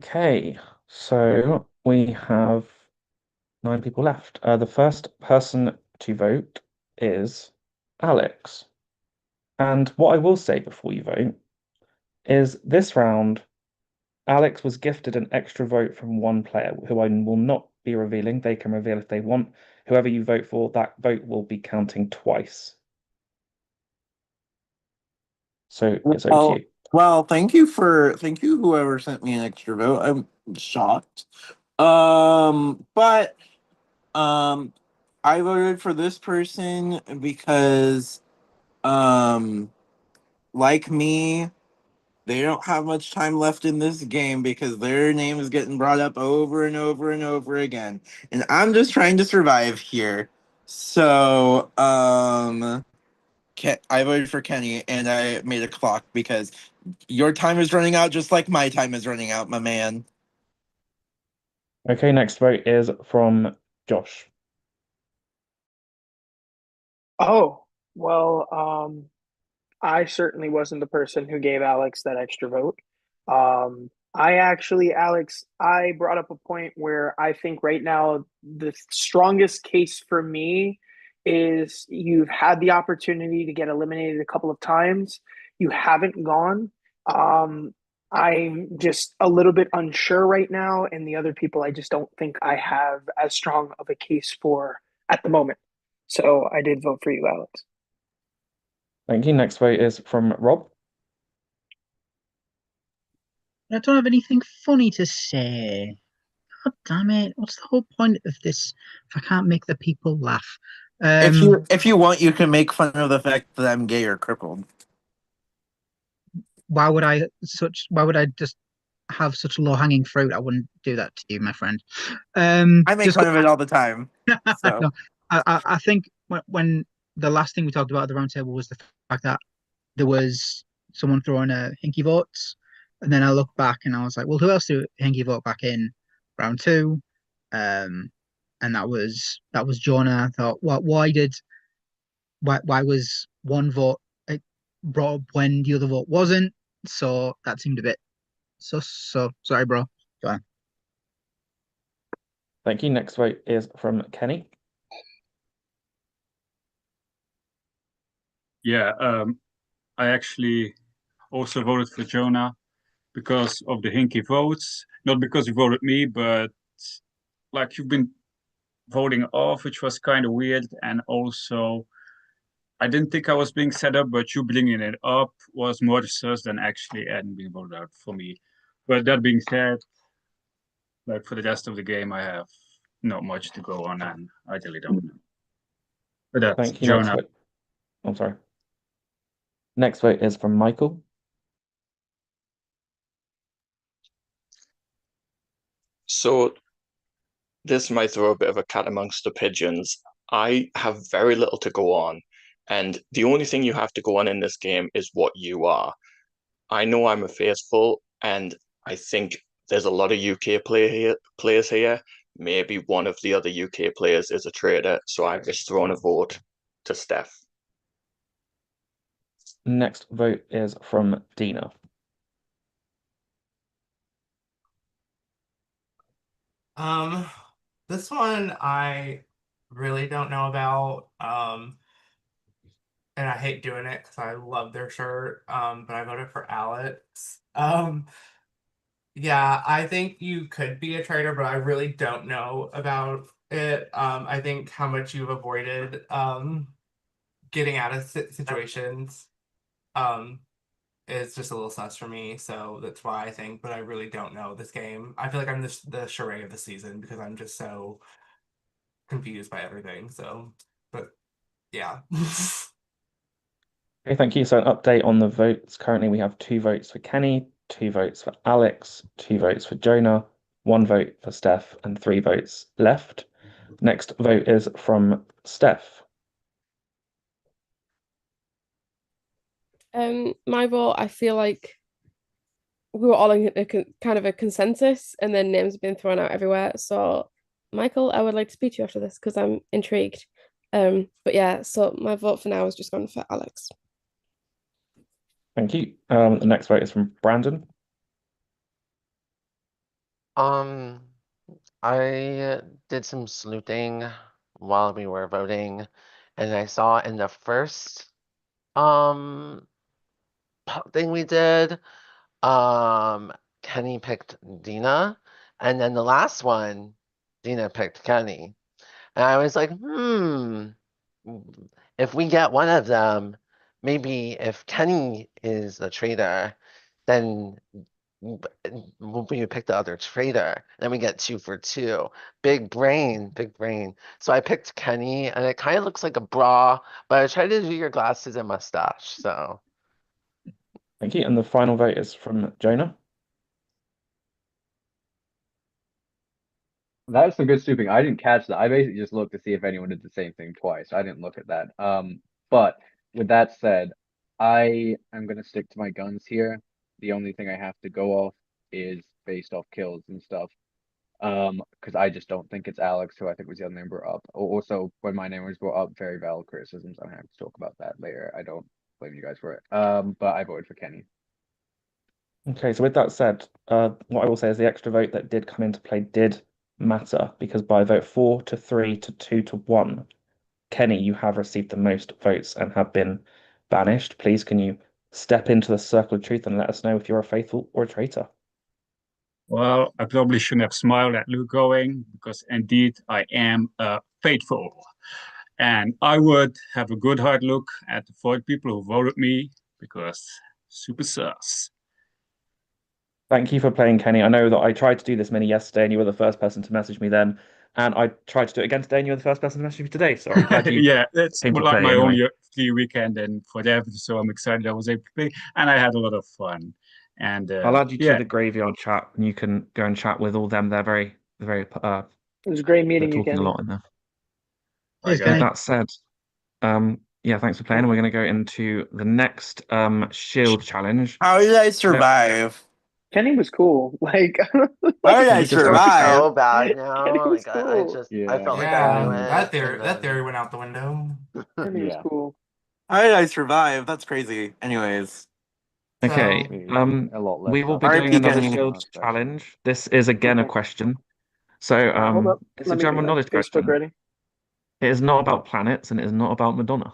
Okay, so we have 9 people left. The first person to vote is Alex. And what I will say before you vote is this round, Alex was gifted an extra vote from one player who I will not be revealing. They can reveal if they want. Whoever you vote for, that vote will be counting twice. So it's over to you. Well, thank you whoever sent me an extra vote. I'm shocked. But I voted for this person because like me, they don't have much time left in this game because their name is getting brought up over and over and over again. And I'm just trying to survive here. So, I voted for Kenny and I made a clock because your time is running out just like my time is running out, my man. Okay, next vote is from Josh. Oh, well, I certainly wasn't the person who gave Alex that extra vote. Alex, I brought up a point where I think right now the strongest case for me is you've had the opportunity to get eliminated a couple of times. You haven't gone. I'm just a little bit unsure right now, and the other people I just don't think I have as strong of a case for at the moment. So I did vote for you, Alex. Thank you. Next vote is from Rob. I don't have anything funny to say. God damn it! What's the whole point of this if I can't make the people laugh? If you want, you can make fun of the fact that I'm gay or crippled. Why would I just have such low hanging fruit? I wouldn't do that to you, my friend. I make Just fun of it all the time. So no, I think when the last thing we talked about at the round table was the fact that there was someone throwing a hinky votes, and then I looked back and I was like, well, who else did hinky vote back in round two? And that was Jonah. I thought, why was one vote brought up when the other vote wasn't? So that seemed a bit so sorry, bro. Go on. Thank you. Next vote is from Kenny. Yeah, I actually also voted for Jonah because of the hinky votes. Not because you voted me, but like you've been voting off, which was kind of weird. And also, I didn't think I was being set up, but you bringing it up was more sus than actually Ed being voted out for me. But that being said, like for the rest of the game, I have not much to go on, and I really don't know. But that's Thank you. Next Jonah. vote. I'm sorry. Next vote is from Michael. So this might throw a bit of a cat amongst the pigeons. I have very little to go on, and the only thing you have to go on in this game is what you are. I know I'm a faithful, and I think there's a lot of players here. Maybe one of the other UK players is a traitor, so I've just thrown a vote to Steph. Next vote is from Dina. This one I really don't know about. And I hate doing it because I love their shirt. But I voted for Alex. Yeah, I think you could be a traitor, but I really don't know about it. I think how much you've avoided getting out of situations um is just a little sus for me. So that's why I think, but I really don't know this game. I feel like I'm the charade of the season because I'm just so confused by everything. So, but yeah. Okay, thank you. So an update on the votes. Currently, we have 2 votes for Kenny, 2 votes for Alex, 2 votes for Jonah, 1 vote for Steph, and 3 votes left. Next vote is from Steph. My vote, I feel like we were all in kind of a consensus, and then names have been thrown out everywhere. So, Michael, I would like to speak to you after this because I'm intrigued. But yeah, so my vote for now is just gone for Alex. Thank you. The next vote is from Brandon. I did some sleuthing while we were voting, and I saw in the first thing we did, Kenny picked Dina, and then the last one, Dina picked Kenny. And I was like, if we get one of them, maybe if Kenny is a traitor, then we pick the other traitor. Then we get 2 for 2. Big brain, big brain. So I picked Kenny, and it kind of looks like a bra, but I tried to do your glasses and mustache. So Thank you. And the final vote is from Jonah. That's some good snooping. I didn't catch that. I basically just looked to see if anyone did the same thing twice. I didn't look at that. But with that said, I am gonna stick to my guns here. The only thing I have to go off is based off kills and stuff. Because I just don't think it's Alex, who I think was the other name brought up. Also, when my name was brought up, very valid criticisms. I'm happy to talk about that later. I don't blame you guys for it. But I voted for Kenny. Okay, so with that said, what I will say is the extra vote that did come into play did matter because by vote 4 to 3 to 2 to 1, Kenny, you have received the most votes and have been banished. Please, can you step into the circle of truth and let us know if you're a faithful or a traitor? Well, I probably shouldn't have smiled at Luke going because indeed I am faithful. And I would have a good hard look at the 4 people who voted me because super sus. Thank you for playing, Kenny. I know that I tried to do this mini yesterday, and you were the first person to message me then. And I tried to do it again today, and you were the first person to message me today. So I'm glad you Yeah, it's came to like play my anyway. only free weekend and for that, so I'm excited I was able to play, and I had a lot of fun. And I'll add you to yeah, the graveyard chat, and you can go and chat with all them. They're very It was great they're meeting you, talking a Kenny. lot in there. Cheers, With Kenny. that said, yeah, thanks for playing. We're going to go into the next shield challenge. How did I survive? Kenny was cool. Like, How did I You just It was survive? so bad Kenny now. was Like I cool. just I Yeah. felt like I knew Yeah, it, and that theory then went out the window. Kenny was Yeah. cool. How did I survive? That's crazy. Anyways, Okay. So A lot less We will be R.I.P. doing another Kenny. shield challenge. This is again a Okay. question. So Hold up. it's a Let me get general my knowledge Facebook question. ready. It is not about planets and it is not about Madonna.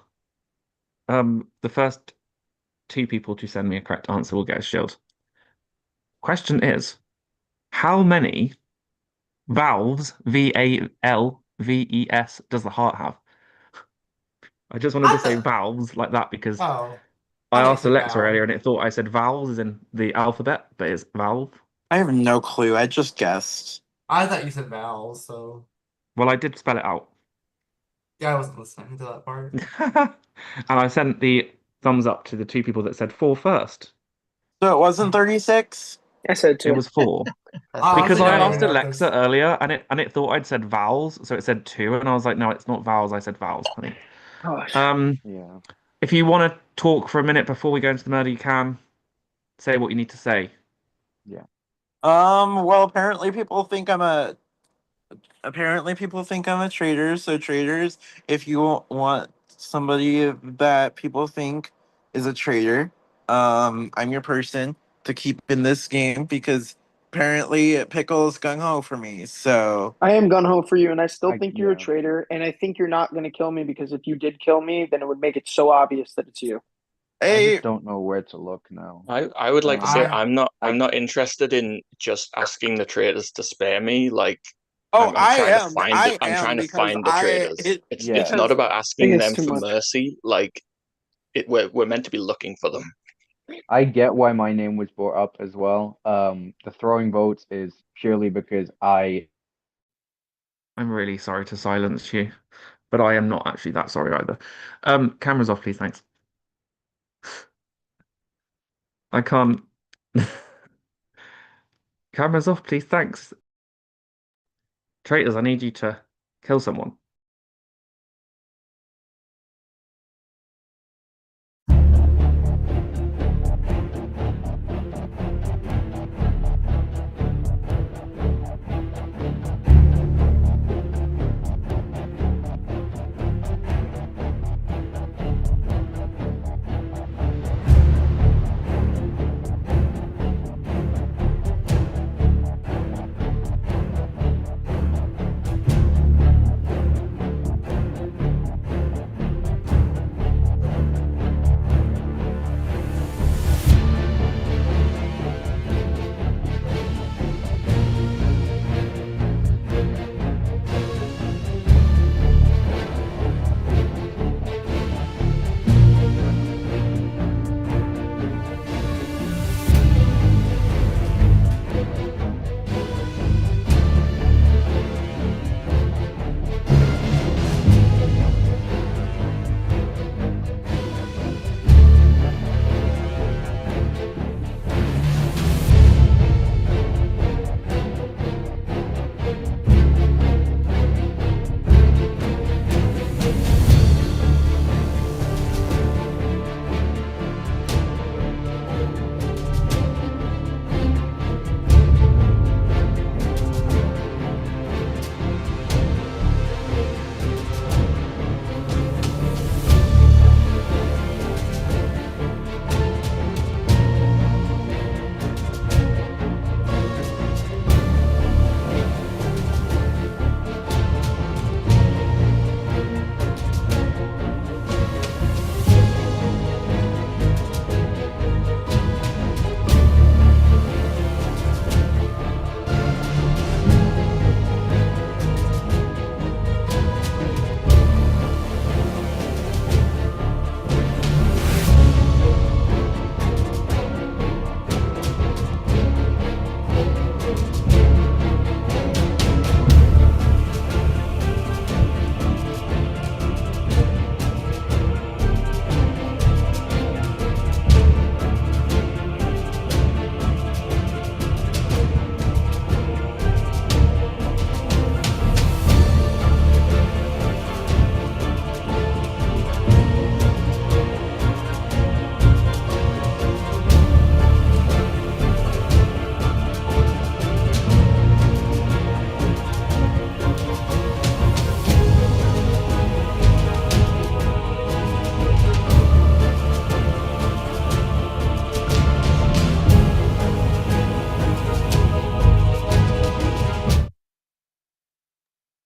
The first 2 people to send me a correct answer will get a shield. Question is, how many valves, VALVES, does the heart have? I just wanted to say valves like that because oh, I I thought you asked said Alexa Val. earlier and it thought I said vowels as in the alphabet, but it's valve. I have no clue. I just guessed. I thought you said Val, so Well, I did spell it out. yeah, I wasn't listening to that part. And I sent the thumbs up to the 2 people that said 4 first. So it wasn't 36? I said It 2. was 4. I I Because honestly I don't even asked know if Alexa this. earlier and it thought I'd said vowels, so it said 2, and I was like, no, it's not vowels, I said vowels, honey. Gosh. Yeah. If you want to talk for a minute before we go into the murder, you can say what you need to say. Yeah. Well, apparently people think I'm a traitor, so traders, if you want somebody that people think is a traitor, I'm your person to keep in this game because apparently Pickle's gung ho for me. So I am gun ho for you, and I still think you're a Yeah. traitor, and I think you're not going to kill me because if you did kill me, then it would make it so obvious that it's you. I hey, just don't know where to look now. I would like to say I I'm not interested in just asking the traders to spare me. Like oh, I'm trying to I I'm am trying to because find the traders. It's Yeah. not because about I think asking it's them too for much. mercy. Like we're meant to be looking for them. I get why my name was brought up as well. The throwing votes is purely because I'm really sorry to silence you, but I am not actually that sorry either. Cameras off, please, thanks. I can't. Cameras off, please, thanks. Traitors, I need you to kill someone.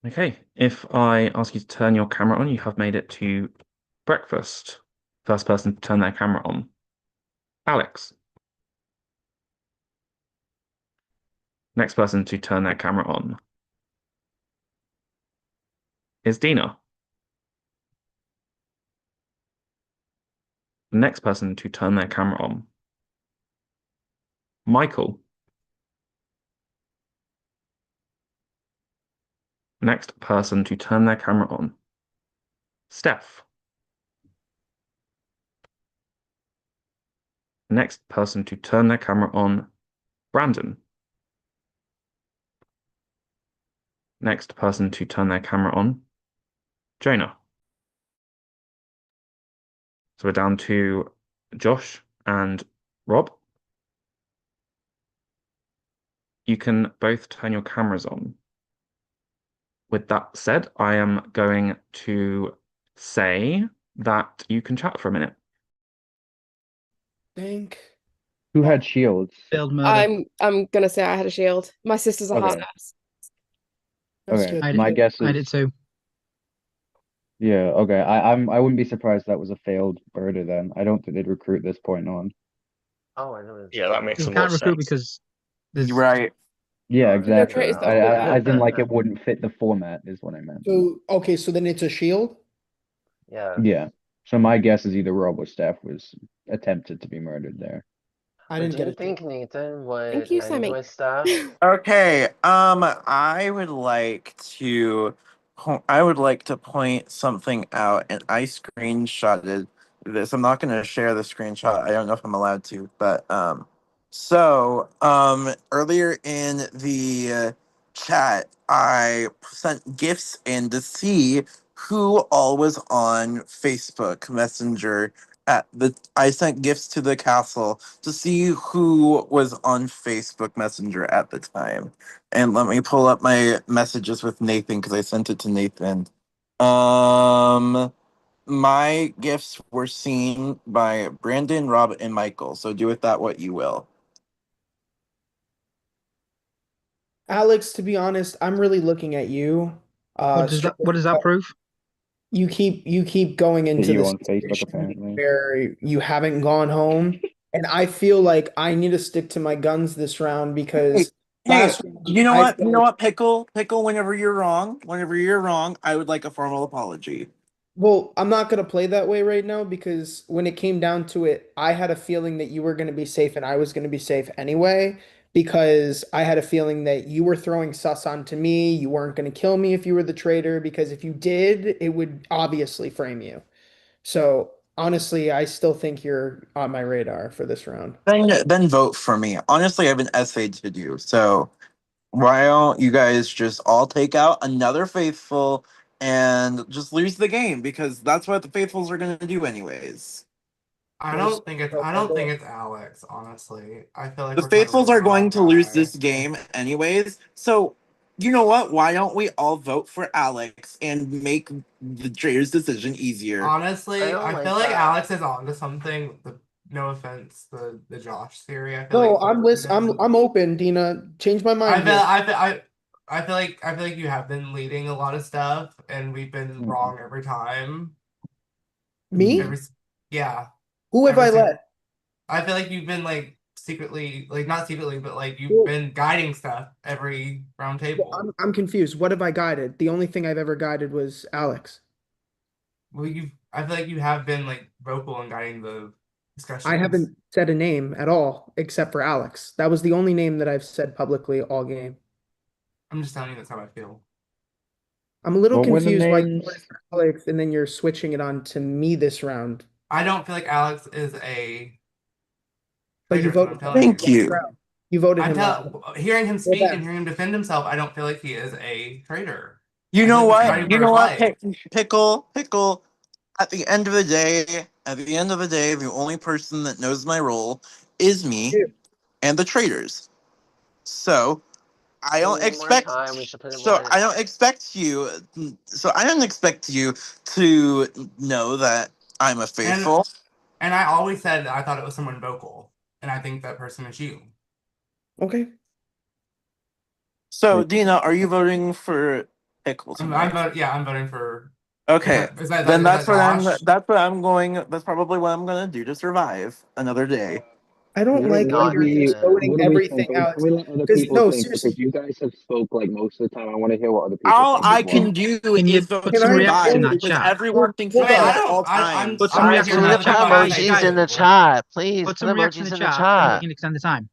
Okay, if I ask you to turn your camera on, you have made it to breakfast. First person to turn their camera on. Alex. Next person to turn their camera on is Dina. Next person to turn their camera on. Michael. Next person to turn their camera on. Steph. Next person to turn their camera on. Brandon. Next person to turn their camera on. Jonah. So we're down to Josh and Rob. You can both turn your cameras on. With that said, I am going to say that you can chat for a minute. Think. Who had shields? Failed murder. I'm gonna say I had a shield. My sister's a hard Okay. ass. That's Okay. good. My guess I is did too. yeah. Okay. I wouldn't be surprised that was a failed murder then. I don't think they'd recruit this point on. Oh, I know. Yeah, that makes We some more can't recruit sense. because there's Right. Yeah, There's no exactly. traitors that As in like it wouldn't fit the format is what I meant. So okay, so then it's a shield. Yeah. Yeah. So my guess is either Rob or Steph was attempted to be murdered there. I What didn't do get you a think, Nathan, Thank would you, end Sammy. with stuff? Okay. I would like to point something out, and I screenshotted this. I'm not going to share the screenshot. I don't know if I'm allowed to, but earlier in the chat, I sent gifts in to see who all was on Facebook Messenger I sent gifts to the castle to see who was on Facebook Messenger at the time. And let me pull up my messages with Nathan because I sent it to Nathan. My gifts were seen by Brandon, Rob, and Michael. So do with that what you will. Alex, to be honest, I'm really looking at you. what does that prove? You keep going That into you this on Facebook situation apparently. where you haven't gone home, and I feel like I need to stick to my guns this round because Hey, last round you know I what? You know felt what, Pickle, whenever you're wrong, I would like a formal apology. well, I'm not gonna play that way right now because when it came down to it, I had a feeling that you were gonna be safe and I was gonna be safe anyway because I had a feeling that you were throwing sus onto me. You weren't gonna kill me if you were the traitor because if you did, it would obviously frame you. So honestly, I still think you're on my radar for this round. Then vote for me. Honestly, I have an essay to do. So why don't you guys just all take out another faithful and just lose the game because that's what the faithfuls are going to do anyways. I don't think it's Alex, honestly. I feel like The we're kind of faithfuls waiting are on the going wrong to lose guy. this game anyways. So you know what? Why don't we all vote for Alex and make the trader's decision easier? Honestly, don't I like feel like that. Alex is onto something. No offense, the Josh theory. I feel No, like I'm list. I'm open, Dina. Change my mind here. I feel like you have been leading a lot of stuff, and we've been wrong every time. Me? Yeah. Who have Every I single. let? I feel like you've been like secretly, like not secretly, but like you've Well, been guiding stuff every round table. I'm confused. What have I guided? The only thing I've ever guided was Alex. Well, I feel like you have been like vocal in guiding the I discussions. haven't said a name at all except for Alex. That was the only name that I've said publicly all game. I'm just telling you that's how I feel. I'm a little What were the confused why you names? voted for Alex and then you're switching it on to me this round. I don't feel like Alex is a But you traitor, is what voted I'm for telling him Thank you. last you. round. You voted I'm him last round. hearing him Well speak and then, hearing him defend himself, I don't feel like he is a traitor. You I feel know like he's what? fighting You for his know what? life. Pickle. At the end of the day, the only person that knows my role is me and the traders. So I We don't need more expect. time. We should put it So more. I don't expect you. So I don't expect you to know that I'm a And faithful. and I always said that I thought it was someone vocal, and I think that person is you. okay. So Dina, are you voting for Pickle I'm tonight. I'm voting for. Okay, Is that then that's what I'm. Josh? That's what I'm going. That's probably what I'm gonna do to survive another day. I don't What, like what how do you're we just voting what do we everything, think? Can Alex. we let other Because people no, think? Because seriously, you guys have spoke like most of the time. I want to hear what other people All think as I well. can do Can you is vote put to can some I? reacts in survive Well, that because chat? everyone thinks of well, that I at all don't. I'm. Put times. some I'm reacts here in Actually, now the the to chat. put Saying validate that emojis you. in guys, the chat. Please put put some reacts in the emojis in the chat, and we chat. can extend the time.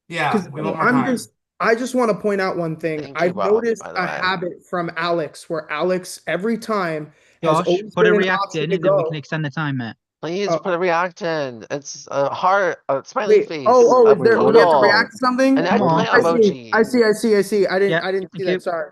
Yeah, because we want more I'm time. just I just want to point out one thing. Thank you, I've Rob, noticed by the a way. habit from Alex where Alex every time has Josh, always put a been an react option in, to and then we can go. extend the time, mate. Please Uh, put a react in. It's a heart, a smiley wait, oh, face, oh, a is Wait, there? what We have is to poodle, react to something. an Come on. eggplant I see, I emoji. see, I see, I see. Yeah, I didn't see thank that. you. Sorry.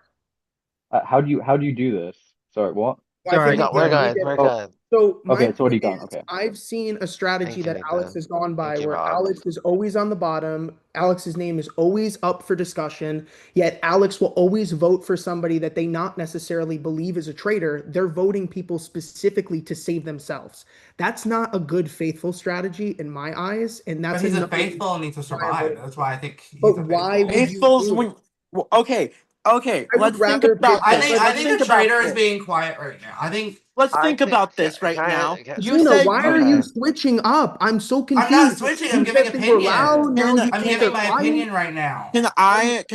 how do you do this? Sorry, what? Well, It's I all think right. No, we we're did. We good. did. We're Oh, good. So my okay, it's point already gone. is, Okay. I've seen a strategy Thank you, that Alex Nathan. has gone by Thank you, where Rob. Alex is always on the bottom. Alex's name is always up for discussion, yet Alex will always vote for somebody that they not necessarily believe is a traitor. They're voting people specifically to save themselves. That's not a good faithful strategy in my eyes, and But that's he's a another reason faithful and needs to why I'm survive. voting That's for him. why I think he's But a why faithful. would you Faithfuls do it? when. Okay, okay. I would Let's think rather about pick. this. I Let's think think the about traitor is this. being quiet right now. I think Let's I think think. about this right now. You Gina, said why are you. you Okay. switching up? I'm so I'm not confused. switching. I'm You giving said they were opinion. loud. Now Can you I'm think they're giving can my quiet. opinion right now. can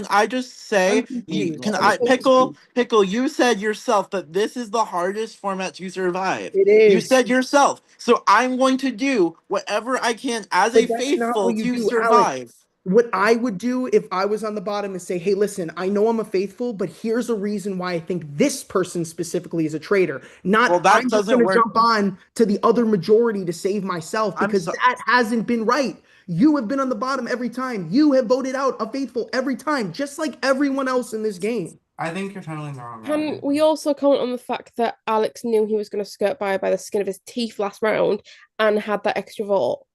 I just I'm say confused. can I'm I so confused. pickle you said yourself that this is the hardest format to survive. It You is, said yourself. So I'm going to do whatever I can as but a that's not faithful what you to do, Alex. survive. What I would do if I was on the bottom is say, hey, listen, I know I'm a faithful, but here's a reason why I think this person specifically is a traitor. Well, Not, that I'm just doesn't going to work. jump on to the other majority to save myself I'm because so that hasn't been right. You have been on the bottom every time. You have voted out a faithful every time, just like everyone else in this game. I think you're tunneling the wrong Can guy. we also comment on the fact that Alex knew he was going to skirt by the skin of his teeth last round and had that extra vote?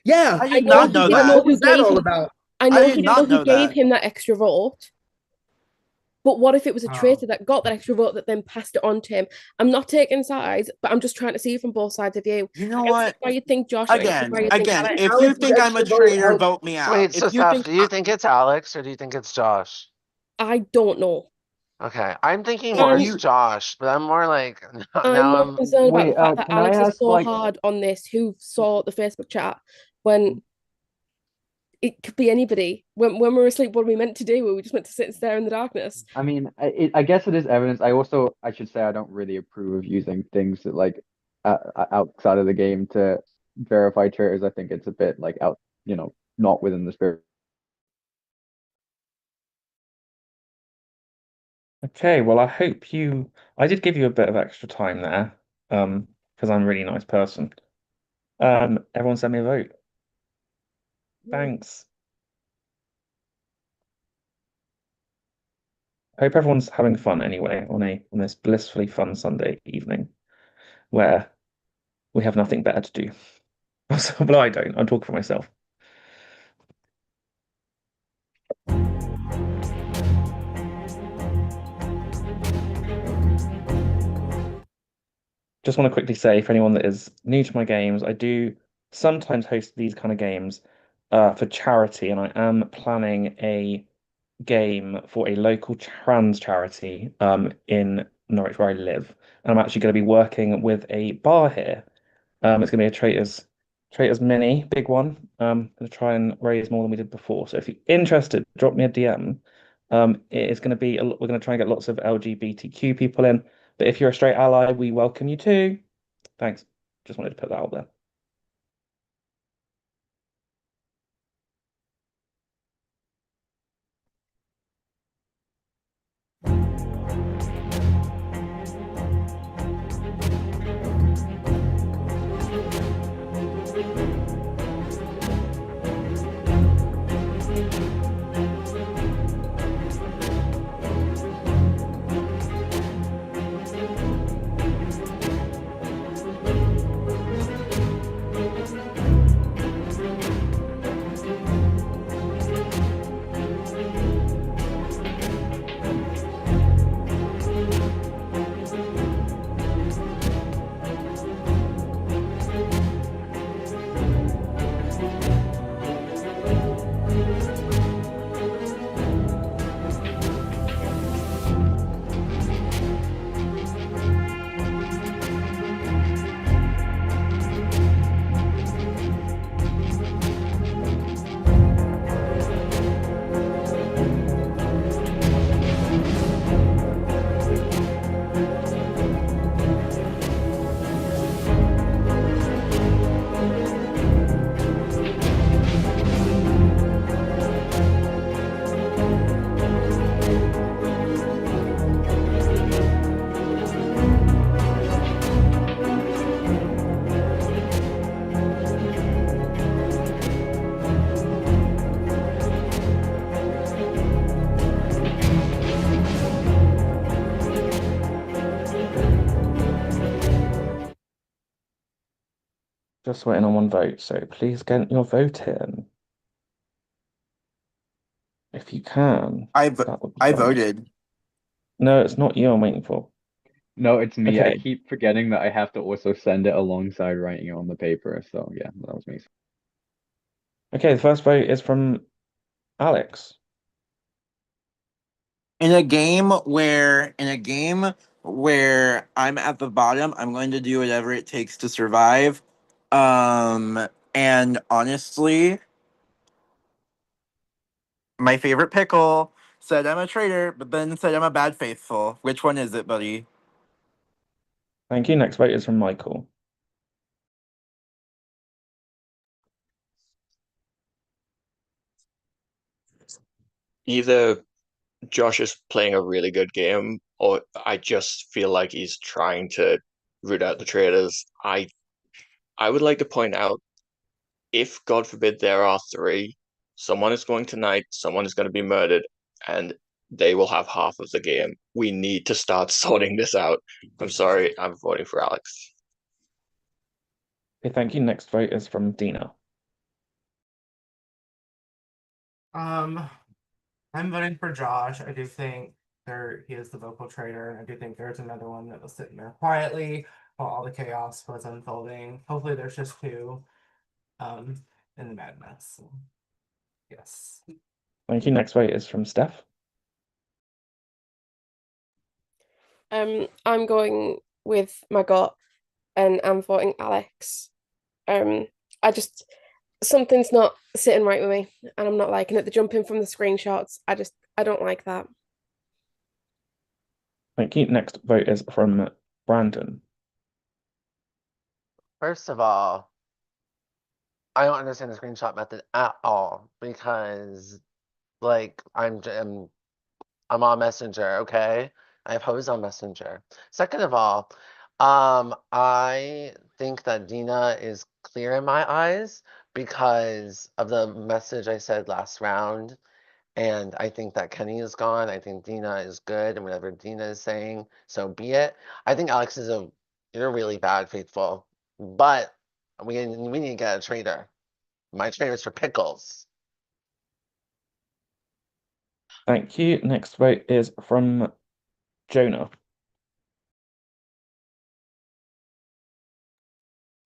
Yeah. I I did know not he know didn't What, know that. what who was that gave all him. about? I I know did he didn't know not who know gave that. him that extra vote. But what if it was a Oh. traitor that got that extra vote that then passed it on to him? I'm not taking sides, but I'm just trying to see from both sides of view. You know I can see what? why you think Josh, I can see Again, why you think again, Alex. if you Alex's think I'm a extra vote traitor, helped. vote me out. Wait, If so you Steph, think do you think it's Alex or do you think it's Josh? I don't know. Okay, I'm thinking if more it's And you Josh, but I'm more like I'm now more I'm concerned about the Wait, fact that can I Alex is ask so like hard on this. Who saw the Facebook chat when it could be anybody? When we were asleep, what are we meant to do? Were we just meant to sit and stare in the darkness? I mean, I guess it is evidence. I should say I don't really approve of using things that like outside of the game to verify traitors. I think it's a bit like out, not within the spirit. Okay, well, I did give you a bit of extra time there, because I'm a really nice person. Everyone send me a vote. Thanks. Hope everyone's having fun anyway on this blissfully fun Sunday evening where we have nothing better to do. Well, I don't. I'm talking for myself. Just want to quickly say for anyone that is new to my games, I do sometimes host these kind of games for charity, and I am planning a game for a local trans charity in Norwich where I live. And I'm actually going to be working with a bar here. It's going to be a Traitors Mini, big one. Going to try and raise more than we did before. So if you're interested, drop me a DM. It is going to be we're going to try and get lots of LGBTQ people in. But if you're a straight ally, we welcome you too. Thanks. Just wanted to put that out there. Just waiting on one vote, so please get your vote in. If you can, that would be I great. voted. No, it's not you I'm waiting for. No, it's me. I Okay. keep forgetting that I have to also send it alongside writing it on the paper. So yeah, that was me. Okay, the first vote is from Alex. In a game where I'm at the bottom, I'm going to do whatever it takes to survive. And honestly, my favorite pickle said I'm a traitor, but then said I'm a bad faithful. Which one is it, buddy? Thank you. Next vote is from Michael. Either Josh is playing a really good game, or I just feel like he's trying to root out the traitors. I would like to point out, if God forbid there are three, someone is going tonight, someone is going to be murdered, and they will have half of the game. We need to start sorting this out. I'm sorry, I'm voting for Alex. Okay, thank you. Next vote is from Dina. I'm voting for Josh. I do think he is the vocal traitor. I do think there's another one that was sitting there quietly while all the chaos was unfolding. Hopefully there's just two in the madness. Yes. Thank you. Next vote is from Steph. I'm going with my gut and I'm voting Alex. I just something's not sitting right with me and I'm not liking it. The jumping from the screenshots, I don't like that. Thank you. Next vote is from Brandon. First of all, I don't understand the screenshot method at all because, like, I'm on Messenger, okay? I have hoes on Messenger. Second of all, I think that Dina is clear in my eyes because of the message I said last round. And I think that Kenny is gone. I think Dina is good, and whatever Dina is saying, so be it. I think Alex is you're really bad, Faithful. But we need to get a traitor. My traitor's for pickles. Thank you. Next vote is from Jonah.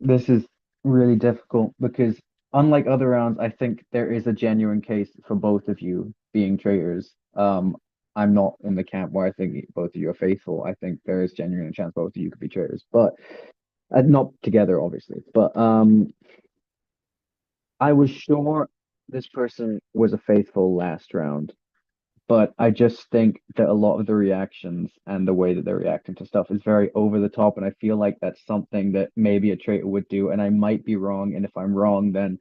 This is really difficult because unlike other rounds, I think there is a genuine case for both of you being traitors. I'm not in the camp where I think both of you are faithful. I think there is genuine chance both of you could be traitors, but not together, obviously. But I was sure this person was a faithful last round, but I just think that a lot of the reactions and the way that they're reacting to stuff is very over the top, and I feel like that's something that maybe a traitor would do, and I might be wrong, and if I'm wrong, then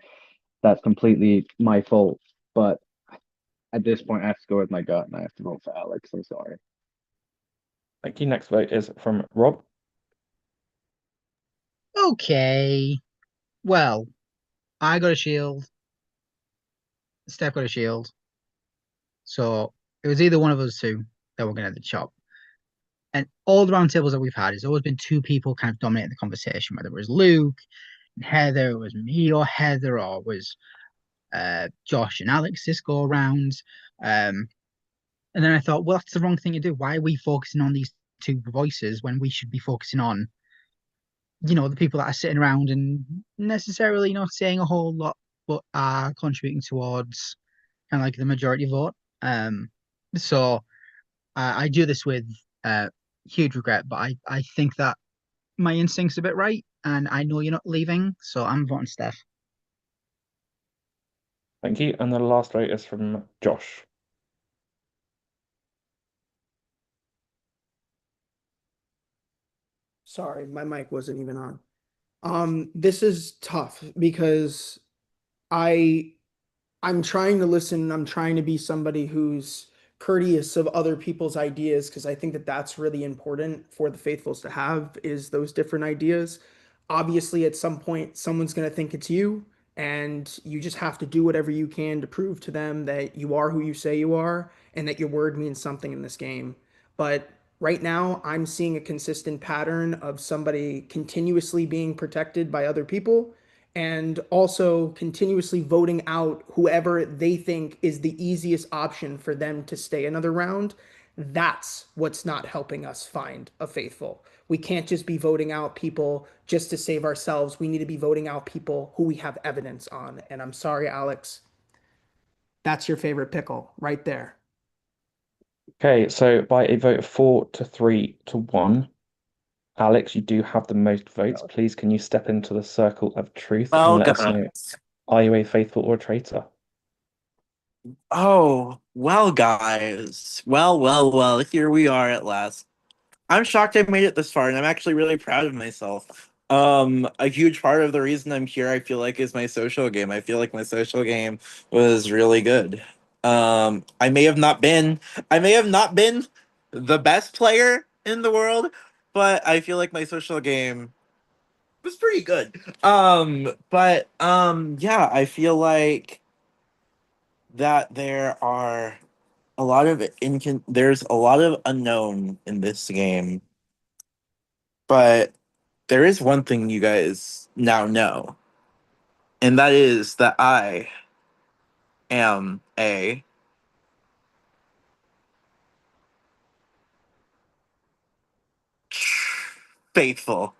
that's completely my fault. But at this point, I have to go with my gut, and I have to vote for Alex. I'm sorry. Thank you. Next vote is from Rob. Okay. Well, I got a shield. Steph got a shield. So it was either one of us two that were going to have the chop. And all the round tables that we've had, it's always been two people kind of dominating the conversation, whether it was Luke and Heather, it was me or Heather, or it was Josh and Alex this go around. And then I thought, well, that's the wrong thing to do. Why are we focusing on these two voices when we should be focusing on, the people that are sitting around and necessarily not saying a whole lot, but are contributing towards kind of like the majority vote. So I do this with huge regret, but I think that my instinct's a bit right, and I know you're not leaving, so I'm voting Steph. Thank you. And the last vote is from Josh. Sorry, my mic wasn't even on. This is tough because I I'm trying to listen. I'm trying to be somebody who's courteous of other people's ideas because I think that that's really important for the faithfuls to have is those different ideas. Obviously, at some point, someone's going to think it's you, and you just have to do whatever you can to prove to them that you are who you say you are and that your word means something in this game. But right now, I'm seeing a consistent pattern of somebody continuously being protected by other people and also continuously voting out whoever they think is the easiest option for them to stay another round, that's what's not helping us find a faithful. We can't just be voting out people just to save ourselves. We need to be voting out people who we have evidence on. And I'm sorry, Alex, that's your favorite pickle right there. Okay, so by a vote of 4 to 3 to 1, Alex, you do have the most votes. Please, can you step into the circle of truth and Well, let us know, guys. are you a faithful or a traitor? Oh, well, guys. Well, here we are at last. I'm shocked I made it this far, and I'm actually really proud of myself. A huge part of the reason I'm here, I feel like, is my social game. I feel like my social game was really good. I may have not been the best player in the world, but I feel like my social game was pretty good. Yeah, I feel like that there's a lot of unknown in this game, but there is one thing you guys now know, and that is that I am a faithful.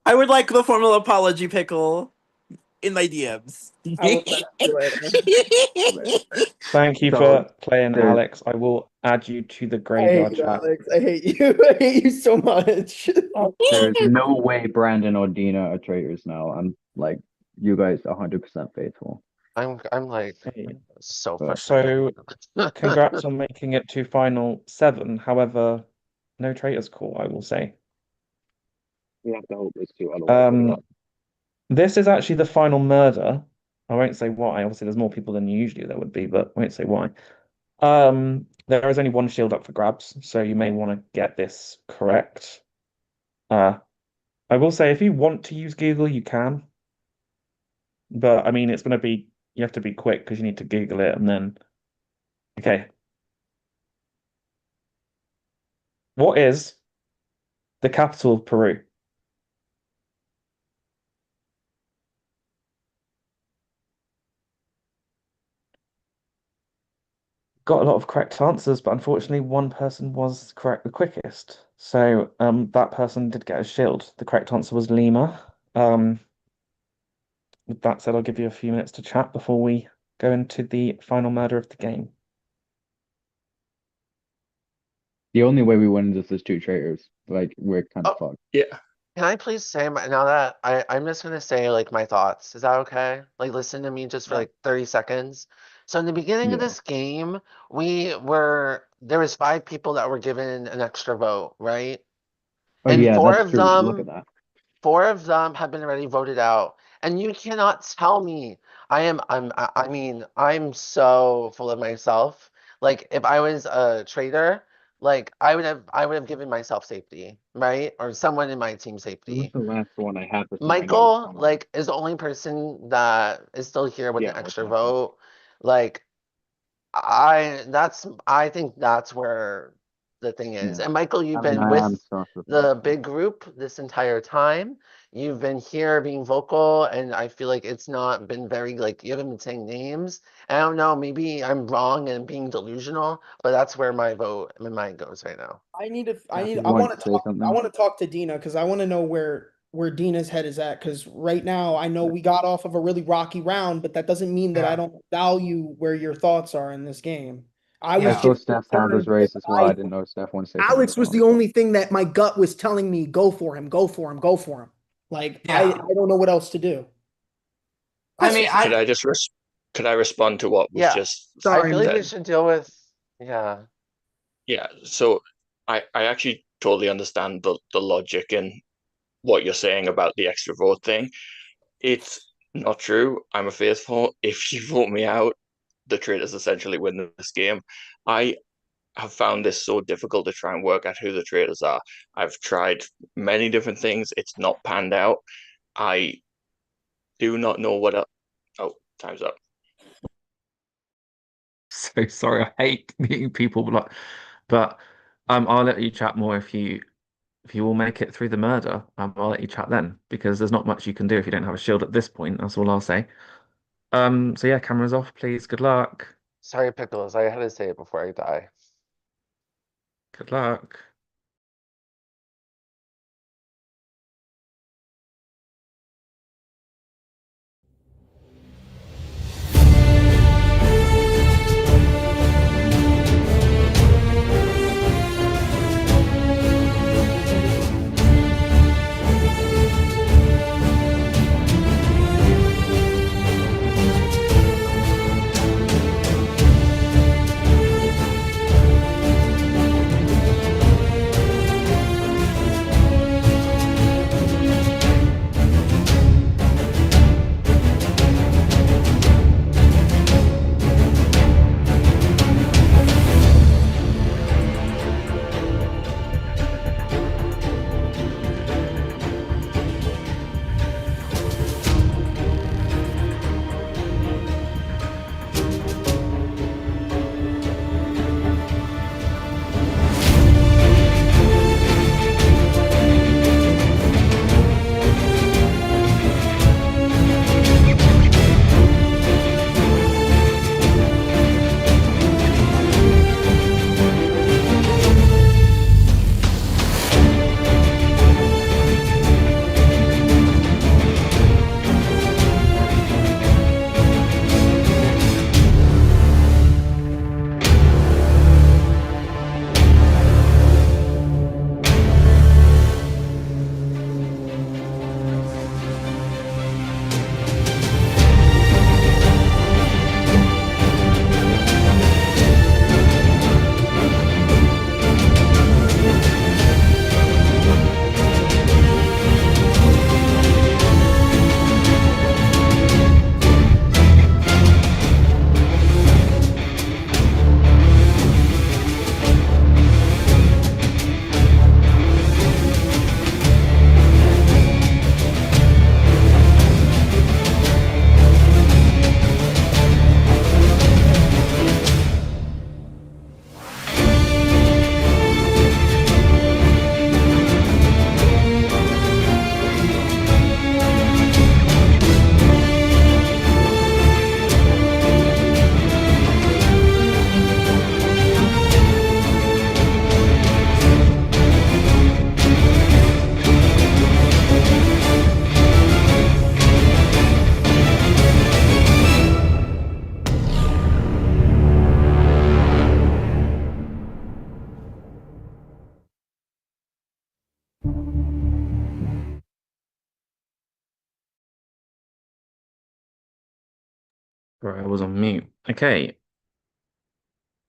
I would like the formal apology pickle in my DMs. I will send it to you later. Thank you So for playing, there's Alex. I will add you to the I hate graveyard you, chat. Alex. I hate you. I hate you so much. there's no way Brandon or Dina are traitors now. I'm like, you guys are 100% faithful. I'm like Okay. so But frustrated. So, congrats on making it to final 7. However, no traitors call, I will say. we have to hope it's two, otherwise we're Um, not. this is actually the final murder. I won't say why. Obviously, there's more people than usually there would be, but I won't say why. There is only one shield up for grabs, so you may want to get this correct. Uh, I will say if you want to use Google, you can. But I mean, it's going to be, you have to be quick because you need to Google it and then, okay. What is the capital of Peru? Got a lot of correct answers, but unfortunately, one person was correct the quickest. So that person did get a shield. The correct answer was Lima. With that said, I'll give you a few minutes to chat before we go into the final murder of the game. The only way we win is if there's two traitors. Like, we're kind of Oh, fucked. Yeah. can I please say now that I'm just gonna say like my thoughts. Is that okay? Like listen to me just for Yeah. like 30 seconds. So in the beginning of Yeah. this game, there was 5 people that were given an extra vote, right? Oh And yeah, four that's of true. Look at them that. 4 of them have been already voted out. And you cannot tell me I mean, I'm so full of myself. Like if I was a traitor, like I would have given myself safety, right? Or someone in my team It was safety. the last one I had for something I got Michael, from it. like, is the only person that is still here with Yeah, an extra exactly. vote. Like, I think that's where the thing is. Yeah. And Michael, you've I mean, been I with am stuck with it. the big group this entire time. You've been here being vocal, and I feel like it's not been very like you haven't been saying names. I don't know, maybe I'm wrong and being delusional, but that's where my mind goes right now. Kathy, you wanted to say I something? want to talk to Dina because I want to know where Dina's head is at. Because right now I know we got off of a really rocky round, but that doesn't mean that I Yeah. don't value where your thoughts are in this game. I I was Yeah. saw just Steph's hand was concerned because raised as well. I didn't know if Steph wanted to say something Alex as was well. the only thing that my gut was telling me, go for him, go for him, go for him. Like I Yeah. don't know what else to do. I mean, Could I just could I respond to what was Yeah. just I Sorry, feel like we said? should deal with yeah. Yeah, so I actually totally understand the logic in what you're saying about the extra vote thing. It's not true. I'm a faithful. If you vote me out, the traitors essentially win this game. I have found this so difficult to try and work out who the traitors are. I've tried many different things. It's not panned out. I do not know what. Oh, time's up. So sorry, I hate meeting people, but I'll let you chat more if you if you all make it through the murder, I'll let you chat then, because there's not much you can do if you don't have a shield at this point. That's all I'll say. So yeah, cameras off, please. Good luck. Sorry, Pickles, I had to say it before I die. Good luck. Right, I was on mute. Okay.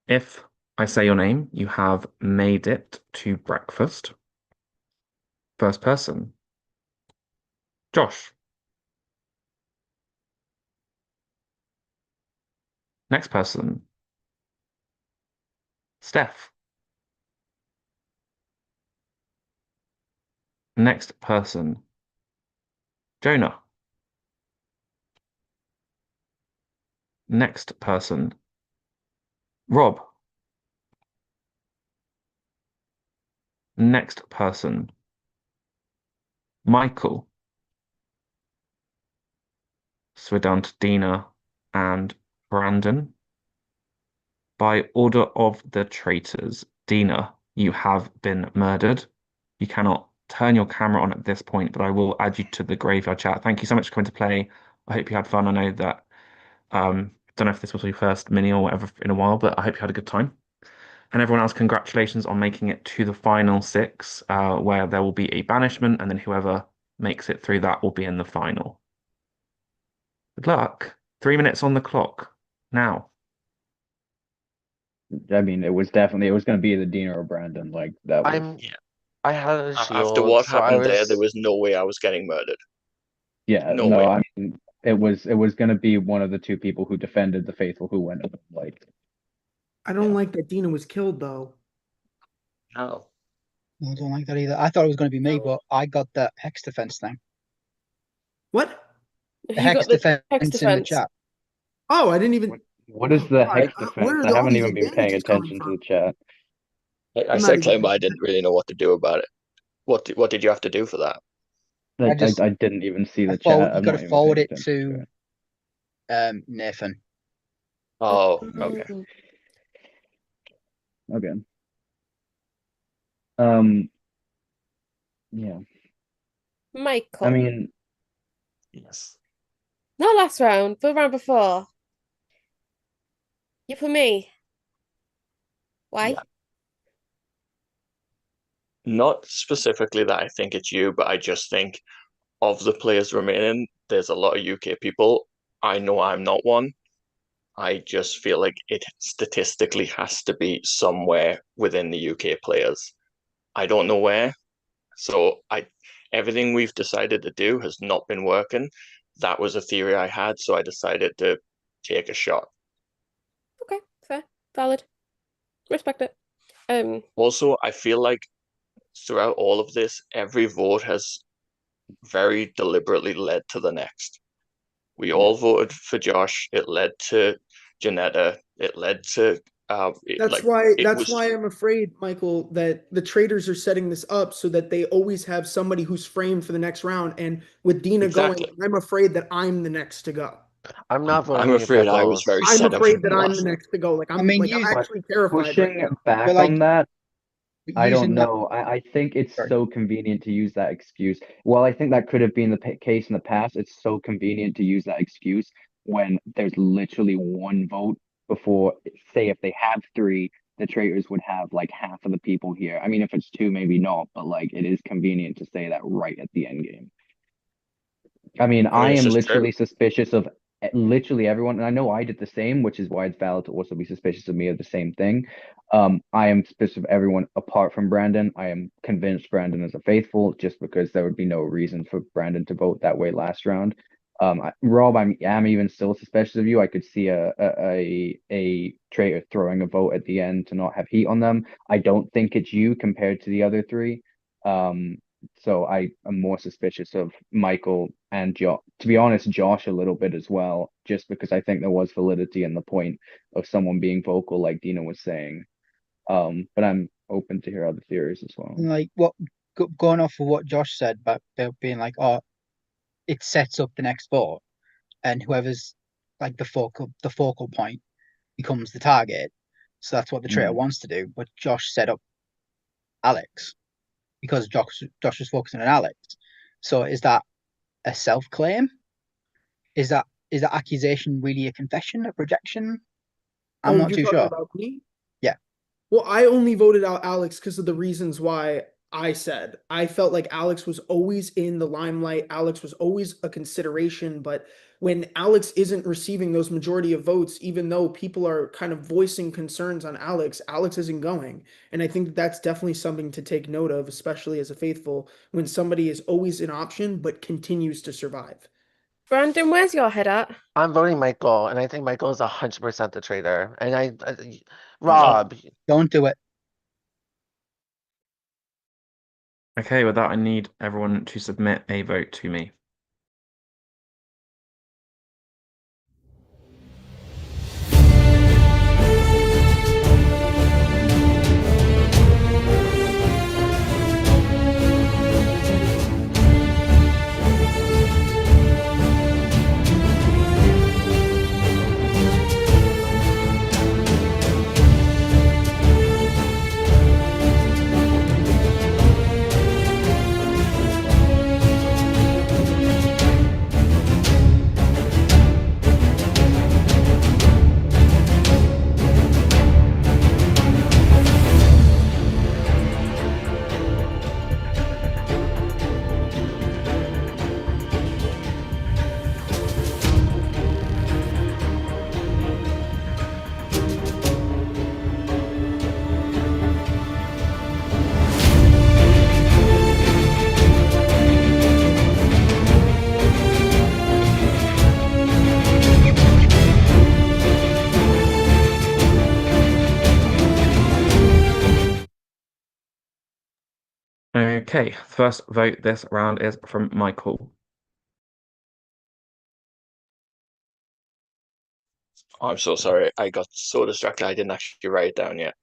If I say your name, you have made it to breakfast. First person. Josh. Next person. Steph. Next person. Jonah. Next person. Rob. Next person. Michael. So we're down to Dina and Brandon. By order of the traitors, Dina, you have been murdered. You cannot turn your camera on at this point, but I will add you to the graveyard chat. Thank you so much for coming to play. I hope you had fun. I know that don't know if this was your first mini or whatever in a while, but I hope you had a good time. And everyone else, congratulations on making it to the final six, where there will be a banishment, and then whoever makes it through that will be in the final. Good luck. 3 minutes on the clock now. I mean, it was going to be the Dean or Brandon. Like that was. I had a After shield, what so I happened there was. was no way I was getting murdered. Yeah, No no, way. I mean, it was going to be one of the two people who defended the faithful who went like. I don't like that Dina was killed though. No. I don't like that either. I thought it was going to be me, but I got the hex defense thing. What? The You hex got the defense hex in the defense. chat. Oh, I didn't even. What is the God, hex where defense? are I all haven't these even been paying advantages coming attention to from? the chat. I I'm not said even. claim, but I didn't really know what to do about it. what did you have to do for that? I, I I, just I didn't even see I the forward chat. you I'm got to not even forward paying it attention to to it. Nathan. Oh, okay. Okay. Um, yeah. I Michael. mean, Yes. Not last round, but round before. You put me. Why? Yeah. Not specifically that I think it's you, but I just think of the players remaining, there's a lot of UK people. I know I'm not one. I just feel like it statistically has to be somewhere within the UK players. I don't know where. So everything we've decided to do has not been working. That was a theory I had, so I decided to take a shot. Okay, fair, valid. Respect it. Also, I feel like throughout all of this, every vote has very deliberately led to the next. We all voted for Josh. It led to Janetta. It led to That's why it that's was why I'm afraid, Michael, that the traders are setting this up so that they always have somebody who's framed for the next round. And with Dina going, exactly. I'm afraid that I'm the next to go. I'm not I'm voting you, afraid I was Pickles. very I'm set up afraid from that the I'm the last. next to go. Like I mean, I'm you actually terrified right pushing now. but back like on that, I don't using that. know. I think it's Sorry. so convenient to use that excuse. Well, I think that could have been the case in the past. It's so convenient to use that excuse when there's literally one vote before, say, if they have three, the traitors would have like half of the people here. I mean, if it's two, maybe not, but like it is convenient to say that right at the end game. I mean, I I mean, it's am just true. literally suspicious of literally everyone, and I know I did the same, which is why it's valid to also be suspicious of me of the same thing. I am suspicious of everyone apart from Brandon. I am convinced Brandon is a faithful, just because there would be no reason for Brandon to vote that way last round. Rob, am even still suspicious of you. I could see a traitor throwing a vote at the end to not have heat on them. I don't think it's you compared to the other three. So I am more suspicious of Michael and Josh. To be honest, Josh a little bit as well, just because I think there was validity in the point of someone being vocal, like Dina was saying. But I'm open to hear other theories as well. Like going off of what Josh said about being like, oh, it sets up the next vote, and whoever's like the focal point becomes the target. So that's what the traitor Mm. wants to do. But Josh set up Alex because Josh was focusing on Alex. So is that a self claim? Is that accusation really a confession, a projection? I'm Oh, not you're too talking sure. about me? Yeah. Well, I only voted out Alex because of the reasons why I said. I felt like Alex was always in the limelight. Alex was always a consideration. But when Alex isn't receiving those majority of votes, even though people are kind of voicing concerns on Alex, Alex isn't going. And I think that that's definitely something to take note of, especially as a faithful, when somebody is always an option but continues to survive. Brandon, where's your head at? I'm voting Michael, and I think Michael is 100% the traitor. And No. Rob, Don't do it. Okay, with that, I need everyone to submit a vote to me. Okay, first vote this round is from Michael. I'm so sorry. I got so distracted. I didn't actually write it down yet.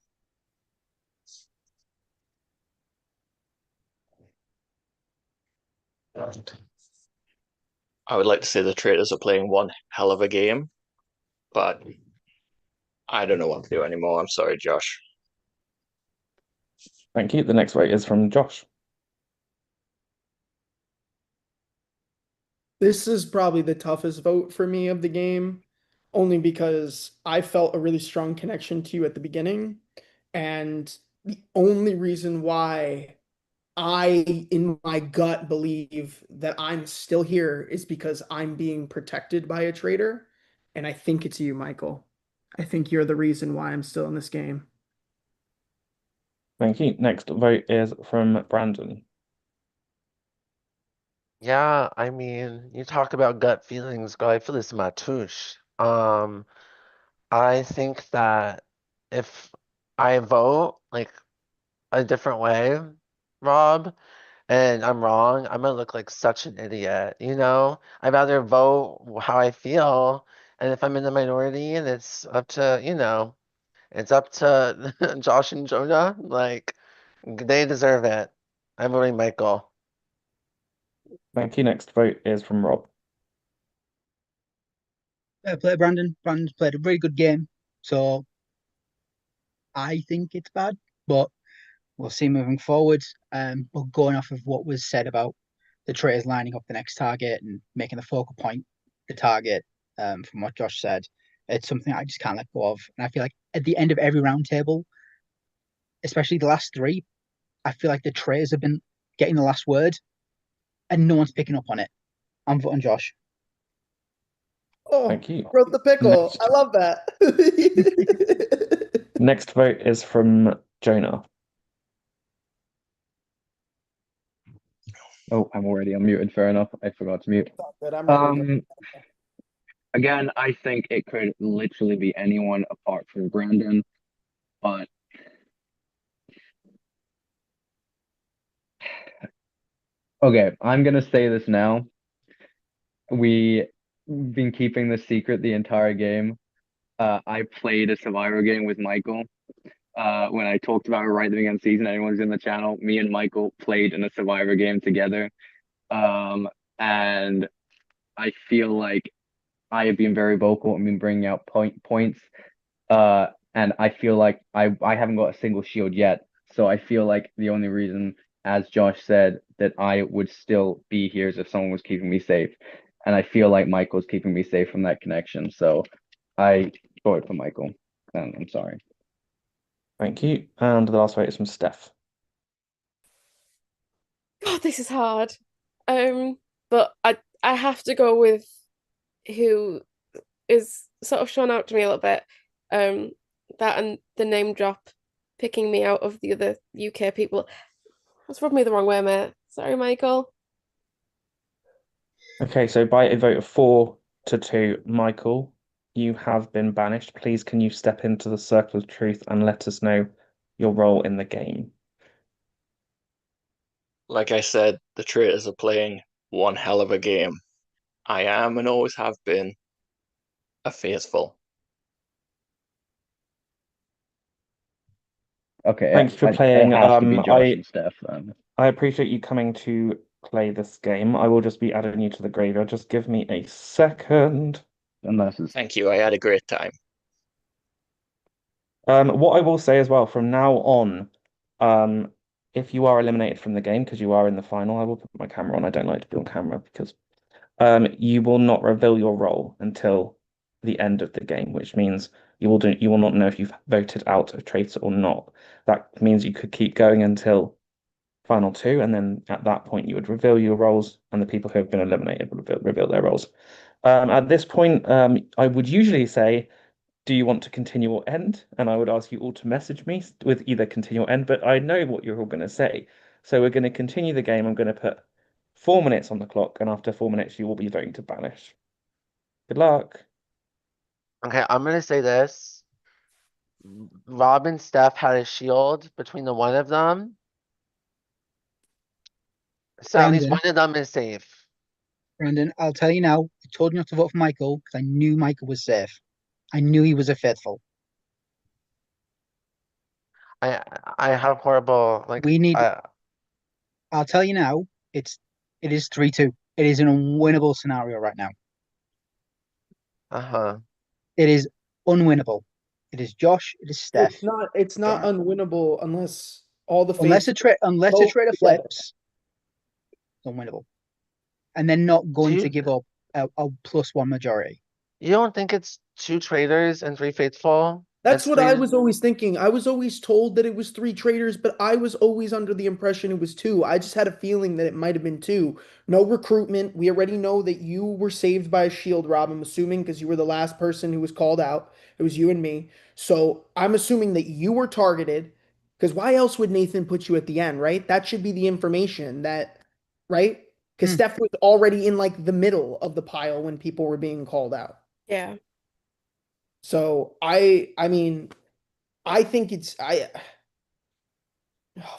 I would like to say the Traitors are playing one hell of a game, but I don't know what to do anymore. I'm sorry, Josh. Thank you. The next vote is from Josh. This is probably the toughest vote for me of the game, only because I felt a really strong connection to you at the beginning. And the only reason why I, in my gut, believe that I'm still here is because I'm being protected by a traitor. And I think it's you, Michael. I think you're the reason why I'm still in this game. Thank you. Next vote is from Brandon. Yeah, I mean, you talk about gut feelings, girl. I feel this in my tush. I think that if I vote like a different way, Rob, and I'm wrong, I'm gonna look like such an idiot, you know? I'd rather vote how I feel, and if I'm in the minority and it's up to, it's up to Josh and Jonah, like they deserve it. I'm voting Michael. Thank you. Next vote is from Rob. Fair play, Brandon. Brandon's played a very good game, so I think it's bad, but we'll see moving forward. But going off of what was said about the traitors lining up the next target and making the focal point the target, from what Josh said, it's something I just can't let go of. And I feel like at the end of every round table, especially the last three, I feel like the traitors have been getting the last word and no one's picking up on it. I'm voting Josh. Oh, Thank you. wrote the pickle. Next, I love that. next vote is from Jonah. Oh, I'm already unmuted. Fair enough. I forgot to mute. Good, I'm ready to go. Again, I think it could literally be anyone apart from Brandon, but okay, I'm gonna say this now. We've been keeping this secret the entire game. I played a Survivor game with Michael. When I talked about it right at the beginning of the season, anyone who's in the channel, me and Michael played in a Survivor game together. And I feel like I have been very vocal and been bringing out points. And I feel like I haven't got a single shield yet. So I feel like the only reason, as Josh said, that I would still be here is if someone was keeping me safe. And I feel like Michael's keeping me safe from that connection. So I voted for Michael. And I'm sorry. Thank you. And the last vote is from Steph. God, this is hard. But I have to go with who is sort of shown out to me a little bit. That and the name drop picking me out of the other UK people. That's rubbed me the wrong way, mate. Sorry, Michael. Okay, so by a vote of 4-2, Michael, you have been banished. Please, can you step into the circle of truth and let us know your role in the game? Like I said, the Traitors are playing one hell of a game. I am and always have been a faithful. Okay, Thank you for it playing. has to be Josh and Steph then. I appreciate you coming to play this game. I will just be adding you to the graveyard. Just give me a second. Unless it's Thank you. I had a great time. What I will say as well, from now on, if you are eliminated from the game because you are in the final, I will put my camera on. I don't like to be on camera because you will not reveal your role until the end of the game, which means you will not know if you've voted out a traitor or not. That means you could keep going until final two, and then at that point you would reveal your roles, and the people who have been eliminated would reveal their roles. At this point, I would usually say, do you want to continue or end? And I would ask you all to message me with either continue or end, but I know what you're all going to say. So we're going to continue the game. I'm going to put 4 minutes on the clock, and after 4 minutes, you will be voting to banish. Good luck. Okay, I'm gonna say this. Rob and Steph had a shield between the one of them. So at least Brandon, one of them is safe. Brandon, I'll tell you now. I told you not to vote for Michael because I knew Michael was safe. I knew he was a faithful. I have horrible like We need. I'll tell you now. It's It is 3-2. It is an unwinnable scenario right now. Uh-huh. It is unwinnable. It is Josh. It is Steph. It's not Jonah. unwinnable unless all the Unless faithful unless a vote trader together. flips, it's unwinnable. And they're not going to give up a +1 majority. You don't think it's 2 traitors and 3 faithful? That's It's what 3 I was always thinking. I was always told that it was 3 traitors, but I was always under the impression it was 2. I just had a feeling that it might have been 2. No recruitment. We already know that you were saved by a shield, Rob. I'm assuming because you were the last person who was called out. It was you and me. So I'm assuming that you were targeted. Because why else would Nathan put you at the end, right? That should be the information that, right? Because Steph was already in like the middle of the pile when people were being called out. Yeah. So I mean, I think oh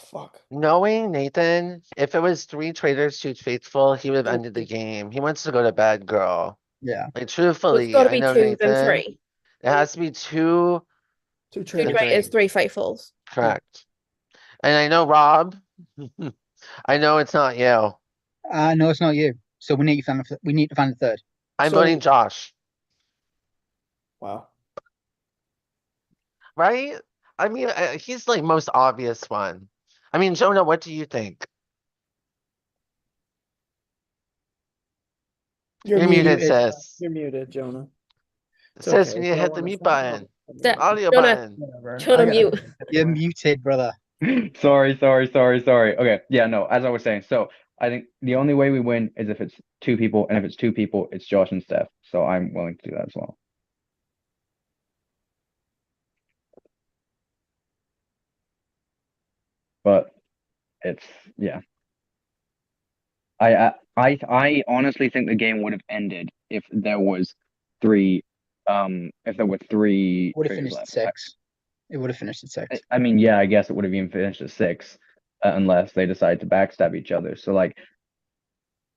fuck. Knowing Nathan, if it was 3 traitors, 2 faithful, he would have ended the game. He wants to go to bed, girl. Yeah. Like It's truthfully, got to I be know 2 then Nathan. 3. It has to be 2 2 2 traitors. traitors, 3 faithfuls. Correct. And I know Rob. I know it's not you. No, it's not you. So we need to find a third. I'm voting Josh. Wow. Right? I mean, he's like most obvious one. I mean, Jonah, what do you think? You're muted, sis. You're muted, Jonah. It's Sis, okay. you need to hit the mute button. That- Audio Jonah, button. Whatever. Jonah, mute. You're muted, brother. Sorry. Okay, yeah, no, as I was saying, so I think the only way we win is if it's 2 people, and if it's 2 people, it's Josh and Steph. So I'm willing to do that as well. But it's yeah. I honestly think the game would have ended if there was 3 if there were 3 Would have traitors finished at left. 6. It would have finished at 6. I mean, yeah, I guess it would have even finished at 6, unless they decide to backstab each other. So like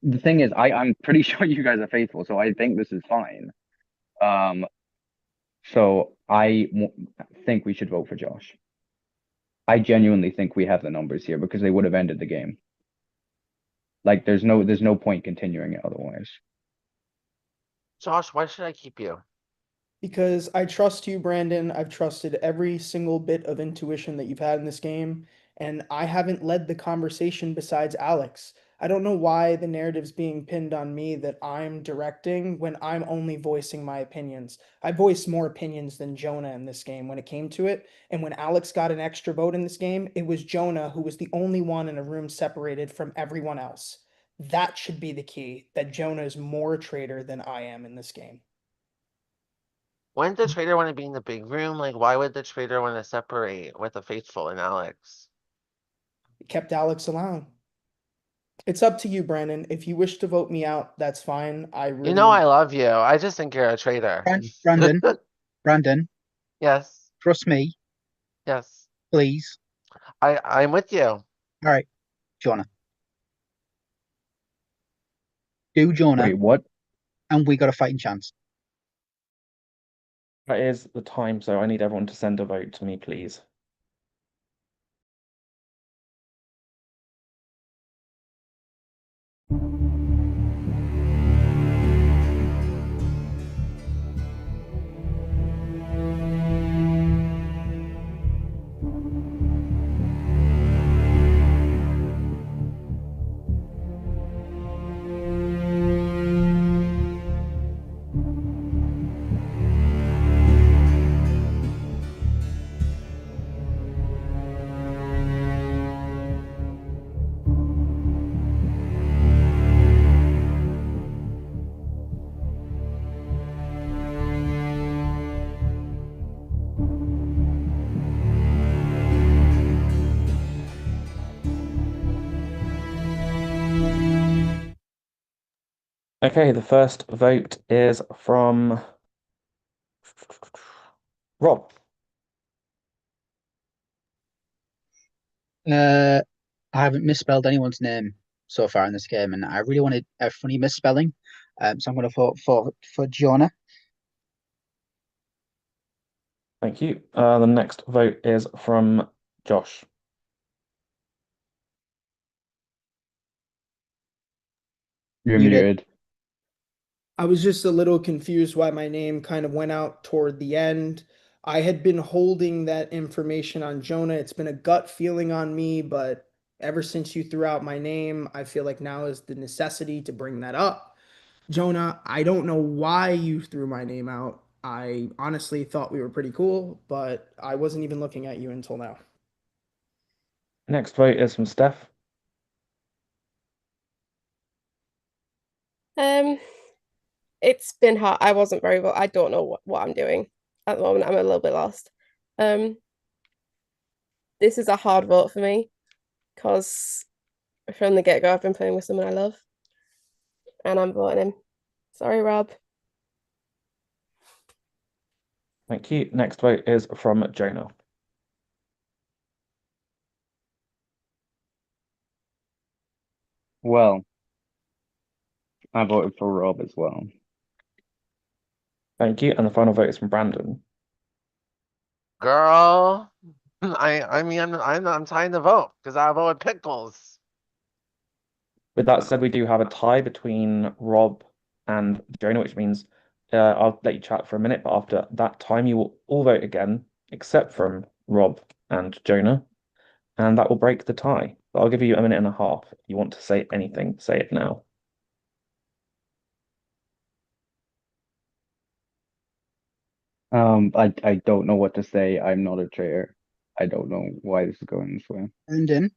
the thing is, I'm pretty sure you guys are faithful, so I think this is fine. So think we should vote for Josh. I genuinely think we have the numbers here because they would have ended the game. Like there's no point continuing it otherwise. Josh, why should I keep you? Because I trust you, Brandon. I've trusted every single bit of intuition that you've had in this game, and I haven't led the conversation besides Alex. I don't know why the narrative's being pinned on me that I'm directing when I'm only voicing my opinions. I voiced more opinions than Jonah in this game when it came to it, and when Alex got an extra vote in this game, it was Jonah who was the only one in a room separated from everyone else. That should be the key, that Jonah is more a traitor than I am in this game. Wouldn't the traitor want to be in the big room? Like, why would the traitor want to separate with the faithful and Alex? It kept Alex alone. It's up to you, Brandon. If you wish to vote me out, that's fine. You know I love you. I just think you're a traitor. Brandon, Yes. trust me, Yes. please. I'm with you. All right, Jonah. Do Jonah. Wait, what? And we got a fighting chance. That is the time, so I need everyone to send a vote to me, please. Okay, the first vote is from Rob. I haven't misspelled anyone's name so far in this game, and I really wanted a funny misspelling. So I'm going to vote for Jonah. Thank you. The next vote is from Josh. You're Muted. muted. I was just a little confused why my name kind of went out toward the end. I had been holding that information on Jonah. It's been a gut feeling on me, but ever since you threw out my name, I feel like now is the necessity to bring that up. Jonah, I don't know why you threw my name out. I honestly thought we were pretty cool, but I wasn't even looking at you until now. Next vote is from Steph. Um, it's been hard. I wasn't very well. I don't know what I'm doing at the moment. I'm a little bit lost. Um, this is a hard vote for me because from the get-go, I've been playing with someone I love, and I'm voting him. Sorry, Rob. Thank you. Next vote is from Jonah. Well, I voted for Rob as well. Thank you. And the final vote is from Brandon. Girl, I mean I'm tying the vote because I voted pickles. With that said, we do have a tie between Rob and Jonah, which means I'll let you chat for a minute, but after that time, you will all vote again, except from Rob and Jonah, and that will break the tie. But I'll give you a minute and a half. If you want to say anything, say it now. I don't know what to say. I'm not a traitor. I don't know why this is going this way. Brendan,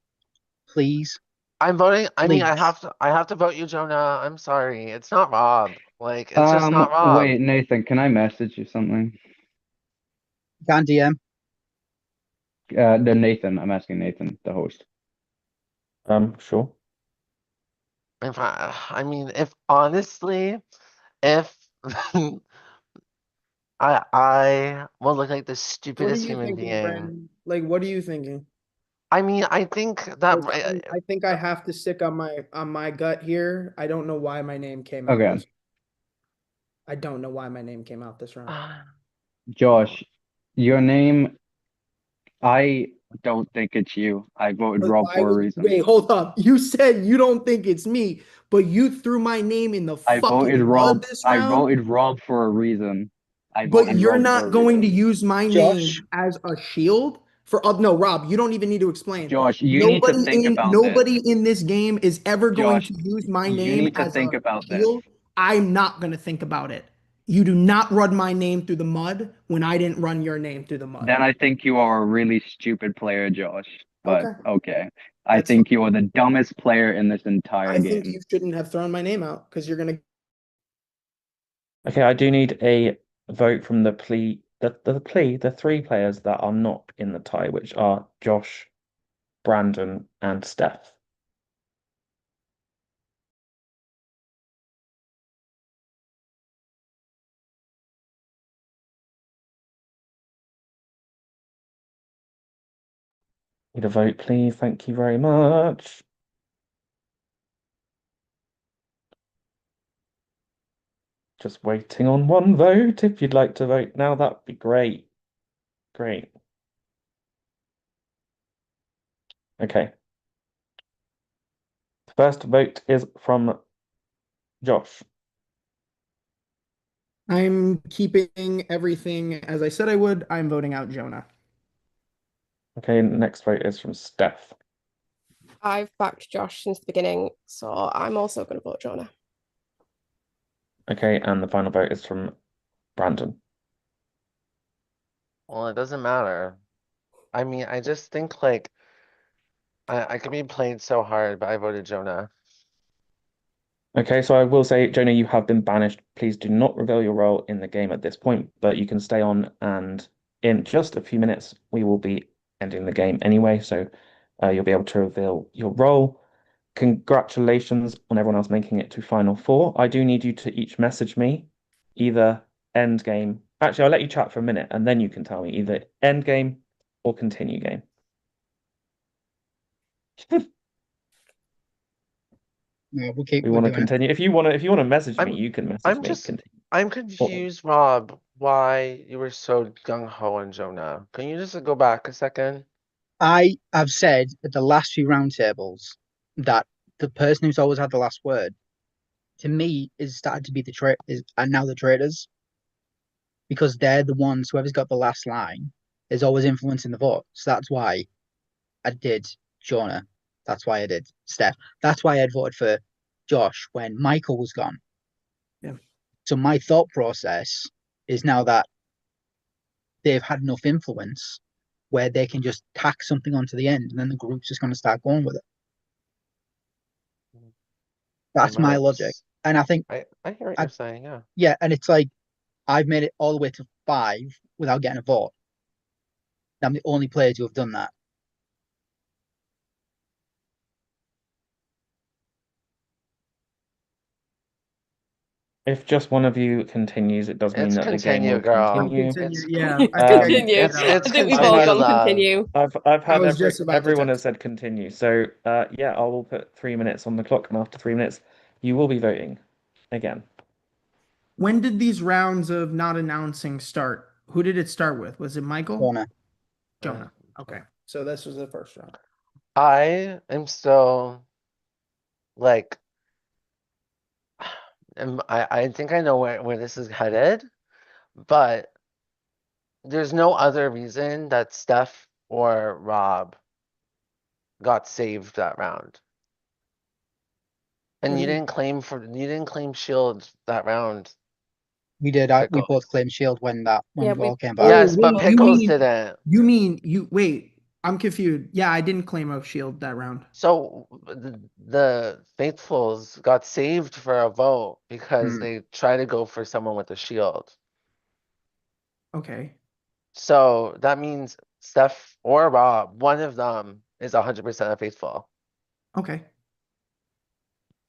please. I'm voting. I mean, Please. I have to vote you, Jonah. I'm sorry. It's not Rob. Like, it's just not Rob. Wait, Nathan, can I message you something? Can DM. Nathan, I'm asking Nathan, the host. Sure. I mean, if honestly, if I will look like the What are stupidest you human thinking, being. Brandon? Like, what are you thinking? I mean, I think that 'Cause I think I have to stick on my gut here. I don't know why my name came out Okay, this. I don't know why my name came out this round. Josh, your name, I don't think it's you. I voted But Rob why for a would reason. wait, hold up. You said you don't think it's me, but you threw my name in the fucking mud this I round. voted Rob for a reason. I But voted you're Rob for a not going to reason. use my Josh. name as a shield for no, Rob, you don't even need to explain. Josh, you need to think about this. Nobody in this game is ever going Josh, to use my you name need to as a think about this. shield. I'm not going to think about it. You do not run my name through the mud when I didn't run your name through the mud. Then I think you are a really stupid player, Josh. But Okay. okay. I That's think you are the dumbest player in this entire I think game. you shouldn't have thrown my name out because you're going to. Okay, I do need a vote from the the three players that are not in the tie, which are Josh, Brandon, and Steph. Need a vote, please. Thank you very much. Just waiting on one vote. If you'd like to vote now, that'd be great. Great. Okay. The first vote is from Josh. I'm keeping everything as I said I would. I'm voting out Jonah. Okay, next vote is from Steph. I've backed Josh since the beginning, so I'm also going to vote Jonah. Okay, and the final vote is from Brandon. Well, it doesn't matter. I mean, I just think like I could be played so hard, but I voted Jonah. Okay, so I will say, Jonah, you have been banished. Please do not reveal your role in the game at this point, but you can stay on, and in just a few minutes, we will be ending the game anyway, so you'll be able to reveal your role. Congratulations on everyone else making it to Final Four. I do need you to each message me either end game. Actually, I'll let you chat for a minute, and then you can tell me either end game or continue game. No, We want to doing it. continue. If you want to message me, you can message me. I'm confused, Rob, why you were so gung-ho on Jonah. Can you just go back a second? I have said at the last few roundtables that the person who's always had the last word to me is started to be are now the traitors, because they're the ones, whoever's got the last line is always influencing the vote. So that's why I did Jonah. That's why I did Steph. That's why I had voted for Josh when Michael was gone. Yeah. So my thought process is now that they've had enough influence where they can just tack something onto the end, and then the group's just going to start going with it. That's my logic. And I think I hear what you're saying, yeah. Yeah, and it's like I've made it all the way to 5 without getting a vote. I'm the only player to have done that. If just one of you continues, it does mean It's that the game continue, will girl. continue. It's Yeah, I think I Continue. it's I think we've all continue, gone love. continue. I've I had was just about to everyone has text. said continue. So yeah, I will put 3 minutes on the clock, and after 3 minutes, you will be voting again. When did these rounds of not announcing start? Who did it start with? Was it Michael? Jonah. Jonah. Okay. So this was the first round. I am still like I think I know where this is headed, but there's no other reason that Steph or Rob got saved that round. And you didn't claim shield that round. We did. We both claimed shield when Yeah, Ball came Oh, back. Yes, but wait, Pickles didn't. You mean you wait? I'm confused. Yeah, I didn't claim a shield that round. So the faithfuls got saved for a vote because they tried to go for someone with a shield. Okay. So that means Steph or Rob, one of them is 100% a faithful. Okay.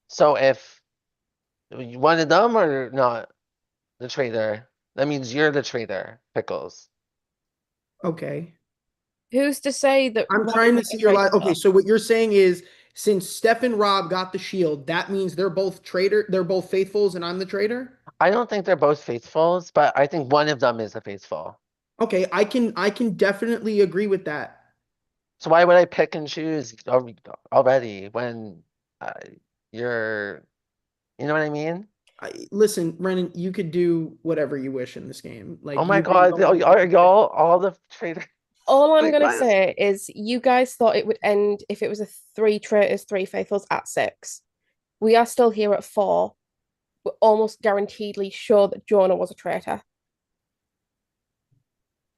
So if one of them are not the traitor, that means you're the traitor, Pickles. Okay. Who's to say that I'm Rob trying to isn't see a your traitor? Okay, so what you're saying is since Steph and Rob got the shield, that means they're both faithfuls and I'm the traitor? I don't think they're both faithfuls, but I think one of them is a faithful. Okay, I can definitely agree with that. So why would I pick and choose already when you're, you know what I mean? Listen, Brennan, you could do whatever you wish in this game. Like Oh my you can God, go are y'all all the traitors? All I'm Like, gonna what? say is you guys thought it would end if it was a 3 traitors, 3 faithfuls at 6. We are still here at 4. We're almost guaranteedly sure that Jonah was a traitor.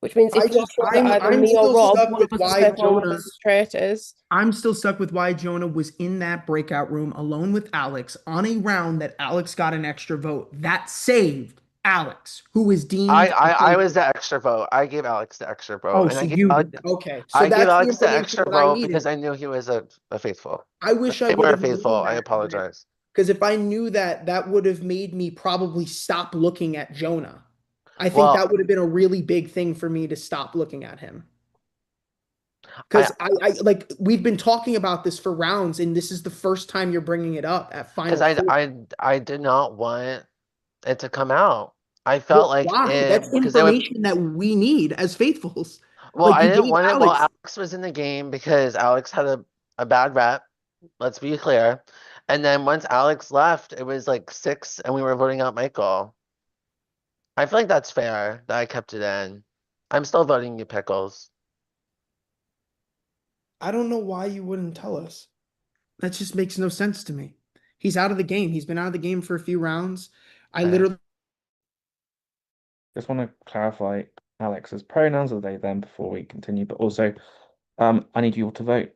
Which means if you're sure that either I'm me or still Rob, stuck one with of us is why faithful, one of Jonah us is traitors. I'm still stuck with why Jonah was in that breakout room alone with Alex on a round that Alex got an extra vote. That saved Alex, who was deemed I was the extra vote. I gave Alex the extra vote. Oh, And so I gave you Alex, did that. Okay. So I gave that's the Alex the information extra that I vote needed. because I knew he was a faithful. I wish I They would were a have faithful. known I that. apologize. Because if I knew that, that would have made me probably stop looking at Jonah. I think Well, that would have been a really big thing for me to stop looking at him. Because I like we've been talking about this for rounds, and this is the first time you're bringing it up at because Final Four. I did not want it to come out. I Well, felt like why? That's because it would. information that we need as faithfuls. Well, Like I you didn't gave want it while Alex. Alex was in the game because Alex had a bad rep. Let's be clear. And then once Alex left, it was like 6 and we were voting out Michael. I feel like that's fair that I kept it in. I'm still voting you, Pickles. I don't know why you wouldn't tell us. That just makes no sense to me. He's out of the game. He's been out of the game for a few rounds. I literally Just want to clarify Alex's pronouns are they them before we continue, but also I need you all to vote.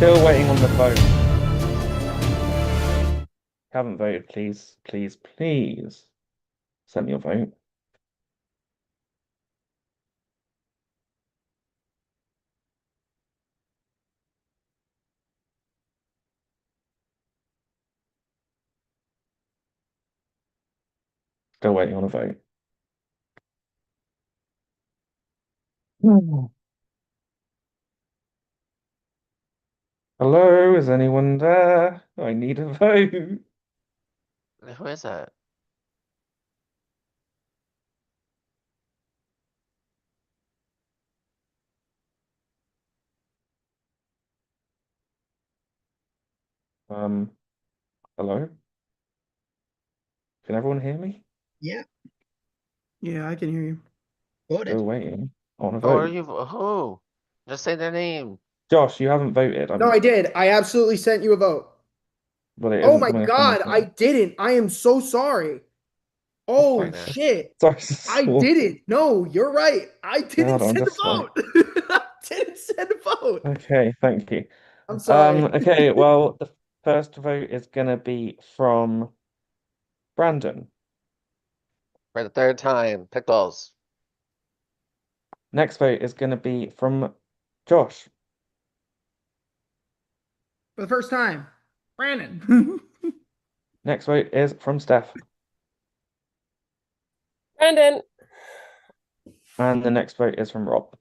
Still waiting on the vote. Haven't voted, please, please, please send me your vote. Still waiting on a vote. Hello, is anyone there? I need a vote. Who is that? Hello? Can everyone hear me? Yeah, Yeah, I can hear you. voted. Still waiting on a Who are vote. you? Who? Just say their name. Josh, you haven't voted. No, I did. I absolutely sent you a vote. But it Oh isn't my coming up on the God, I thing. didn't. I am so sorry. That's Oh fine then. shit. Sorry, I didn't. No, you're right. I didn't God, I'm send a just like, vote. I didn't send a vote. okay, thank you. I'm sorry. Okay, well, the first vote is gonna be from Brandon. For the third time, pickles. Next vote is gonna be from Josh. For the first time, Brandon. Next vote is from Steph. Brandon. And the next vote is from Rob.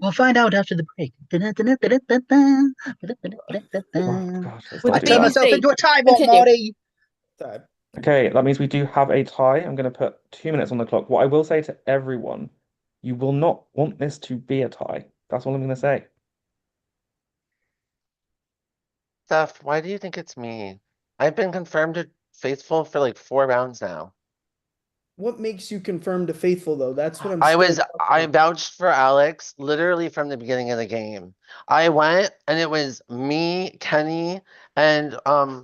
We'll find out after the break. Oh, gosh, let's With not I do turned that. myself BBC. into a time bomb, Continue. Marty. Time. Okay, that means we do have a tie. I'm going to put 2 minutes on the clock. What I will say to everyone, you will not want this to be a tie. That's all I'm going to say. Steph, why do you think it's me? I've been confirmed to faithful for like 4 rounds now. What makes you confirm to faithful though? That's what I'm still I questioning. vouched for Alex literally from the beginning of the game. I went and it was me, Kenny, and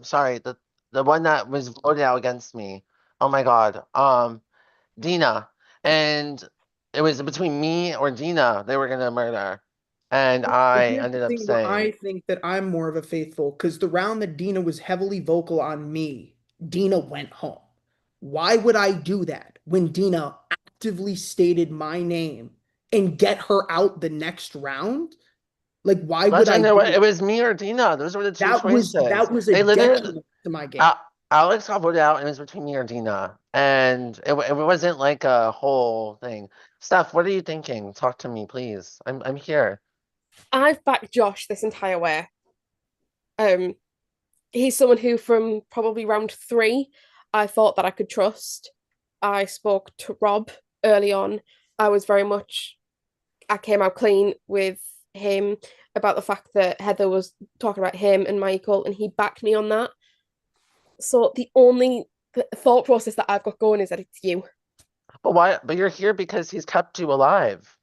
sorry, the one that was voted out against me. Oh my God. Dina. And it was between me or Dina they were gonna murder. And But I here's the ended up thing where I staying. think that I'm more of a faithful, because the round that Dina was heavily vocal on me, Dina went home. Why would I do that when Dina actively stated my name and get her out the next round? Like, why would I do It that? was me or Dina. Those were the two That was choices. that was a They literally detriment to my game. Alex got voted out and it was between me or Dina. And it wasn't like a whole thing. Steph, what are you thinking? Talk to me, please. I'm here. I've backed Josh this entire way. Um, he's someone who, from probably round 3, I thought that I could trust. I spoke to Rob early on. I was very much, I came out clean with him about the fact that Heather was talking about him and Michael, and he backed me on that. So the only thought process that I've got going is that it's you. But why? But you're here because he's kept you alive.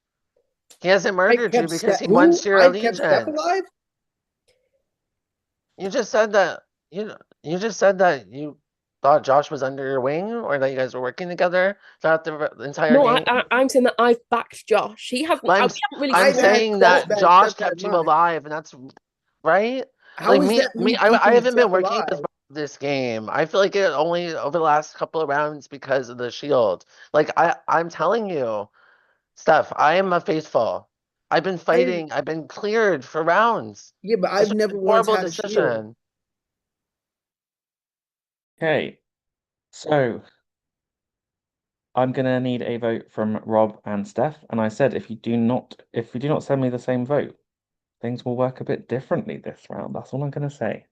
He hasn't I murdered you kept because he who? wants your I kept Steph allegiance. alive? You just said that you just said that you thought Josh was under your wing or that you guys were working together throughout the entire No, game. I'm saying that I've backed Josh. He hasn't. But We haven't really I'm I've spoken. had saying Steph that bad, Josh Steph had kept you mine. alive, and that's right. How Like is that me I keeping haven't been Steph working alive? this game. I feel like it only over the last couple of rounds because of the shield. Like I'm telling you, Steph, I am a faithful. I've been I fighting. I've been cleared for rounds. Yeah, but This I've was never a once horrible had a shield. decision. Okay, so I'm gonna need a vote from Rob and Steph. And I said if you do not send me the same vote, things will work a bit differently this round. That's all I'm gonna say.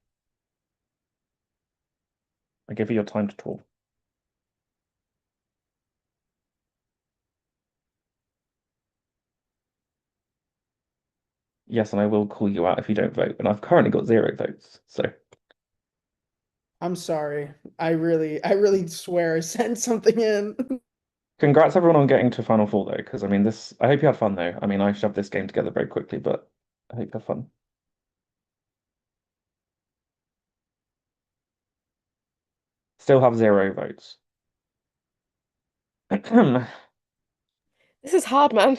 I give you your time to talk. Yes, and I will call you out if you don't vote. And I've currently got 0 votes. So I'm sorry. I really swear I sent something in. congrats everyone on getting to Final Four though, because I mean I hope you had fun though. I mean I shoved this game together very quickly, but I hope you had fun. Still have 0 votes. This is hard, man.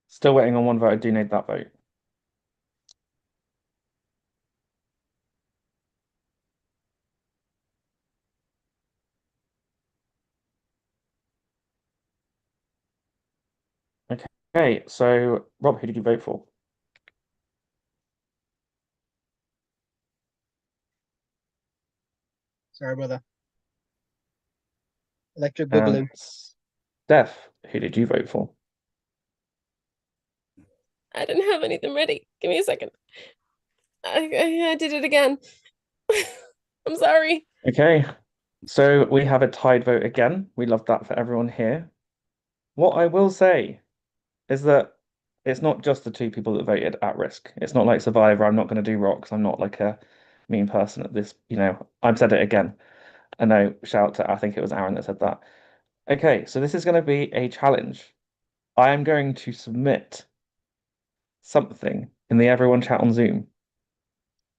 Still waiting on one vote. I do need that vote. Okay, so Rob, who did you vote for? Sorry, brother. Electric And Boogaloo. Steph, who did you vote for? I didn't have anything ready. Give me a second. I did it again. I'm sorry. Okay, so we have a tied vote again. We love that for everyone here. What I will say is that it's not just the two people that voted at risk. It's not like Survivor. I'm not going to do rocks. I'm not like a mean person at this. I've said it again. I know, shout out to, I think it was Aaron that said that. Okay, so this is going to be a challenge. I am going to submit something in the everyone chat on Zoom.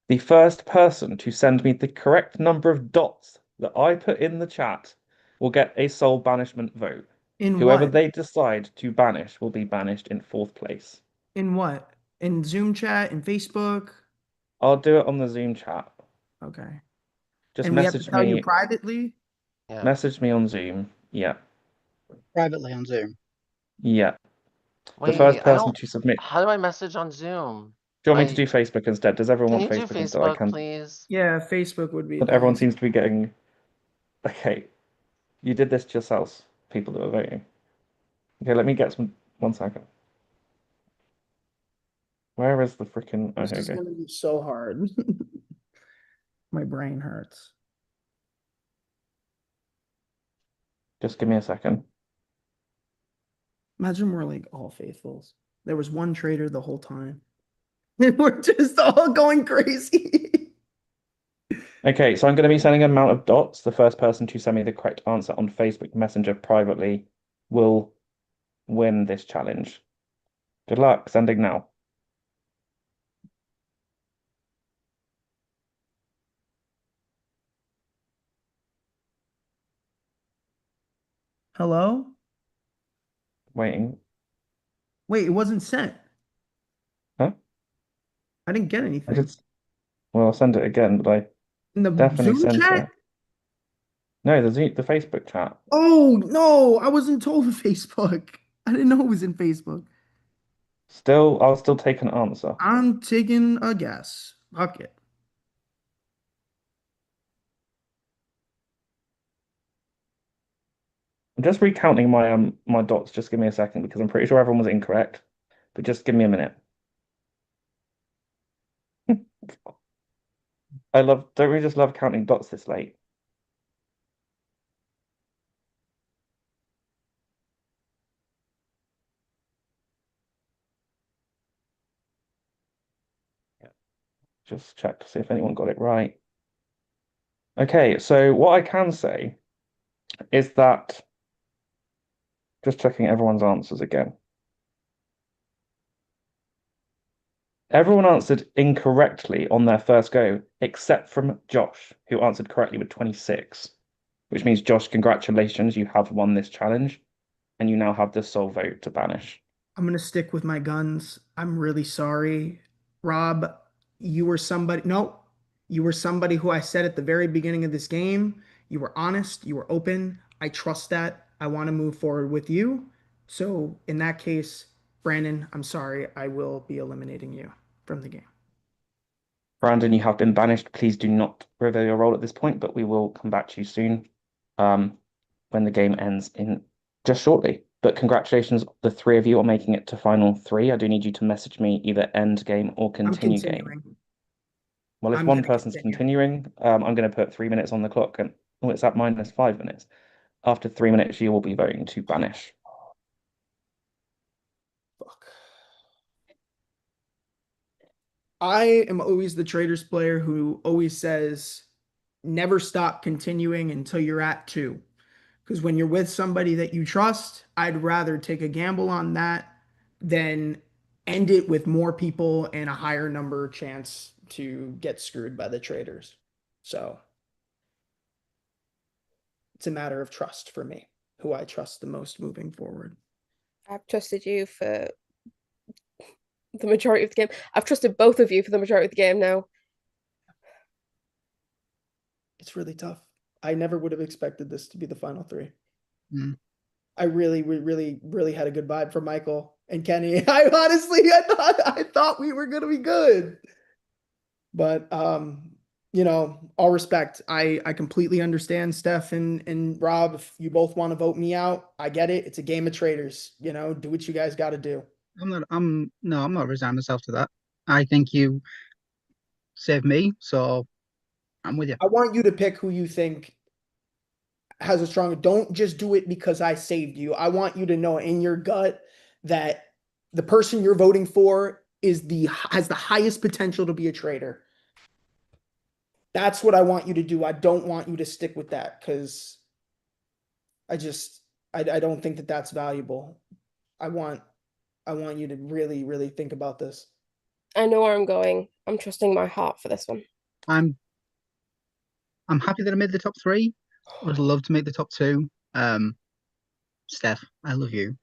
The first person to send me the correct number of dots that I put in the chat will get a soul banishment vote. In Whoever what? they decide to banish will be banished in fourth place. In what? In Zoom chat, in Facebook? I'll do it on the Zoom chat. Okay. Just And we have to message tell you me. privately? Yeah. Message me on Zoom. Yeah. Privately on Zoom. Yeah. The Wait, first I person don't. to submit. How do I message on Zoom? Do you want me to do Facebook instead? Does everyone Can want you do Facebook instead? I Facebook, can. please? Yeah, Facebook would be But everyone nice. seems to be getting. Okay. You did this to yourselves, people that are voting. Okay, let me get some. 1 second. Where is the freaking? Oh, This here we is go. gonna be so hard. My brain hurts. Just give me a second. Imagine we're like all faithfuls. There was one traitor the whole time. We're just all going crazy. Okay, so I'm going to be sending an amount of dots. The first person to send me the correct answer on Facebook Messenger privately will win this challenge. Good luck. Sending now. Hello? Waiting. Wait, it wasn't sent. Huh? I didn't get I anything. just. Well, I'll send it again, but I In the definitely Zoom sent chat? it. No, the Facebook chat. Oh no, I wasn't told Facebook. I didn't know it was in Facebook. Still, I'll still take an answer. I'm taking a guess. Fuck it. I'm just recounting my dots. Just give me a second because I'm pretty sure everyone was incorrect. But just give me a minute. Don't we just love counting dots this late? Yeah. Just check to see if anyone got it right. Okay, so what I can say is that just checking everyone's answers again. Everyone answered incorrectly on their first go, except from Josh, who answered correctly with 26, which means, Josh, congratulations, you have won this challenge, and you now have the sole vote to banish. I'm gonna stick with my guns. I'm really sorry. Rob, you were somebody, no, you were somebody who I said at the very beginning of this game. You were honest, you were open. I trust that. I want to move forward with you. So in that case, Brandon, I'm sorry. I will be eliminating you from the game. Brandon, you have been banished. Please do not reveal your role at this point, but we will come back to you soon, when the game ends in just shortly. But congratulations, the three of you are making it to final three. I do need you to message me either end game or I'm continue game. continuing. Well, if I'm one gonna person's continue. continuing, I'm going to put 3 minutes on the clock, and it's at -5 minutes. After 3 minutes, you will be voting to banish. Fuck. I am always the Traitors player who always says never stop continuing until you're at two. Because when you're with somebody that you trust, I'd rather take a gamble on that than end it with more people and a higher number chance to get screwed by the traders. So it's a matter of trust for me, who I trust the most moving forward. I've trusted you for the majority of the game. I've trusted both of you for the majority of the game now. It's really tough. I never would have expected this to be the final three. Mm. I really had a good vibe from Michael and Kenny. I thought we were gonna be good. But all respect. I completely understand Steph and Rob. If you both want to vote me out, I get it. It's a game of traders. Do what you guys gotta do. I'm not resigning myself to that. I think you saved me, so I'm with you. I want you to pick who you think has a stronger. Don't just do it because I saved you. I want you to know in your gut that the person you're voting for has the highest potential to be a traitor. That's what I want you to do. I don't want you to stick with that because I don't think that that's valuable. I want you to really think about this. I know where I'm going. I'm trusting my heart for this one. I'm happy that I made the top three. Would love to make the top two. Steph, I love you.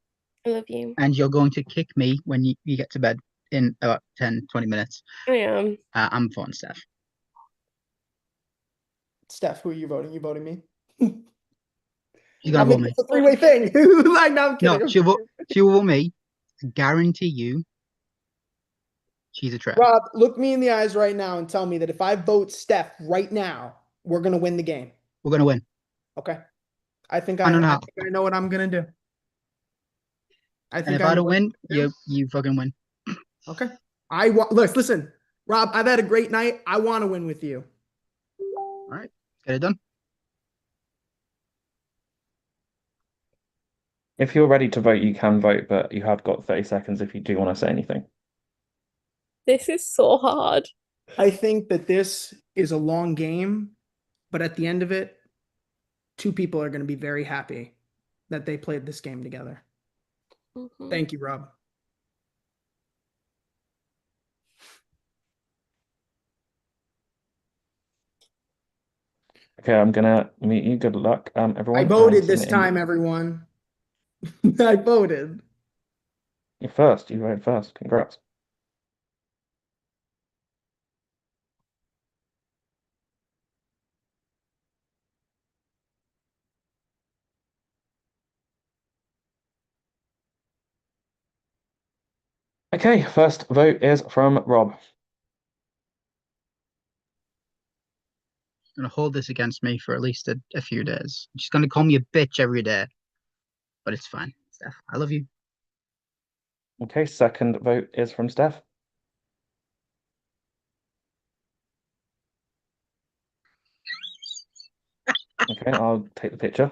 I love you. And you're going to kick me when you get to bed in about 10, 20 minutes. I am. I'm fine, Steph. Steph, who are you voting? You voting me? She's gonna vote me. It's a three-way thing. Like, no, I'm kidding. No, she'll vote me. I guarantee you she's a trap. Rob, look me in the eyes right now and tell me that if I vote Steph right now, we're gonna win the game. We're gonna win. Okay. I think I know what I'm gonna do. And if I don't win, you fucking win. Okay. Listen, Rob, I've had a great night. I want to win with you. All right, get it done. If you're ready to vote, you can vote, but you have got 30 seconds if you do want to say anything. This is so hard. I think that this is a long game, but at the end of it, two people are going to be very happy that they played this game together. Mm-hmm. Thank you, Rob. Okay, I'm gonna meet you. Good luck, everyone. I voted this time, everyone. I voted. You're first. You voted first. Congrats. Okay, first vote is from Rob. Gonna hold this against me for at least a few days. She's gonna call me a bitch every day, but it's fine. Steph, I love you. Okay, second vote is from Steph. Okay, I'll take the picture.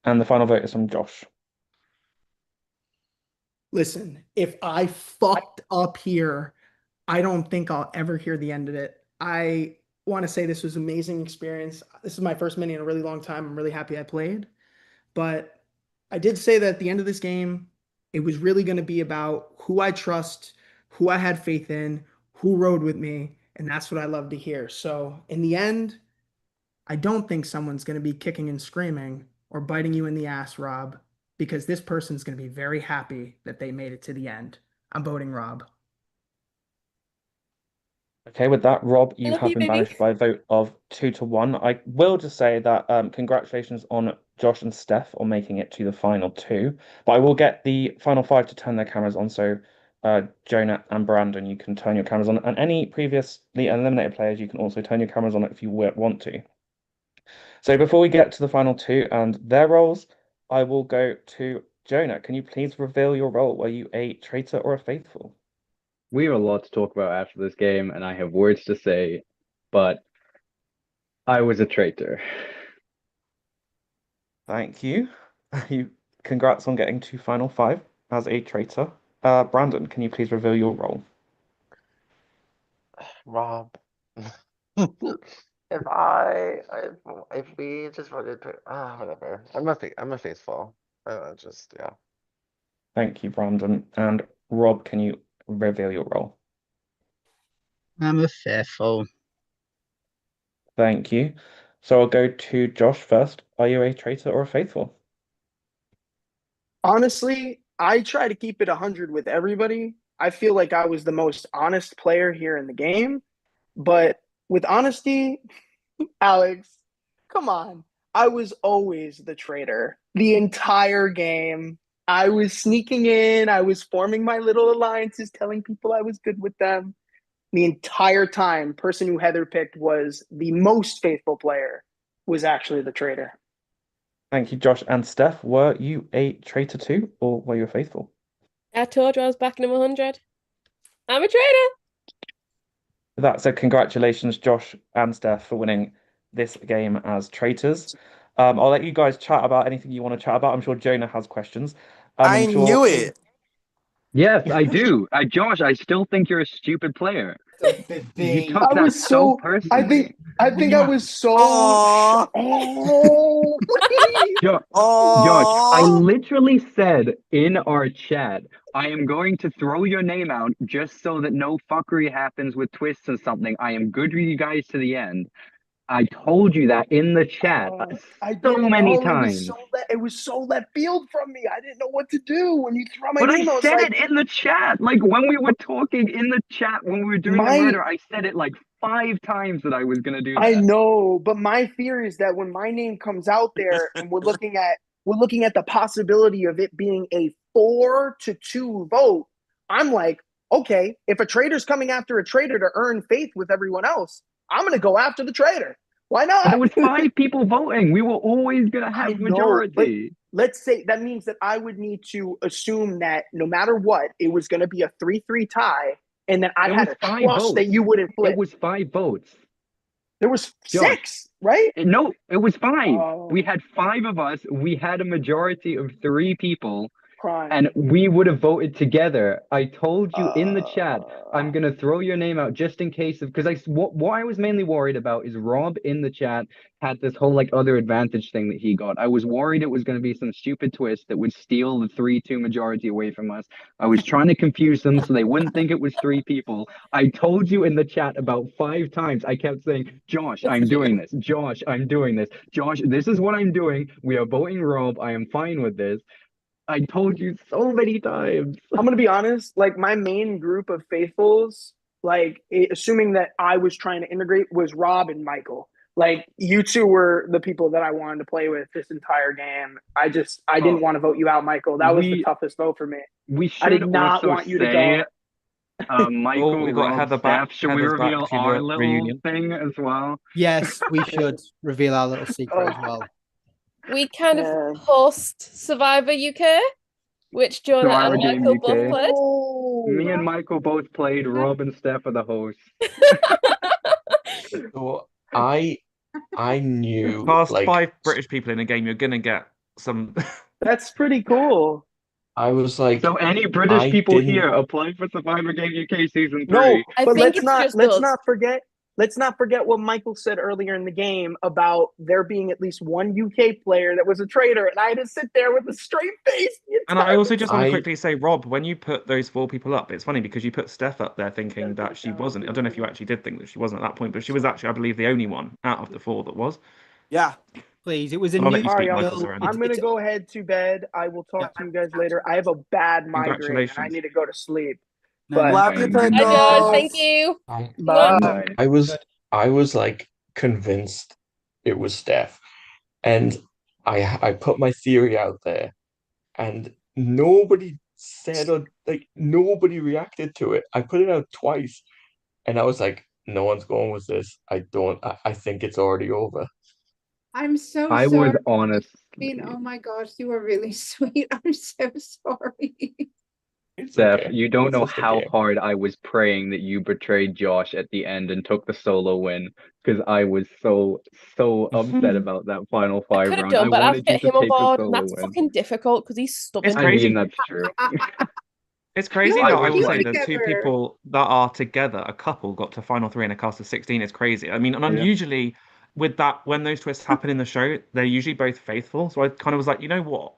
And the final vote is from Josh. Listen, if I fucked up here, I don't think I'll ever hear the end of it. I want to say this was an amazing experience. This is my first mini in a really long time. I'm really happy I played. But I did say that at the end of this game, it was really going to be about who I trust, who I had faith in, who rode with me, and that's what I love to hear. So in the end, I don't think someone's going to be kicking and screaming or biting you in the ass, Rob, because this person's going to be very happy that they made it to the end. I'm voting Rob. Okay, with that, Rob, you Love have you, been baby. banished by a vote of 2-1. I will just say that congratulations on Josh and Steph on making it to the final two. But I will get the final five to turn their cameras on. So Jonah and Brandon, you can turn your cameras on. And any previously eliminated players, you can also turn your cameras on if you want to. So before we get to the final two and their roles, I will go to Jonah. Can you please reveal your role? Were you a traitor or a faithful? We have a lot to talk about after this game, and I have words to say, but I was a traitor. Thank you. Congrats on getting to final five as a traitor. Brandon, can you please reveal your role? Rob. if we just voted, whatever. I'm a faithful. Just yeah. Thank you, Brandon. And Rob, can you reveal your role? I'm a faithful. Thank you. So I'll go to Josh first. Are you a traitor or a faithful? Honestly, I try to keep it 100 with everybody. I feel like I was the most honest player here in the game, but with honesty, Alex, come on. I was always the traitor the entire game. I was sneaking in, I was forming my little alliances, telling people I was good with them. The entire time, person who Heather picked was the most faithful player, was actually the traitor. Thank you, Josh and Steph. Were you a traitor too, or were you a faithful? I told you I was backing him 100. I'm a traitor. So congratulations, Josh and Steph, for winning this game as traitors. I'll let you guys chat about anything you want to chat about. I'm sure Jonah has questions. And I I'm sure knew it. Yes, I do. Josh, I still think you're a stupid player. You took I that was so so personally. I think I was so Aww. oh Jo Josh, I Aww. literally said in our chat, I am going to throw your name out just so that no fuckery happens with twists or something. I am good with you guys to the end. I told you that in the chat I so didn't many know times. it was so left field from me. I didn't know what to do when you threw my But I name. I was said like, it in the chat. Like when we were talking in the chat, when we were doing the my murder, I said it like 5 times that I was gonna do I that. know, but my fear is that when my name comes out there and we're looking at the possibility of it being a 4-2 vote, I'm like, okay, if a traitor's coming after a traitor to earn faith with everyone else, I'm gonna go after the traitor. Why But there not? was 5 people voting. We were always gonna I have know, but majority. let's say that means that I would need to assume that no matter what, it was going to be a 3-3 tie, and that I It had was to five trust that votes. you wouldn't It flip. was 5 votes. There was Josh, 6, right? no, it was 5. We Oh, had 5 of us. We had a majority of 3 people. crime. And we would have voted together. I told you in the chat, I'm Uh, gonna throw your name out just in case of because what I was mainly worried about is Rob in the chat had this whole like other advantage thing that he got. I was worried it was gonna be some stupid twist that would steal the 3-2 majority away from us. I was trying to confuse them so they wouldn't think it was 3 people. I told you in the chat about 5 times. I kept saying, Josh, I'm doing this. Josh, I'm doing this. Josh, this is what I'm doing. We are voting Rob. I am fine with this. I told you so many times. I'm going to be honest, like my main group of faithfuls, like assuming that I was trying to integrate was Rob and Michael. Like you two were the people that I wanted to play with this entire game. I didn't Oh, want to vote you out, Michael. That was the we toughest vote for me. we I should did not also want you to say, go. Oh, Michael, we got Rob, Heather back. Steph, should we Heather's back reveal to our the little reunion. thing as well? Yes, we should reveal our little secret as well. We kind of Yeah. host Survivor UK, which Jonah and Survivor Game Michael both UK. played. Me and Michael both played. Rob and Steph are the hosts. So I knew Past like 5 British people in a game, you're gonna get some. That's pretty cool. I was like So any British I people didn't here apply for Survivor Game UK season No, 3. I but think it's just let's us. not forget what Michael said earlier in the game about there being at least one UK player that was a traitor, and I had to sit there with a straight face the And I entire also just want to I quickly say, Rob, when you put those 4 people up, it's funny because you put Steph up there thinking that she wasn't. I don't know if you actually did think that she wasn't at that point, but she was actually, I believe, the only one out of the 4 that was. Yeah. Please, it was a I'll let new you All right, speak, y'all. Michael. deal. Sorry. I'm gonna go ahead to bed. I will talk to you guys later. I have a bad migraine and I Congratulations. need to go to sleep. No, But Love you, Hi, Josh. pickles. Thank you. Mwah. bye. I was like convinced it was Steph. And I put my theory out there and nobody said or like nobody reacted to it. I put it out twice and I was like, no one's going with this. I think it's already over. I'm so I sorry. was honest. I mean, oh my gosh, you were really sweet. I'm so sorry. It's Steph, okay. you don't It's know just a how game. hard I was praying that you betrayed Josh at the end and took the solo win because I was so upset about that final I 5 could have round. I done, but I had to wanted you get to him on take the board, and solo that's win. fucking difficult because he's It's stubborn. I mean, crazy. that's true. It's You crazy are that I I was will cute say like, the 2 together. people that are together, a couple, got to final 3 in a cast of 16 is crazy. I mean, and yeah. usually with that, when those twists happen in the show, they're usually both faithful. So I kind of was like, you know what?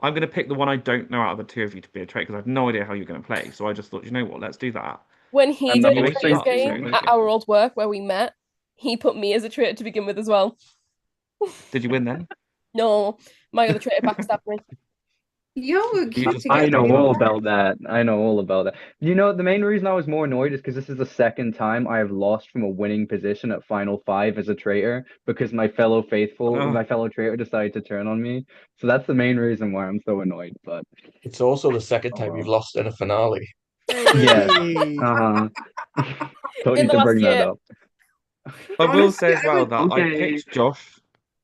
I'm going to pick the one I don't know out of the two of you to be a traitor because I have no idea how you're going to play. So I just thought, you know what? Let's do that. When he And did you a aced Traitors up, game so at our old work where we met, he put me as a traitor to begin with as well. did you win then? No, my other traitor backstabbed me. Y'all were cute I together. know You all know that? about that. I know all about that. You know, the main reason I was more annoyed is because this is the second time I have lost from a winning position at Final Five as a traitor because my fellow faithful, Oh. my fellow traitor decided to turn on me. So that's the main reason why I'm so annoyed. But It's also the second time you've lost in a finale. yes, Hey. uh-huh. Don't In need the to last bring that year. up. I will say Honestly, as I well would. that I Okay. picked Josh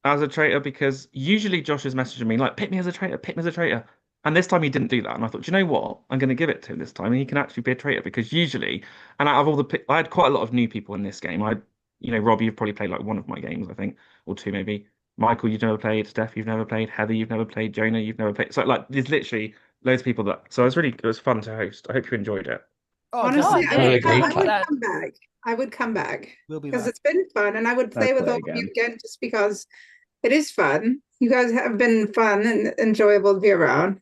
as a traitor because usually Josh is messaging me like, pick me as a traitor, pick me as a traitor. And this time he didn't do that. And I thought, you know what? I'm going to give it to him this time. And he can actually be a traitor because usually, and out of all I had quite a lot of new people in this game. Rob, you've probably played like one of my games, I think, or two maybe. Michael, you've never played. Steph, you've never played. Heather, you've never played. Jonah, you've never played. So like, there's literally loads of people that. So it was fun to host. I hope you enjoyed it. Oh, Honestly, definitely. Really great I would time. come back. I would come back We'll be because back. it's been fun, and I would play I'd with play all of you again. again just because it is fun. You guys have been fun and enjoyable to be around.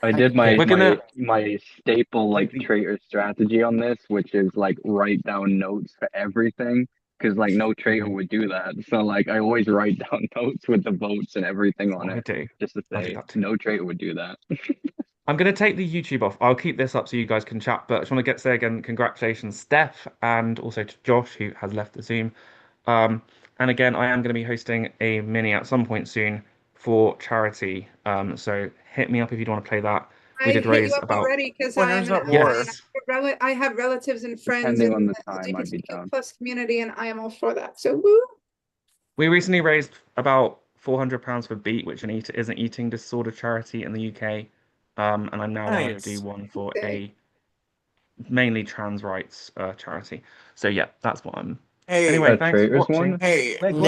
I did Okay, my we're gonna my staple like take the traitor strategy on this, which is like write down notes for everything, because like no traitor would do that. So like I always write down notes with the votes and everything on I it, do. just to I do say that too. no traitor would do that. I'm going to take the YouTube off. I'll keep this up so you guys can chat. But I just want to say again, congratulations, Steph, and also to Josh, who has left the Zoom. Um, and again, I am going to be hosting a mini at some point soon for charity. So hit me up if you want to play that. We I did hit you raise up about already because When I am there's an that ally war. and yes. I have relatives and friends Depending in on the the time, I'd be LGBTQ down. plus community, and I am all for that. So woo! We recently raised about £400 for Beat, which is an eating disorder charity in the UK. And I now want to do Nice. one for Okay. a mainly trans rights charity. So yeah, that's what I'm. Hey, Anyway, That thanks for traitors watching. one. hey, Likewise.